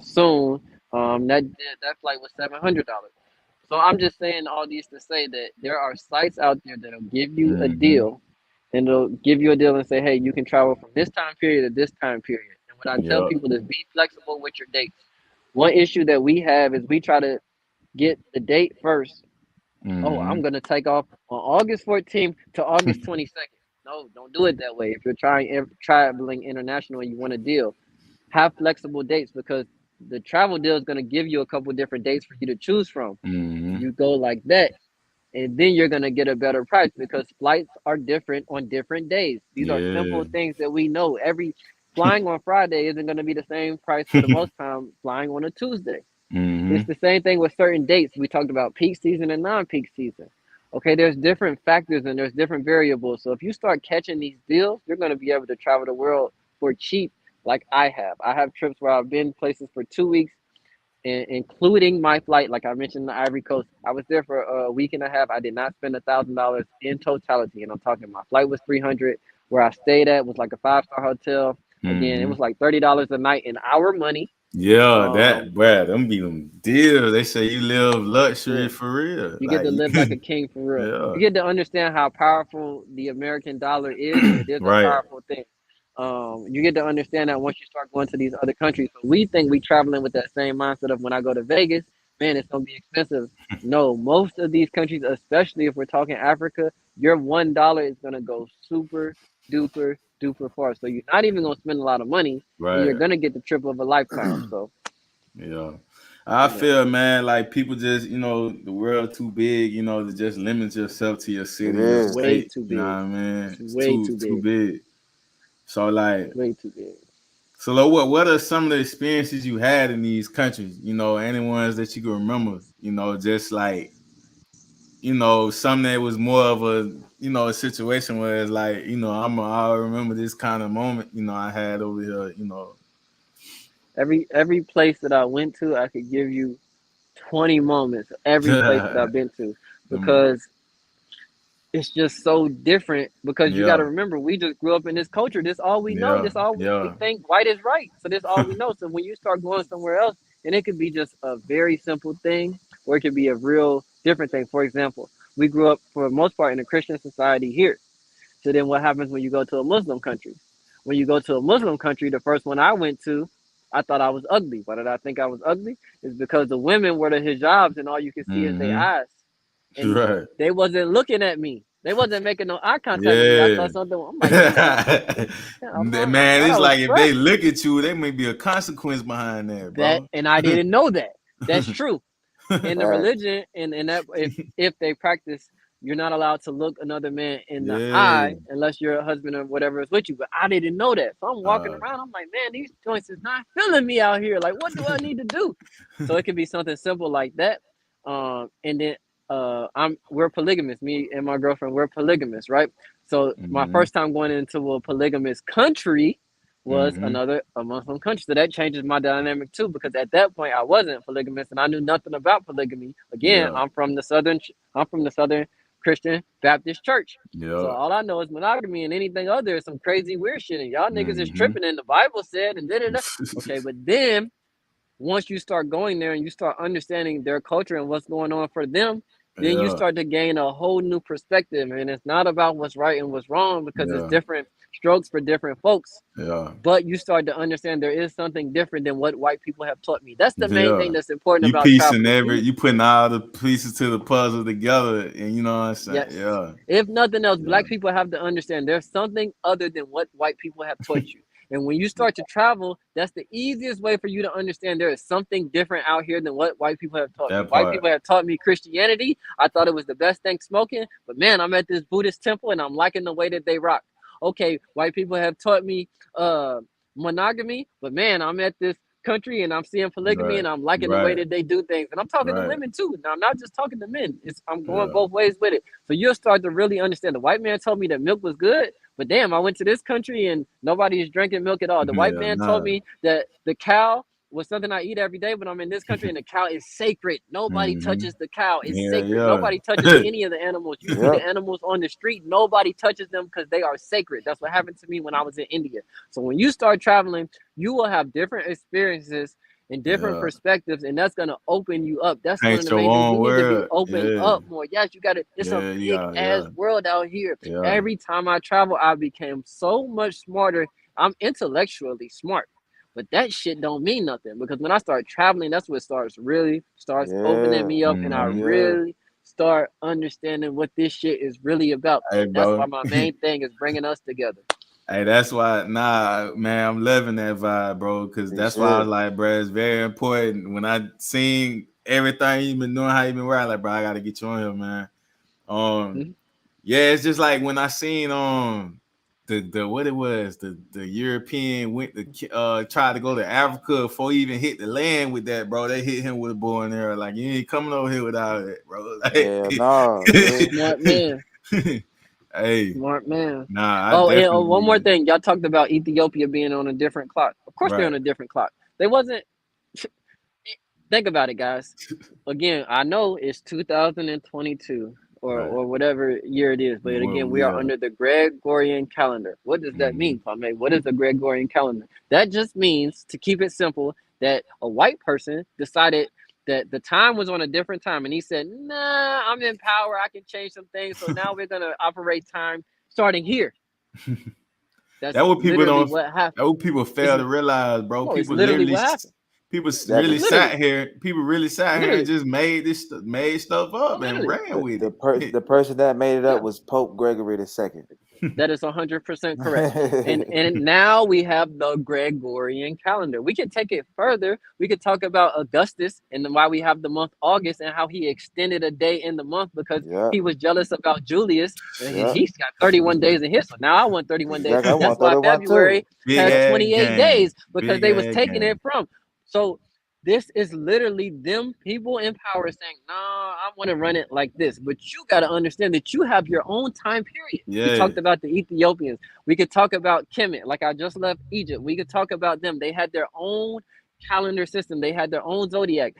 S3: soon. That flight was $700. So I'm just saying all these to say that there are sites out there that'll give you a
S1: Mm-hmm.
S3: deal, and they'll give you a deal and say, hey, you can travel from this time period to this time period. And what I tell
S1: Yep.
S3: people is be flexible with your dates. One issue that we have is we try to get the date first. Oh,
S1: Mm-hmm.
S3: I'm gonna take off on August 14th to August 22nd. No, don't do it that way. If you're traveling international and you want a deal, have flexible dates because the travel deal is gonna give you a couple different dates for you to choose from.
S1: Mm-hmm.
S3: You go like that, and then you're gonna get a better price because flights are different on different days. These are
S1: Yeah.
S3: simple things that we know. Every flying on Friday isn't gonna be the same price for the most time flying on a Tuesday. It's
S1: Mm-hmm.
S3: the same thing with certain dates. We talked about peak season and non-peak season. Okay, there's different factors and there's different variables. So if you start catching these deals, you're going to be able to travel the world for cheap, like I have. I have trips where I've been places for 2 weeks, including my flight. Like I mentioned, the Ivory Coast. I was there for a week and a half. I did not spend $1,000 in totality, and I'm talking my flight was 300. Where I stayed at was like a 5-star hotel. Again, it
S1: Mm-hmm.
S3: was like $30 a night in our money.
S1: Yeah,
S3: Um,
S1: that bruh, them be them deals. They say you live luxury
S3: yeah.
S1: for real.
S3: You get
S1: Like
S3: to live like a king for real.
S1: yeah.
S3: You get to understand how powerful the American dollar is, and it is a
S1: Right.
S3: powerful thing. You get to understand that once you start going to these other countries. So we think we traveling with that same mindset of when I go to Vegas, man, it's gonna be expensive. No, most of these countries, especially if we're talking Africa, your $1 is gonna go super duper duper far. So you're not even gonna spend a lot of money, and you're
S1: Right.
S3: gonna get the trip of a lifetime. So
S1: Yeah. I
S3: yeah,
S1: feel, man, like people just, the world too big, to just limit yourself to your
S2: It
S1: city, your
S3: it's
S2: is.
S3: way
S1: state.
S3: too
S1: You know what
S3: big.
S1: I mean?
S3: It's
S1: It's
S3: way
S1: too
S3: too
S1: too
S3: big.
S1: big. So like,
S3: Way too big.
S1: like, what are some of the experiences you had in these countries? Any ones that you can remember? Just like something that was more of a, a situation where it's like, I remember this kind of moment, I had over here.
S3: Every place that I went to, I could give you 20 moments. Every place that I've been to,
S1: Them-
S3: because it's just so different. Because you got to
S1: yeah,
S3: remember, we just grew up in this culture. This all we know.
S1: yeah,
S3: This all we
S1: yeah.
S3: think white is right. So this all we know. So when you start going somewhere else, and it could be just a very simple thing, or it could be a real different thing. For example, we grew up for the most part in a Christian society here. So then what happens when you go to a Muslim country? When you go to a Muslim country, the first one I went to, I thought I was ugly. Why did I think I was ugly? It's because the women wear the hijabs and all you can see is their
S1: Mm-hmm.
S3: eyes. And
S1: Right.
S3: they wasn't looking at me. They wasn't making no eye contact with me. I saw
S1: Yeah.
S3: something. I'm like, damn. I
S1: Man,
S3: thought I
S1: it's
S3: was
S1: like if
S3: fresh.
S1: they look at you, there may be a consequence behind that,
S3: That,
S1: bro.
S3: and I didn't know that. That's true. In the
S2: Facts.
S3: religion, and that if they practice, you're not allowed to look another man in the eye
S1: Yeah.
S3: unless your husband or whatever is with you. But I didn't know that, so I'm walking
S1: Uh,
S3: around. I'm like, man, these joints is not feeling me out here. Like, what do I need to do? So it could be something simple like that. And then we're polygamous. Me and my girlfriend, we're polygamous, right? So my
S1: mm-hmm.
S3: first time going into a polygamous country was
S1: Mm-hmm.
S3: a Muslim country. So that changes my dynamic too, because at that point I wasn't polygamous and I knew nothing about polygamy. Again,
S1: Yeah.
S3: I'm from the Southern Christian Baptist Church. So
S1: Yeah.
S3: all I know is monogamy, and anything other is some crazy weird shit. And y'all niggas is
S1: Mm-hmm.
S3: tripping, and the Bible said, and da da da. Okay, but then once you start going there and you start understanding their culture and what's going on for them, then you
S1: Yeah.
S3: start to gain a whole new perspective. And it's not about what's right and what's wrong, because it's
S1: Yeah.
S3: different strokes for different folks.
S1: Yeah.
S3: But you start to understand there is something different than what white people have taught me. That's the main
S1: Yeah.
S3: thing that's important
S1: You
S3: about
S1: piecing
S3: traveling.
S1: you putting all the pieces to the puzzle together, and you know what I'm saying?
S3: Yes.
S1: Yeah.
S3: If nothing else,
S1: Yeah.
S3: black people have to understand there's something other than what white people have taught you. And when you start to travel, that's the easiest way for you to understand there is something different out here than what white people have taught me.
S1: That
S3: White
S1: part.
S3: people have taught me Christianity. I thought it was the best thing smoking, but man, I'm at this Buddhist temple and I'm liking the way that they rock. Okay, white people have taught me uh monogamy, but man, I'm at this country and I'm seeing polygamy
S1: Right.
S3: and I'm liking the way
S1: Right.
S3: that they do things. And I'm talking to
S1: Right.
S3: women too. Now I'm not just talking to men. I'm going
S1: Yeah.
S3: both ways with it. So you'll start to really understand. The white man told me that milk was good, but damn, I went to this country and nobody is drinking milk at all. The white
S1: Yeah.
S3: man told
S1: Nah.
S3: me that the cow was something I eat every day, but I'm in this country and the cow is sacred. Nobody
S1: Mm-hmm.
S3: touches the cow. It's sacred.
S1: Yeah.
S3: Nobody touches
S1: Yeah.
S3: any of the animals. You see the
S2: Yep.
S3: animals on the street, nobody touches them because they are sacred. That's what happened to me when I was in India. So when you start traveling, you will have different experiences and different
S1: Yeah.
S3: perspectives, and that's gonna open you up. That's one of
S1: Paint
S3: the
S1: your
S3: main things. We
S1: own
S3: need to be
S1: world.
S3: opened
S1: Yeah.
S3: up more. Yes, you gotta. It's a
S1: Yeah.
S3: big
S1: Yeah.
S3: ass
S1: Yeah.
S3: world out here.
S1: Yeah.
S3: Every time I travel, I became so much smarter. I'm intellectually smart, but that shit don't mean nothing, because when I start traveling, that's what starts opening
S2: Yeah.
S3: me up, and I
S2: Oh
S1: Mm-hmm.
S2: yeah.
S3: really start understanding what this shit is really about.
S1: Hey,
S3: And that's why
S1: bro.
S3: my main thing is bringing us together.
S1: Hey, that's why, nah, man, I'm loving that vibe, bro. Cause
S2: You
S1: that's why I was
S2: should.
S1: like, bro, it's very important. When I seen everything you been doing, how you been wearing, like, bro, I gotta get you on here, man. Um,
S3: Mhm.
S1: yeah, it's just like when I seen the what it was, the European went to tried to go to Africa before he even hit the land with that, bro. They hit him with a bow and arrow, like you ain't coming over here without it, bro.
S2: Hell
S1: Like,
S2: no. See?
S3: Smart man.
S1: hey,
S3: Smart man.
S1: nah, I
S3: Oh, and one more
S1: definitely
S3: thing. Y'all talked about Ethiopia being on a different clock. Of course, they're
S1: right.
S3: on a different clock. They wasn't. Think about it, guys. Again, I know it's 2022
S1: Right.
S3: or whatever year it is, but again,
S1: Well,
S3: we are
S1: yeah.
S3: under the Gregorian calendar. What does that
S1: Mm-hmm.
S3: mean, Kwame? What is the Gregorian calendar? That just means, to keep it simple, that a white person decided that the time was on a different time, and he said, "Nah, I'm in power. I can change some things. So now we're gonna operate time starting here." That's
S1: That what people
S3: literally
S1: don't.
S3: what happened.
S1: That what people
S3: It's
S1: fail to realize, bro.
S3: no, it's
S1: People
S3: literally
S1: literally,
S3: what happened.
S1: people really
S2: Exactly.
S3: Literally,
S1: sat here. People really sat here and
S3: literally,
S1: just made stuff up and
S3: literally.
S1: ran with
S2: The
S1: it.
S2: person that made it up
S3: Yeah.
S2: was Pope Gregory the Second.
S3: That is 100% correct. And now we have the Gregorian calendar. We could take it further. We could talk about Augustus and why we have the month August and how he extended a day in the month because
S2: Yep.
S3: he was jealous about Julius. And
S2: Yep.
S3: he's got 31 days in his. So now I want 31 days.
S2: Exactly. I
S3: That's
S2: want
S3: why
S2: 31 too.
S3: February
S1: Big
S3: has
S2: Yep.
S1: ass
S3: 28
S1: game.
S3: days, because
S1: Big
S3: they was
S1: ass
S3: taking it
S1: game.
S3: from. So This is literally them people in power saying, "No, I want to run it like this." But you got to understand that you have your own time period. We
S1: Yeah.
S3: talked about the Ethiopians. We could talk about Kemet. Like I just left Egypt. We could talk about them. They had their own calendar system. They had their own zodiac.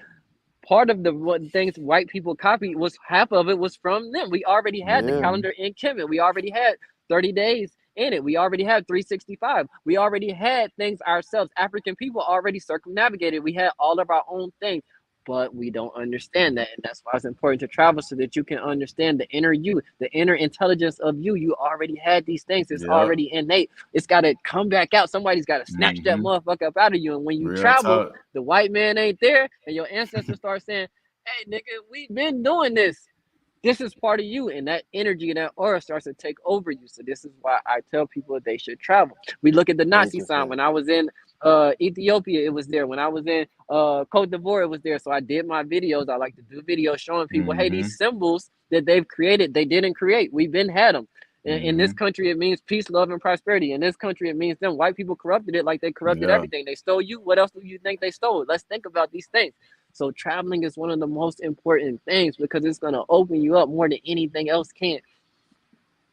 S3: Part of the what things white people copied was half of it was from them. We already had the
S2: Yeah.
S3: calendar in Kemet. We already had 30 days in it. We already had 365. We already had things ourselves. African people already circumnavigated. We had all of our own things, but we don't understand that. And that's why it's important to travel so that you can understand the inner you, the inner intelligence of you. You already had these things. It's
S1: Yep.
S3: already innate. It's got to come back out. Somebody's got to snatch that motherfucker up out of you. And when you
S1: Real
S3: travel,
S1: talk.
S3: the white man ain't there, and your ancestors start saying, "Hey, nigga, we've been doing this. This is part of you," and that energy and that aura starts to take over you. So this is why I tell people they should travel. We look at the Nazi sign. When I was in Ethiopia, it was there. When I was in Cote d'Ivoire, it was there. So I did my videos. I like to do videos showing people, hey, these symbols that they've created, they didn't create. We've been had them. In this country, it means peace, love, and prosperity. In this country, it means them. White people corrupted it like they corrupted everything. They stole you. What else do you think they stole? Let's think about these things. So traveling is one of the most important things because it's going to open you up more than anything else can.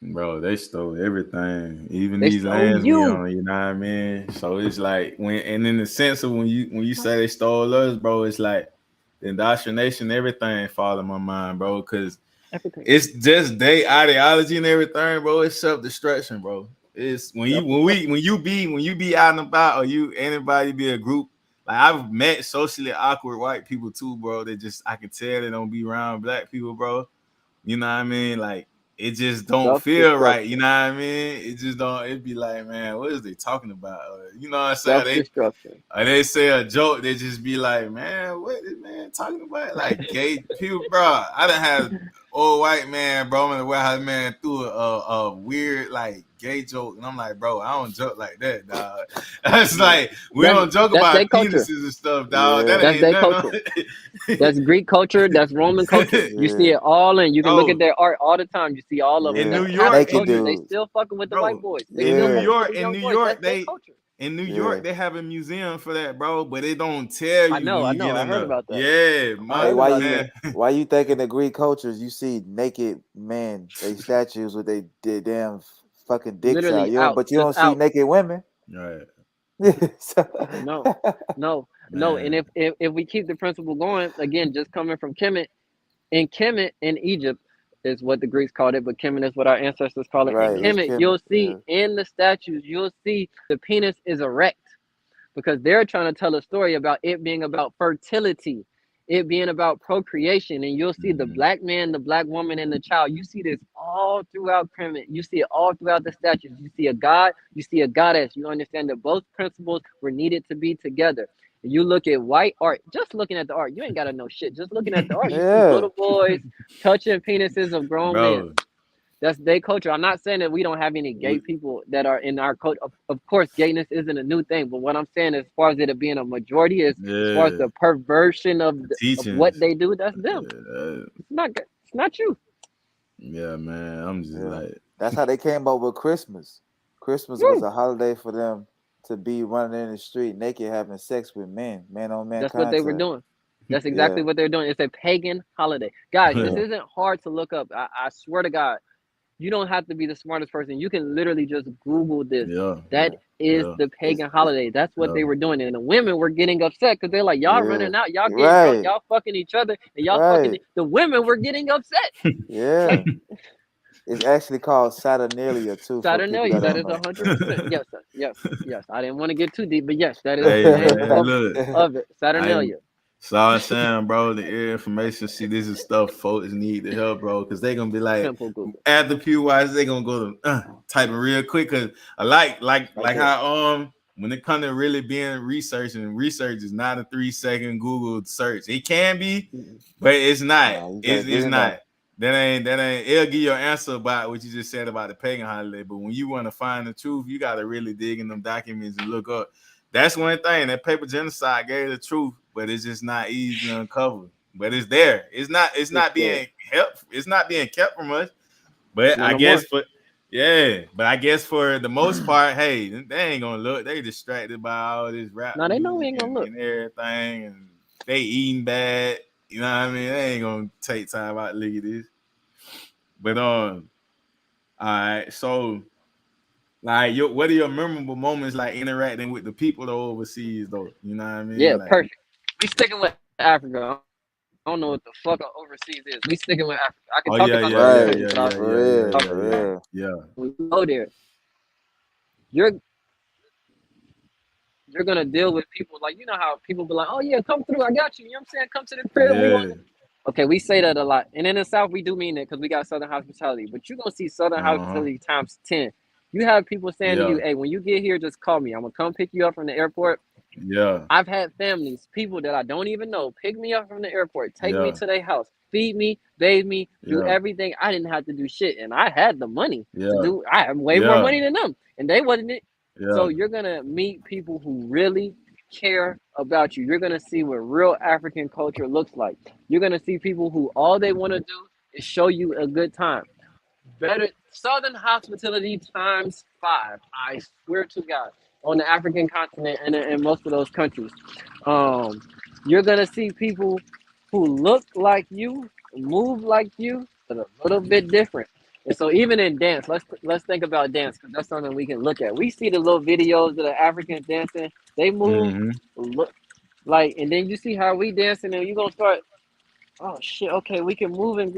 S1: Bro, they stole everything, even
S3: They
S1: these
S3: stole
S1: lands we
S3: you.
S1: on. You know what I mean? So it's like and in the sense of when you say they stole us, bro, it's like the indoctrination, everything fall in my mind, bro, because
S3: Everything.
S1: it's just they ideology and everything, bro. It's self-destruction, bro. It's when you be out and about, or you anybody be a group. Like I've met socially awkward white people too, bro. They just I can tell they don't be around black people, bro. You know what I mean? Like it just don't feel right. You know what I mean? It just don't. It'd be like, man, what is they talking about? You know what I'm saying?
S3: Self-destruction.
S1: They say a joke, they just be like, man, what is man talking about? Like gay people, bro. I done had old white man, bro, in the warehouse, man, threw a weird like gay joke, and I'm like, bro, I don't joke like that, dog. That's like we don't joke about penises and stuff, dog.
S2: Yeah.
S1: That
S3: That's
S1: ain't
S3: their
S1: nothing.
S3: culture. That's Greek culture. That's Roman culture. You see it all, and you can look at their art all the time. You see all of it.
S1: In
S3: That's
S1: New York,
S3: Arab culture. They still fucking with the white boys. They still fucking with the young boys. That's their culture.
S1: In New York, they have a museum for that, bro, but they don't tell you.
S3: I know. I heard about that.
S1: Yeah,
S2: Hey, why you think in the Greek cultures you see naked men, they statues with they damn fucking dicks
S3: literally
S2: out, but you don't see naked women.
S1: Right.
S3: No. And if we keep the principle going, again, just coming from Kemet, in Kemet in Egypt is what the Greeks called it, but Kemet is what our ancestors call it.
S2: Right,
S3: In Kemet, you'll see in the statues, you'll see the penis is erect because they're trying to tell a story about it being about fertility, it being about procreation. And you'll see the black man, the black woman, and the child. You see this all throughout Kemet. You see it all throughout the statues. You see a god, you see a goddess. You understand that both principles were needed to be together. You look at white art, just looking at the art, you ain't gotta know shit. Just looking at the art, you see little boys touching penises of grown men. That's their culture. I'm not saying that we don't have any gay people that are in our culture. Of course, gayness isn't a new thing, but what I'm saying as far as it being a majority is as far as the perversion of what they do, that's them. It's not you.
S1: Yeah, man. I'm just like
S2: that's how they came up with Christmas. Christmas was a holiday for them to be running in the street naked having sex with man on man.
S3: That's what they were doing. That's exactly what they're doing. It's a pagan holiday. Guys, this isn't hard to look up. I swear to God. You don't have to be the smartest person. You can literally just Google this. That is the pagan holiday. That's what they were doing. And the women were getting upset because they're like, y'all running out, y'all getting drunk, y'all fucking each other, and y'all fucking the women were getting upset.
S2: Yeah. It's actually called Saturnalia too.
S3: Saturnalia, that is 100%. Yes. I didn't want to get too deep, but yes, that is the name of it. Saturnalia.
S1: So I'm saying, bro, the air information. See, this is stuff folks need to help, bro, because they're gonna be like, after Pew Wise, they're gonna go to typing real quick. Cause I like how when it comes to really being research is not a 3-second Google search. It can be, but it's not. It's not. That ain't. It'll give you an answer about what you just said about the pagan holiday. But when you want to find the truth, you gotta really dig in them documents and look up. That's one thing. That paper genocide gave the truth, but it's just not easy to uncover. But it's there. It's not being helped. It's not being kept from us. But I guess for the most part, hey, they ain't gonna look. They distracted by all this rap.
S3: No, they know we ain't gonna look.
S1: And everything. And they eating bad. You know what I mean? They ain't gonna take time out to look at this. But all right. So like, what are your memorable moments like interacting with the people though overseas though? You know what I mean?
S3: Yeah,
S1: Like,
S3: perfect. We sticking with Africa. I don't know what the fuck overseas is. We sticking with Africa. I can talk about some
S1: oh
S3: other
S1: yeah,
S3: countries,
S1: yeah,
S3: but
S1: yeah,
S2: Right.
S1: yeah,
S3: I'll
S1: yeah,
S2: For
S1: yeah, yeah,
S2: real.
S1: yeah,
S2: For
S1: yeah,
S2: real.
S1: yeah.
S3: when you go there, you're you're gonna deal with people like you know how people be like, oh yeah, come through, I got you. You know what I'm saying? Come to the crib, we
S1: Yeah.
S3: going. Okay, we say that a lot, and in the South we do mean it because we got Southern hospitality. But you're gonna see Southern
S1: Uh-huh.
S3: hospitality times 10. You have people saying to
S1: Yeah.
S3: you, hey, when you get here, just call me. I'm gonna come pick you up from the airport.
S1: Yeah.
S3: I've had families, people that I don't even know, pick me up from the airport, take me
S1: Yeah.
S3: to their house, feed me, bathe me, do
S1: Yeah.
S3: everything. I didn't have to do shit, and I had the money to
S1: Yeah.
S3: do. I have way more
S1: Yeah.
S3: money than them, and they wasn't it.
S1: Yeah.
S3: So you're gonna meet people who really care about you. You're gonna see what real African culture looks like. You're gonna see people who all they want to do is show you a good time. Better Southern hospitality times 5. I swear to God, on the African continent and in most of those countries, um, you're gonna see people who look like you, move like you, but a little bit different. And so even in dance, let's think about dance because that's something we can look at. We see the little videos of the Africans dancing. They move,
S1: Mm-hmm.
S3: look like, and then you see how we dancing, and you gonna start oh shit, okay, we can move and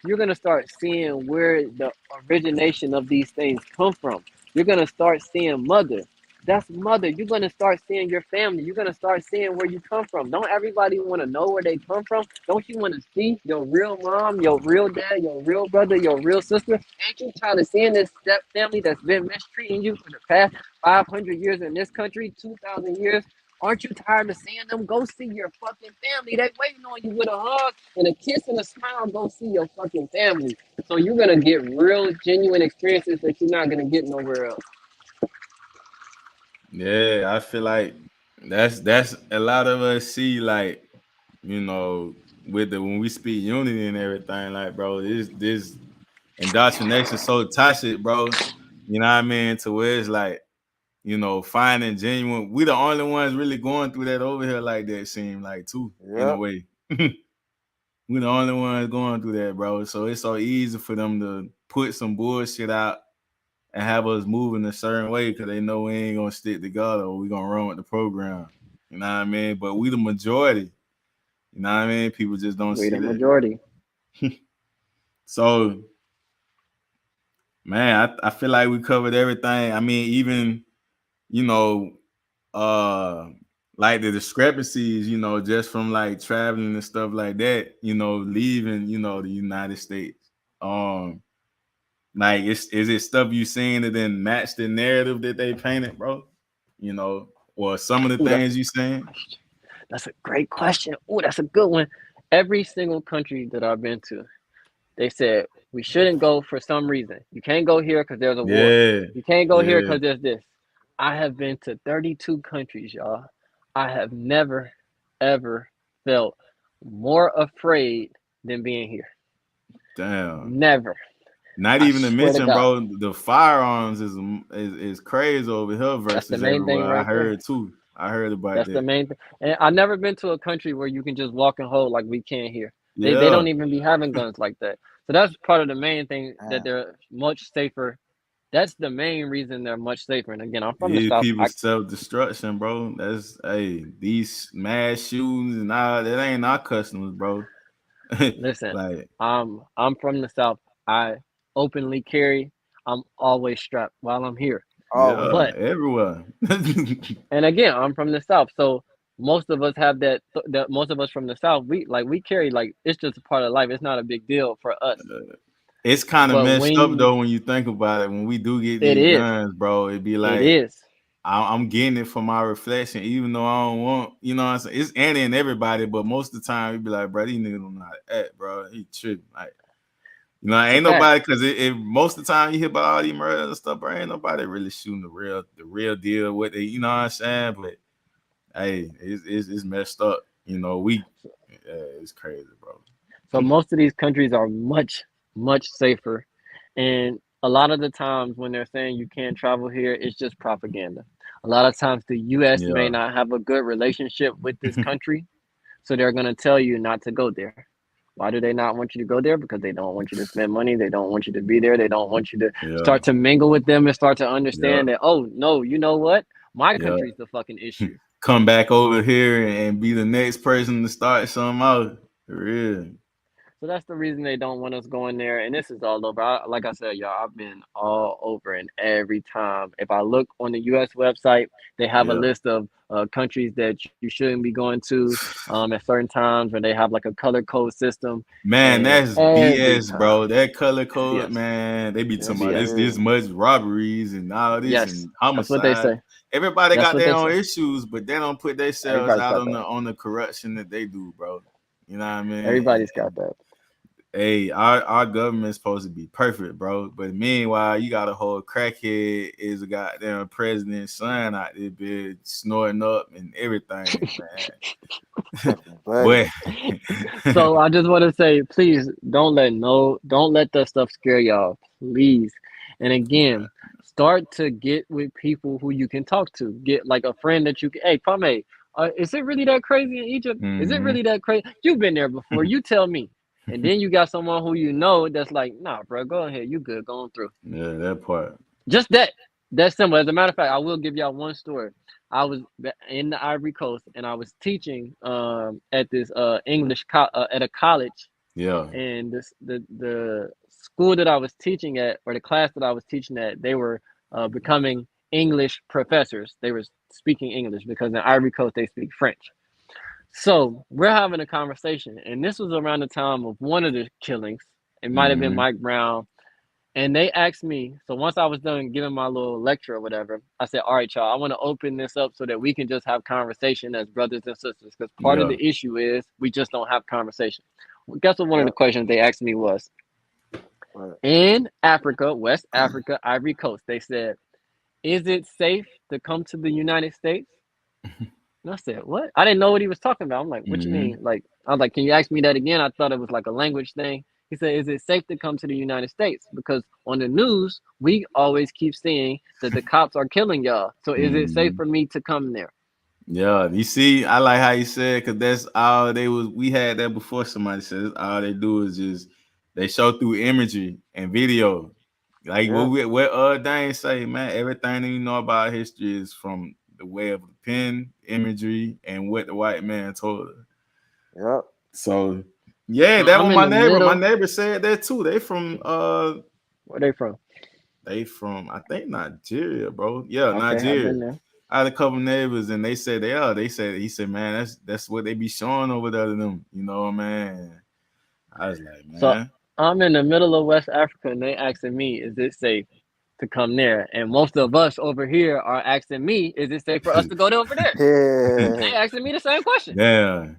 S3: you're gonna start seeing where the origination of these things come from. You're gonna start seeing mother. That's mother. You're gonna start seeing your family. You're gonna start seeing where you come from. Don't everybody want to know where they come from? Don't you want to see your real mom, your real dad, your real brother, your real sister? Ain't you tired of seeing this step family that's been mistreating you for the past 500 years in this country, 2,000 years? Aren't you tired of seeing them? Go see your fucking family. They waiting on you with a hug and a kiss and a smile. Go see your fucking family. So you're gonna get real, genuine experiences that you're not gonna get nowhere else.
S1: Yeah, I feel like that's a lot of us see like, you know, with the when we speak unity and everything, like bro, this indoctrination so toxic, bro. You know what I mean? To where it's like, you know, finding genuine. We the only ones really going through that over here like that. Seem like too, in a
S2: Yep.
S1: way. We the only ones going through that, bro. So it's so easy for them to put some bullshit out and have us moving a certain way because they know we ain't gonna stick together or we gonna run with the program. You know what I mean? But we the majority. You know what I mean? People just don't
S3: We
S1: see
S3: the
S1: that.
S3: majority.
S1: So man, I feel like we covered everything. I mean, even, you know, uh like the discrepancies, you know, just from like traveling and stuff like that, you know, leaving, you know, the United States. Um, like is it stuff you seen that then match the narrative that they painted, bro? You know, or some of the
S3: Ooh, that's
S1: things you saying?
S3: that's a great question. Ooh, that's a good one. Every single country that I've been to, they said we shouldn't go for some reason. You can't go here because there's a war.
S1: Yeah,
S3: You can't go here
S1: yeah,
S3: because there's this. I have been to 32 countries, y'all. I have never, ever felt more afraid than being here.
S1: damn.
S3: Never.
S1: Not
S3: I
S1: even to
S3: swear to
S1: mention,
S3: God.
S1: bro, the firearms is crazy over here
S3: That's the
S1: versus
S3: main thing
S1: everywhere. I
S3: right there.
S1: heard too. I heard about
S3: That's the
S1: that.
S3: main thing. And I've never been to a country where you can just walk and hold like we can here. They
S1: Yeah,
S3: don't even be having guns like that. So that's part of the main thing that
S2: Man.
S3: they're much safer. That's the main reason they're much safer. And again, I'm from the
S1: these
S3: South.
S1: people self destruction, bro. That's hey, these mass shootings and all that ain't our customers, bro.
S3: Listen,
S1: Like,
S3: I'm from the South. I openly carry. I'm always strapped while I'm here.
S1: yeah,
S2: Always.
S3: But
S1: everywhere.
S3: and again, I'm from the South, so most of us have that. That most of us from the South, we carry like it's just a part of life. It's not a big deal for us.
S1: It's kind of
S3: But
S1: messed
S3: when
S1: up
S3: you,
S1: though when you think about it. When we do get
S3: it
S1: these
S3: is,
S1: guns, bro, it'd be
S3: it
S1: like
S3: is.
S1: I'm getting it for my reflection, even though I don't want, you know what I'm saying? It's Annie and everybody, but most of the time, it'd be like, bro, these niggas don't know how to act, bro. He tripping. Like, you know,
S3: It's a
S1: ain't
S3: fact.
S1: nobody, because most of the time you hear about all these murders and stuff, bro, ain't nobody really shooting the real deal, what they, you know what I'm saying? But hey, it's messed up. You know, it's crazy, bro.
S3: So most of these countries are much, much safer. And a lot of the times when they're saying you can't travel here, it's just propaganda. A lot of times the US may
S1: Yeah.
S3: not have a good relationship with this country, So they're gonna tell you not to go there. Why do they not want you to go there? Because they don't want you to spend money. They don't want you to be there. They don't want you to
S1: Yeah,
S3: start to mingle with them and start to
S1: yeah,
S3: understand that, oh no, you know what? My
S1: yeah.
S3: country's the fucking issue.
S1: Come back over here and be the next person to start something out. For real.
S3: So that's the reason they don't want us going there. And this is all over. Like I said, y'all, I've been all over. And every time, if I look on the U.S. website, they have a
S1: Yeah.
S3: list of countries that you shouldn't be going to at certain times, where they have like a color code system.
S1: Man,
S3: And
S1: that's
S3: every
S1: BS,
S3: time,
S1: bro. That color
S3: it's
S1: code,
S3: BS.
S1: man, they be
S3: It's
S1: talking about
S3: BS.
S1: this much robberies and all this
S3: Yes,
S1: and
S3: that's what they
S1: homicide.
S3: say.
S1: Everybody
S3: That's
S1: got
S3: what
S1: their
S3: they
S1: own
S3: say.
S1: issues, but they don't put themselves
S3: Everybody's
S1: out
S3: got
S1: on
S3: that.
S1: the corruption that they do, bro. You know what I mean?
S3: Everybody's got that.
S1: Hey, our government's supposed to be perfect, bro. But meanwhile, you got a whole crackhead is a goddamn president's son out there, bitch, snorting up and everything, man.
S2: Fucking buddy.
S1: Boy.
S3: So I just want to say, please don't let that stuff scare y'all, please. And again, start to get with people who you can talk to. Get like a friend that you can. Hey, Kwame, is it really that crazy in Egypt? Is it
S1: Hmm.
S3: really that crazy? You've been there before. You tell me. And then you got someone who you know that's like, nah, bro, go ahead. You good, going through.
S1: Yeah, that part.
S3: Just that. That's simple. As a matter of fact, I will give y'all one story. I was in the Ivory Coast and I was teaching at this at a college,
S1: Yeah.
S3: and the school that I was teaching at, or the class that I was teaching at, they were becoming English professors. They were speaking English because in Ivory Coast they speak French. So we're having a conversation, and this was around the time of one of the killings. It might have been
S1: Hmm.
S3: Mike Brown, and they asked me, so once I was done giving my little lecture or whatever, I said, all right, y'all, I want to open this up so that we can just have conversation as brothers and sisters. Because part of
S1: Yeah.
S3: the issue is we just don't have conversation. Well, guess what one of the
S2: Yep.
S3: questions they asked me was?
S2: Right.
S3: In Africa, West Africa, Ivory Coast, they said, is it safe to come to the United States? And I said, what? I didn't know what he was talking about. I'm like, what you
S1: Hmm.
S3: mean? Like, I was like, can you ask me that again? I thought it was like a language thing. He said, is it safe to come to the United States? Because on the news, we always keep seeing that the cops are killing y'all. So is it safe
S1: Hmm.
S3: for me to come there?
S1: Yeah, you see, I like how you said because that's all they was. We had that before. Somebody said all they do is just they show through imagery and video. Like
S2: Yeah.
S1: what Dane say, man. Everything that you know about history is from the way of the pen, imagery, and what the white man told us.
S2: Yep.
S1: So yeah,
S3: So
S1: that
S3: I'm
S1: was
S3: in
S1: my
S3: the
S1: neighbor. My
S3: middle.
S1: neighbor said that too.
S3: Where they from?
S1: They from I think Nigeria, bro. Yeah,
S3: Okay, I've
S1: Nigeria.
S3: been there.
S1: I had a couple neighbors and they said they are. They said he said, man, that's what they be showing over there to them. You know, man. I was like,
S3: So
S1: man.
S3: I'm in the middle of West Africa, and they asking me, is it safe to come there? And most of us over here are asking me, is it safe for us to go over there? They
S2: Yeah.
S3: asking me the same question.
S1: Yeah.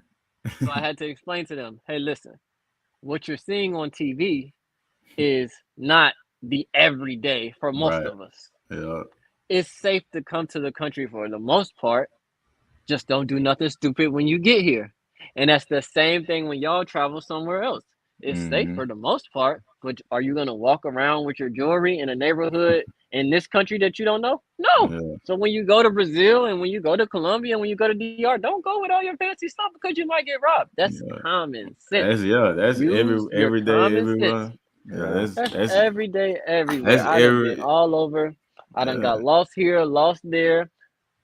S3: So I had to explain to them, hey, listen, what you're seeing on TV is not the everyday for most
S1: Right.
S3: of us.
S1: Yeah.
S3: It's safe to come to the country for the most part. Just don't do nothing stupid when you get here. And that's the same thing when y'all travel somewhere else. It's safe
S1: Hmm.
S3: for the most part, but are you going to walk around with your jewelry in a neighborhood in this country that you don't know? No.
S1: Yeah.
S3: So when you go to Brazil and when you go to Colombia and when you go to DR, don't go with all your fancy stuff because you might get robbed. That's
S1: Yeah.
S3: common sense.
S1: That's
S3: Use your
S1: every day,
S3: common sense.
S1: everyone. Yeah,
S2: Yeah.
S3: That's every day,
S1: that's
S3: everywhere. I done been
S1: every
S3: all over. I done
S1: yeah.
S3: got lost here, lost there.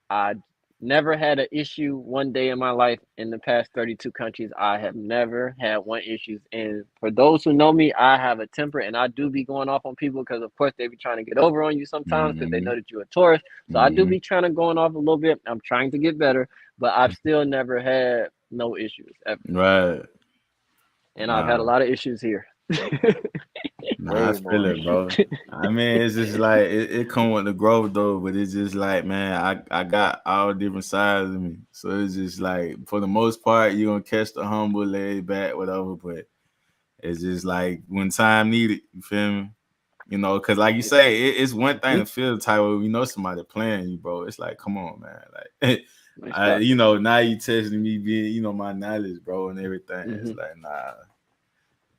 S3: I never had an issue one day in my life in the past 32 countries. I have never had one issue. And for those who know me, I have a temper and I do be going off on people because, of course, they be trying to get over on you sometimes because they
S1: Hmm.
S3: know that you're a tourist. So I do
S1: Hmm.
S3: be trying to going off a little bit. I'm trying to get better, but I've still never had no issues ever.
S1: Right.
S3: And I've had a
S1: Nah.
S3: lot of issues here.
S1: Nah, I
S2: Way
S1: feel
S2: more
S1: it,
S2: issues.
S1: bro. I mean, it's just like it come with the growth though, but it's just like, man, I got all different sides of me. So it's just like for the most part, you're gonna catch the humble, laid back, whatever, but it's just like when time needed, you feel me? You know, cause like you say, it's one thing
S3: We
S1: to feel the type of you know somebody playing you, bro. It's like, come on, man. Like
S3: like stop.
S1: you know, now you testing me being, you know, my knowledge, bro, and everything. It's
S3: Hmm.
S1: like, nah.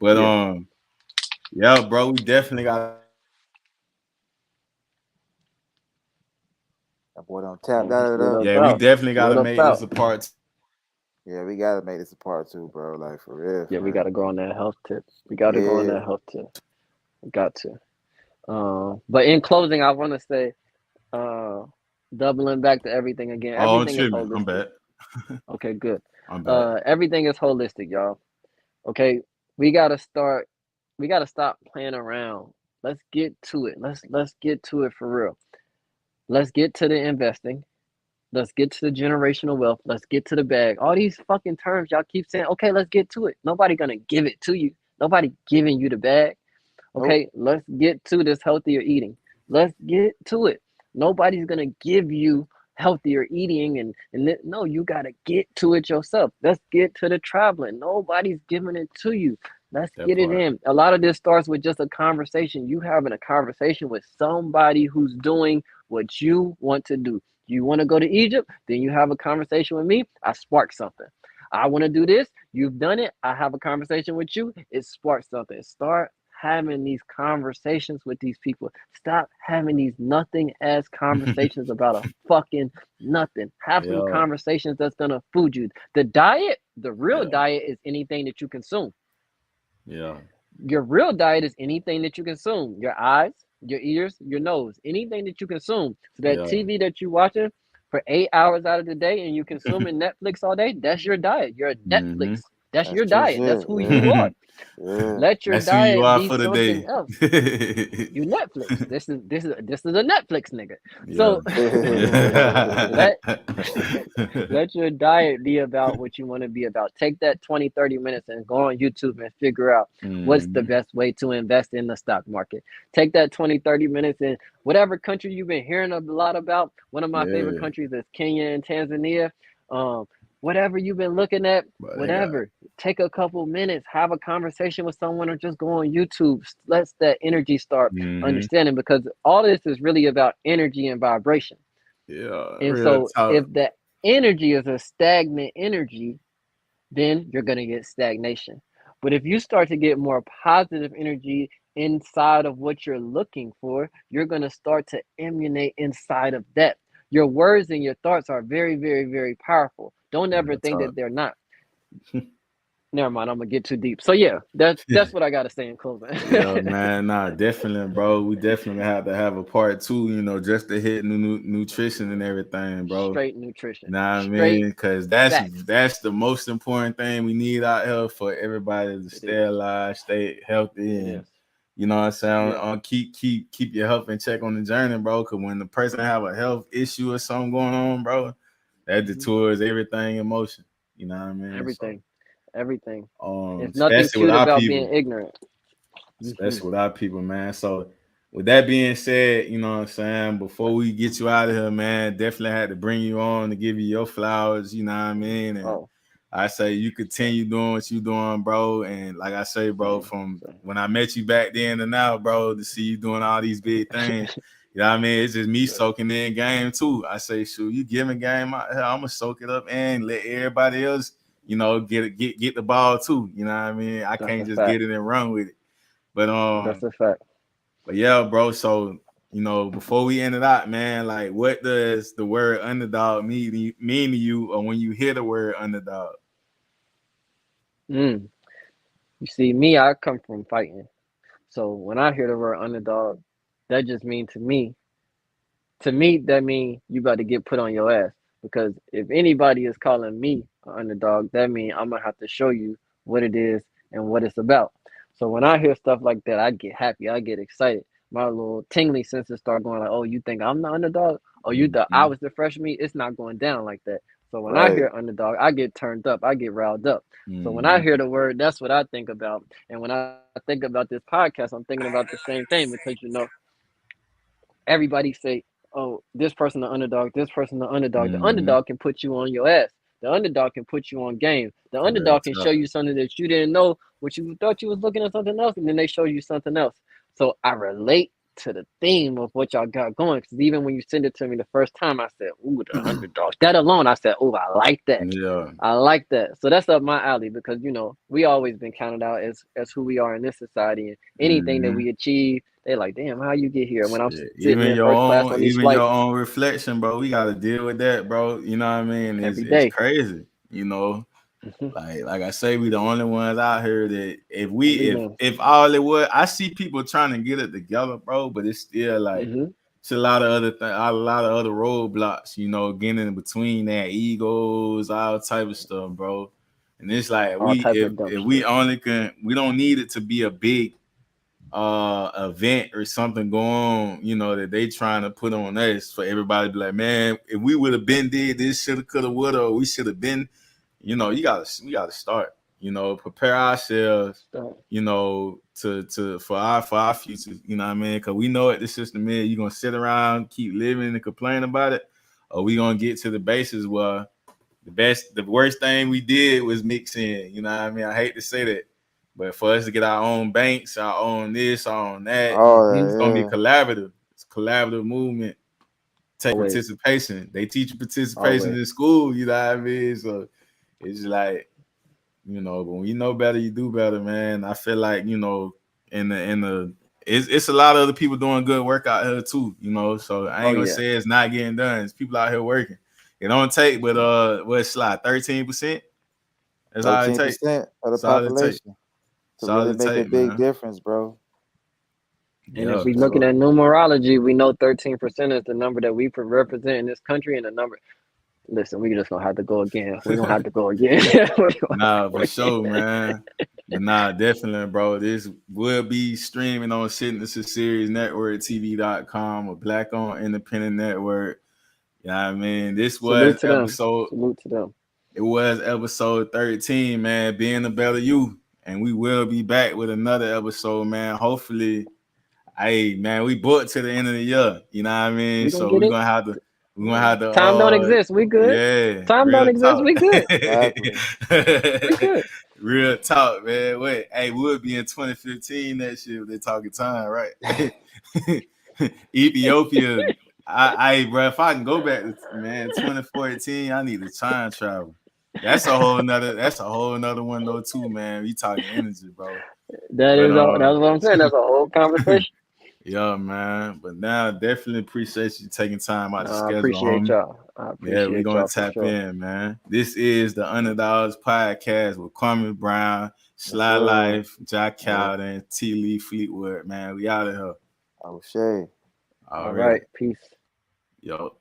S1: But
S3: Yeah,
S1: yeah, bro, we definitely gotta make this a part two, man.
S2: That boy don't tap
S3: oh, he
S2: that
S3: slid
S2: up.
S3: up
S1: Yeah, we
S3: out.
S1: definitely gotta
S3: Slid up
S1: make this
S3: out.
S1: a part two, man.
S2: Yeah, we gotta make this a part two, bro. Like for real,
S3: Yeah,
S2: for
S3: we
S2: real.
S3: got to go on that health tip. We got to go on
S2: Yeah.
S3: that health tip. We got to. But in closing, I want to say, uh, doubling back to everything again.
S1: Oh, I'm
S3: Everything is
S1: tripping. I'm
S3: holistic.
S1: back.
S3: Okay, good.
S1: I'm back.
S3: Everything is holistic, y'all. Okay, we gotta start. We gotta stop playing around. Let's get to it. Let's get to it for real. Let's get to the investing. Let's get to the generational wealth. Let's get to the bag. All these fucking terms y'all keep saying. Okay, let's get to it. Nobody gonna give it to you. Nobody giving you the bag.
S2: Nope.
S3: Okay, let's get to this healthier eating. Let's get to it. Nobody's gonna give you healthier eating no, you gotta get to it yourself. Let's get to the traveling. Nobody's giving it to you. Let's
S1: That
S3: get it
S1: part.
S3: in. A lot of this starts with just a conversation. You having a conversation with somebody who's doing what you want to do. You want to go to Egypt? Then you have a conversation with me. I spark something. I want to do this. You've done it. I have a conversation with you. It sparks something. Start having these conversations with these people. Stop having these nothing ass conversations about a fucking nothing. Have some
S1: Yeah.
S3: conversations that's gonna food you. The diet, the real
S1: Yeah.
S3: diet is anything that you consume.
S1: Yeah.
S3: Your real diet is anything that you consume. Your eyes, your ears, your nose, anything that you consume. So that
S1: Yeah.
S3: TV that you're watching for 8 hours out of the day and you consuming Netflix all day, that's your diet. You're a
S1: Mm-hmm.
S3: Netflix. That's
S2: That's
S3: your
S2: true
S3: diet. That's
S2: shit.
S3: who you
S2: Yeah.
S3: are.
S2: Yeah.
S3: Let your
S1: That's who you
S3: diet
S1: are
S3: be
S1: for the
S3: something
S1: day.
S3: else. You Netflix. This is a Netflix nigga.
S1: Yeah.
S3: So let let your diet be about what you want to be about. Take that 20, 30 minutes and go on YouTube and figure out what's the
S1: Mhm.
S3: best way to invest in the stock market. Take that 20, 30 minutes in whatever country you've been hearing a lot about. One of my favorite
S1: Yeah.
S3: countries is Kenya and Tanzania. Um, whatever you've been looking at,
S1: But they got
S3: whatever. Take a couple minutes, have a conversation with someone, or just go on YouTube. Let that energy start
S1: mhm.
S3: understanding because all this is really about energy and vibration.
S1: Yeah,
S3: And
S1: real
S3: so if
S1: talk.
S3: the energy is a stagnant energy, then you're going to get stagnation. But if you start to get more positive energy inside of what you're looking for, you're going to start to emanate inside of that. Your words and your thoughts are very, very, very powerful. Don't ever
S1: Real
S3: think
S1: talk.
S3: that they're not. Never mind, I'm gonna get too deep. So yeah, that's what I gotta say in closing.
S1: Yeah, man. Nah, definitely, bro. We definitely have to have a part two, just to hit nutrition and everything, bro.
S3: Straight nutrition,
S1: Nah, I
S3: straight
S1: mean, because that's
S3: facts.
S1: that's the most important thing we need out here for everybody to
S3: It
S1: stay
S3: is.
S1: alive, stay healthy,
S3: It
S1: and
S3: is.
S1: you know what I'm saying.
S3: Yeah.
S1: Keep your health in check on the journey, bro. Because when the person have a health issue or something going on, bro, that
S3: Mhm.
S1: detours everything in motion. You know what I mean? So,
S3: Everything. Everything. It's nothing
S1: especially with
S3: cute
S1: our
S3: about
S1: people,
S3: being ignorant. Hmm.
S1: especially with our people, man. So, with that being said, you know what I'm saying. Before we get you out of here, man, definitely had to bring you on to give you your flowers. You know what I mean? And
S3: Oh,
S1: I say you continue doing what you doing, bro. And like I say, bro,
S3: same,
S1: from
S3: same.
S1: when I met you back then to now, bro, to see you doing all these big things, you know what I mean? It's just me
S3: Sure.
S1: soaking in game too. I say, shoot, you giving game out here, I'm gonna soak it up and let everybody else, get the ball too. You know what I mean? I
S3: That's
S1: can't
S3: a
S1: just
S3: fact.
S1: get it and run with it. But
S3: That's a fact.
S1: but yeah, bro. So before we end it out, man, like, what does the word underdog mean to you, or when you hear the word underdog?
S3: Mm. You see, me, I come from fighting. So when I hear the word underdog, that just means to me, that means you about to get put on your ass. Because if anybody is calling me an underdog, that means I'm gonna have to show you what it is and what it's about. So when I hear stuff like that, I get happy, I get excited. My little tingly senses start going like, "Oh, you think I'm the underdog? Oh, you thought I
S1: Mhm.
S3: was the fresh meat? It's not going down like that." So when I
S2: Right.
S3: hear underdog, I get turned up, I get riled up. So when I
S1: Mhm.
S3: hear the word, that's what I think about. And when I think about this podcast, I'm thinking about the same thing because everybody say, "Oh, this person the underdog, this person the underdog." The
S1: Mhm.
S3: underdog can put you on your ass. The underdog can put you on game. The
S1: Real
S3: underdog can show
S1: talk.
S3: you something that you didn't know, what you thought you was looking at something else, and then they show you something else. So I relate to the theme of what y'all got going. Because even when you sent it to me the first time, I said, "Ooh, the underdog." That alone, I said, "Ooh, I like that.
S1: Yeah.
S3: I like that." So that's up my alley because we always been counted out as who we are in this society, and anything that
S1: Mhm.
S3: we achieve, they like, "Damn, how you get here?" When I'm
S1: Shit.
S3: sitting
S1: Even
S3: in
S1: your
S3: first class
S1: own,
S3: on these
S1: even your
S3: flights
S1: own reflection, bro. We gotta deal with that, bro. You know what I mean? It's
S3: every
S1: it's
S3: day.
S1: crazy. You know. Like I say, we the only ones out here that
S3: Leading.
S1: if all it was, I see people trying to get it together, bro, but it's still like it's a lot of other a lot of other roadblocks, you know, getting in between that egos, all type of stuff, bro. And it's like
S3: All type of dumb
S1: if we
S3: shit.
S1: only can, we don't need it to be a big event or something going on, you know, that they trying to put on us for everybody to be like, man, if we would have been did this, shoulda, coulda, woulda, or we should have been, you know, we gotta start, you know, prepare ourselves, you know, to for our future, you know what I mean? Cause we know it, the system is you gonna sit around, keep living and complain about it, or we gonna get to the basis where the worst thing we did was mix in, you know what I mean? I hate to say that. But for us to get our own banks, our own this, our own that, it's gonna be
S2: Oh
S1: collaborative. It's a collaborative movement. Take
S3: Always.
S1: participation. They teach you participation
S3: Always.
S1: in school, you know what I mean? So it's like, you know, but when you know better, you do better, man. I feel like, you know, in the it's a lot of other people doing good work out here too, you know. So I
S3: Oh
S1: ain't gonna
S3: yeah.
S1: say it's not getting done. It's people out here working. It don't take, but what's slide 13%? That's all it take.
S2: 13% of the
S1: That's all it take.
S2: population to
S1: That's all
S2: really
S1: it
S2: make a
S1: take,
S2: big
S1: man.
S2: difference, bro.
S3: And if
S1: Yeah,
S3: we looking
S2: So
S3: at numerology, we know 13% is the number that we represent in this country, and the number. Listen, we just gonna have to go again. We're gonna have to go again.
S1: nah, for sure, man. But nah, definitely, bro. This will be streaming on Signature Series Network TV.com, a Black owned independent network. You know what I mean? This was
S3: Salute to them.
S1: episode,
S3: Salute to them.
S1: it was episode 13, man. Being a better you. And we will be back with another episode, man. Hopefully, hey man, we booked to the end of the year. You know what I mean?
S3: We gonna
S1: So
S3: get it.
S1: we're gonna have to
S3: Time don't exist. We good.
S1: yeah,
S3: Time don't
S1: real
S3: exist.
S1: talk.
S3: We good.
S2: exactly.
S3: We good.
S1: Real talk, man. Wait, hey, we'll be in 2015 next year if they talking time, right? Ethiopia. Bro, if I can go back to 2014, I need to time travel. That's a whole nother one though too, man. We talking energy, bro.
S3: That
S1: But
S3: is all. That's what I'm saying. That's a whole conversation.
S1: yeah, man. But now definitely appreciate you taking time out
S3: No,
S1: the
S3: I
S1: schedule,
S3: appreciate
S1: homie.
S3: y'all. I
S1: Yeah, we're
S3: appreciate
S1: gonna
S3: y'all for
S1: tap
S3: sure.
S1: in, man. This is the Underdogs Podcast with Kwame Brown,
S2: Yes,
S1: Sly
S2: sir.
S1: Life, Jack
S2: Yeah.
S1: Cowden, T. Lee Fleetwood, man. We out of here
S2: O'Shea.
S3: All
S1: already.
S3: right. Peace.
S1: Yo.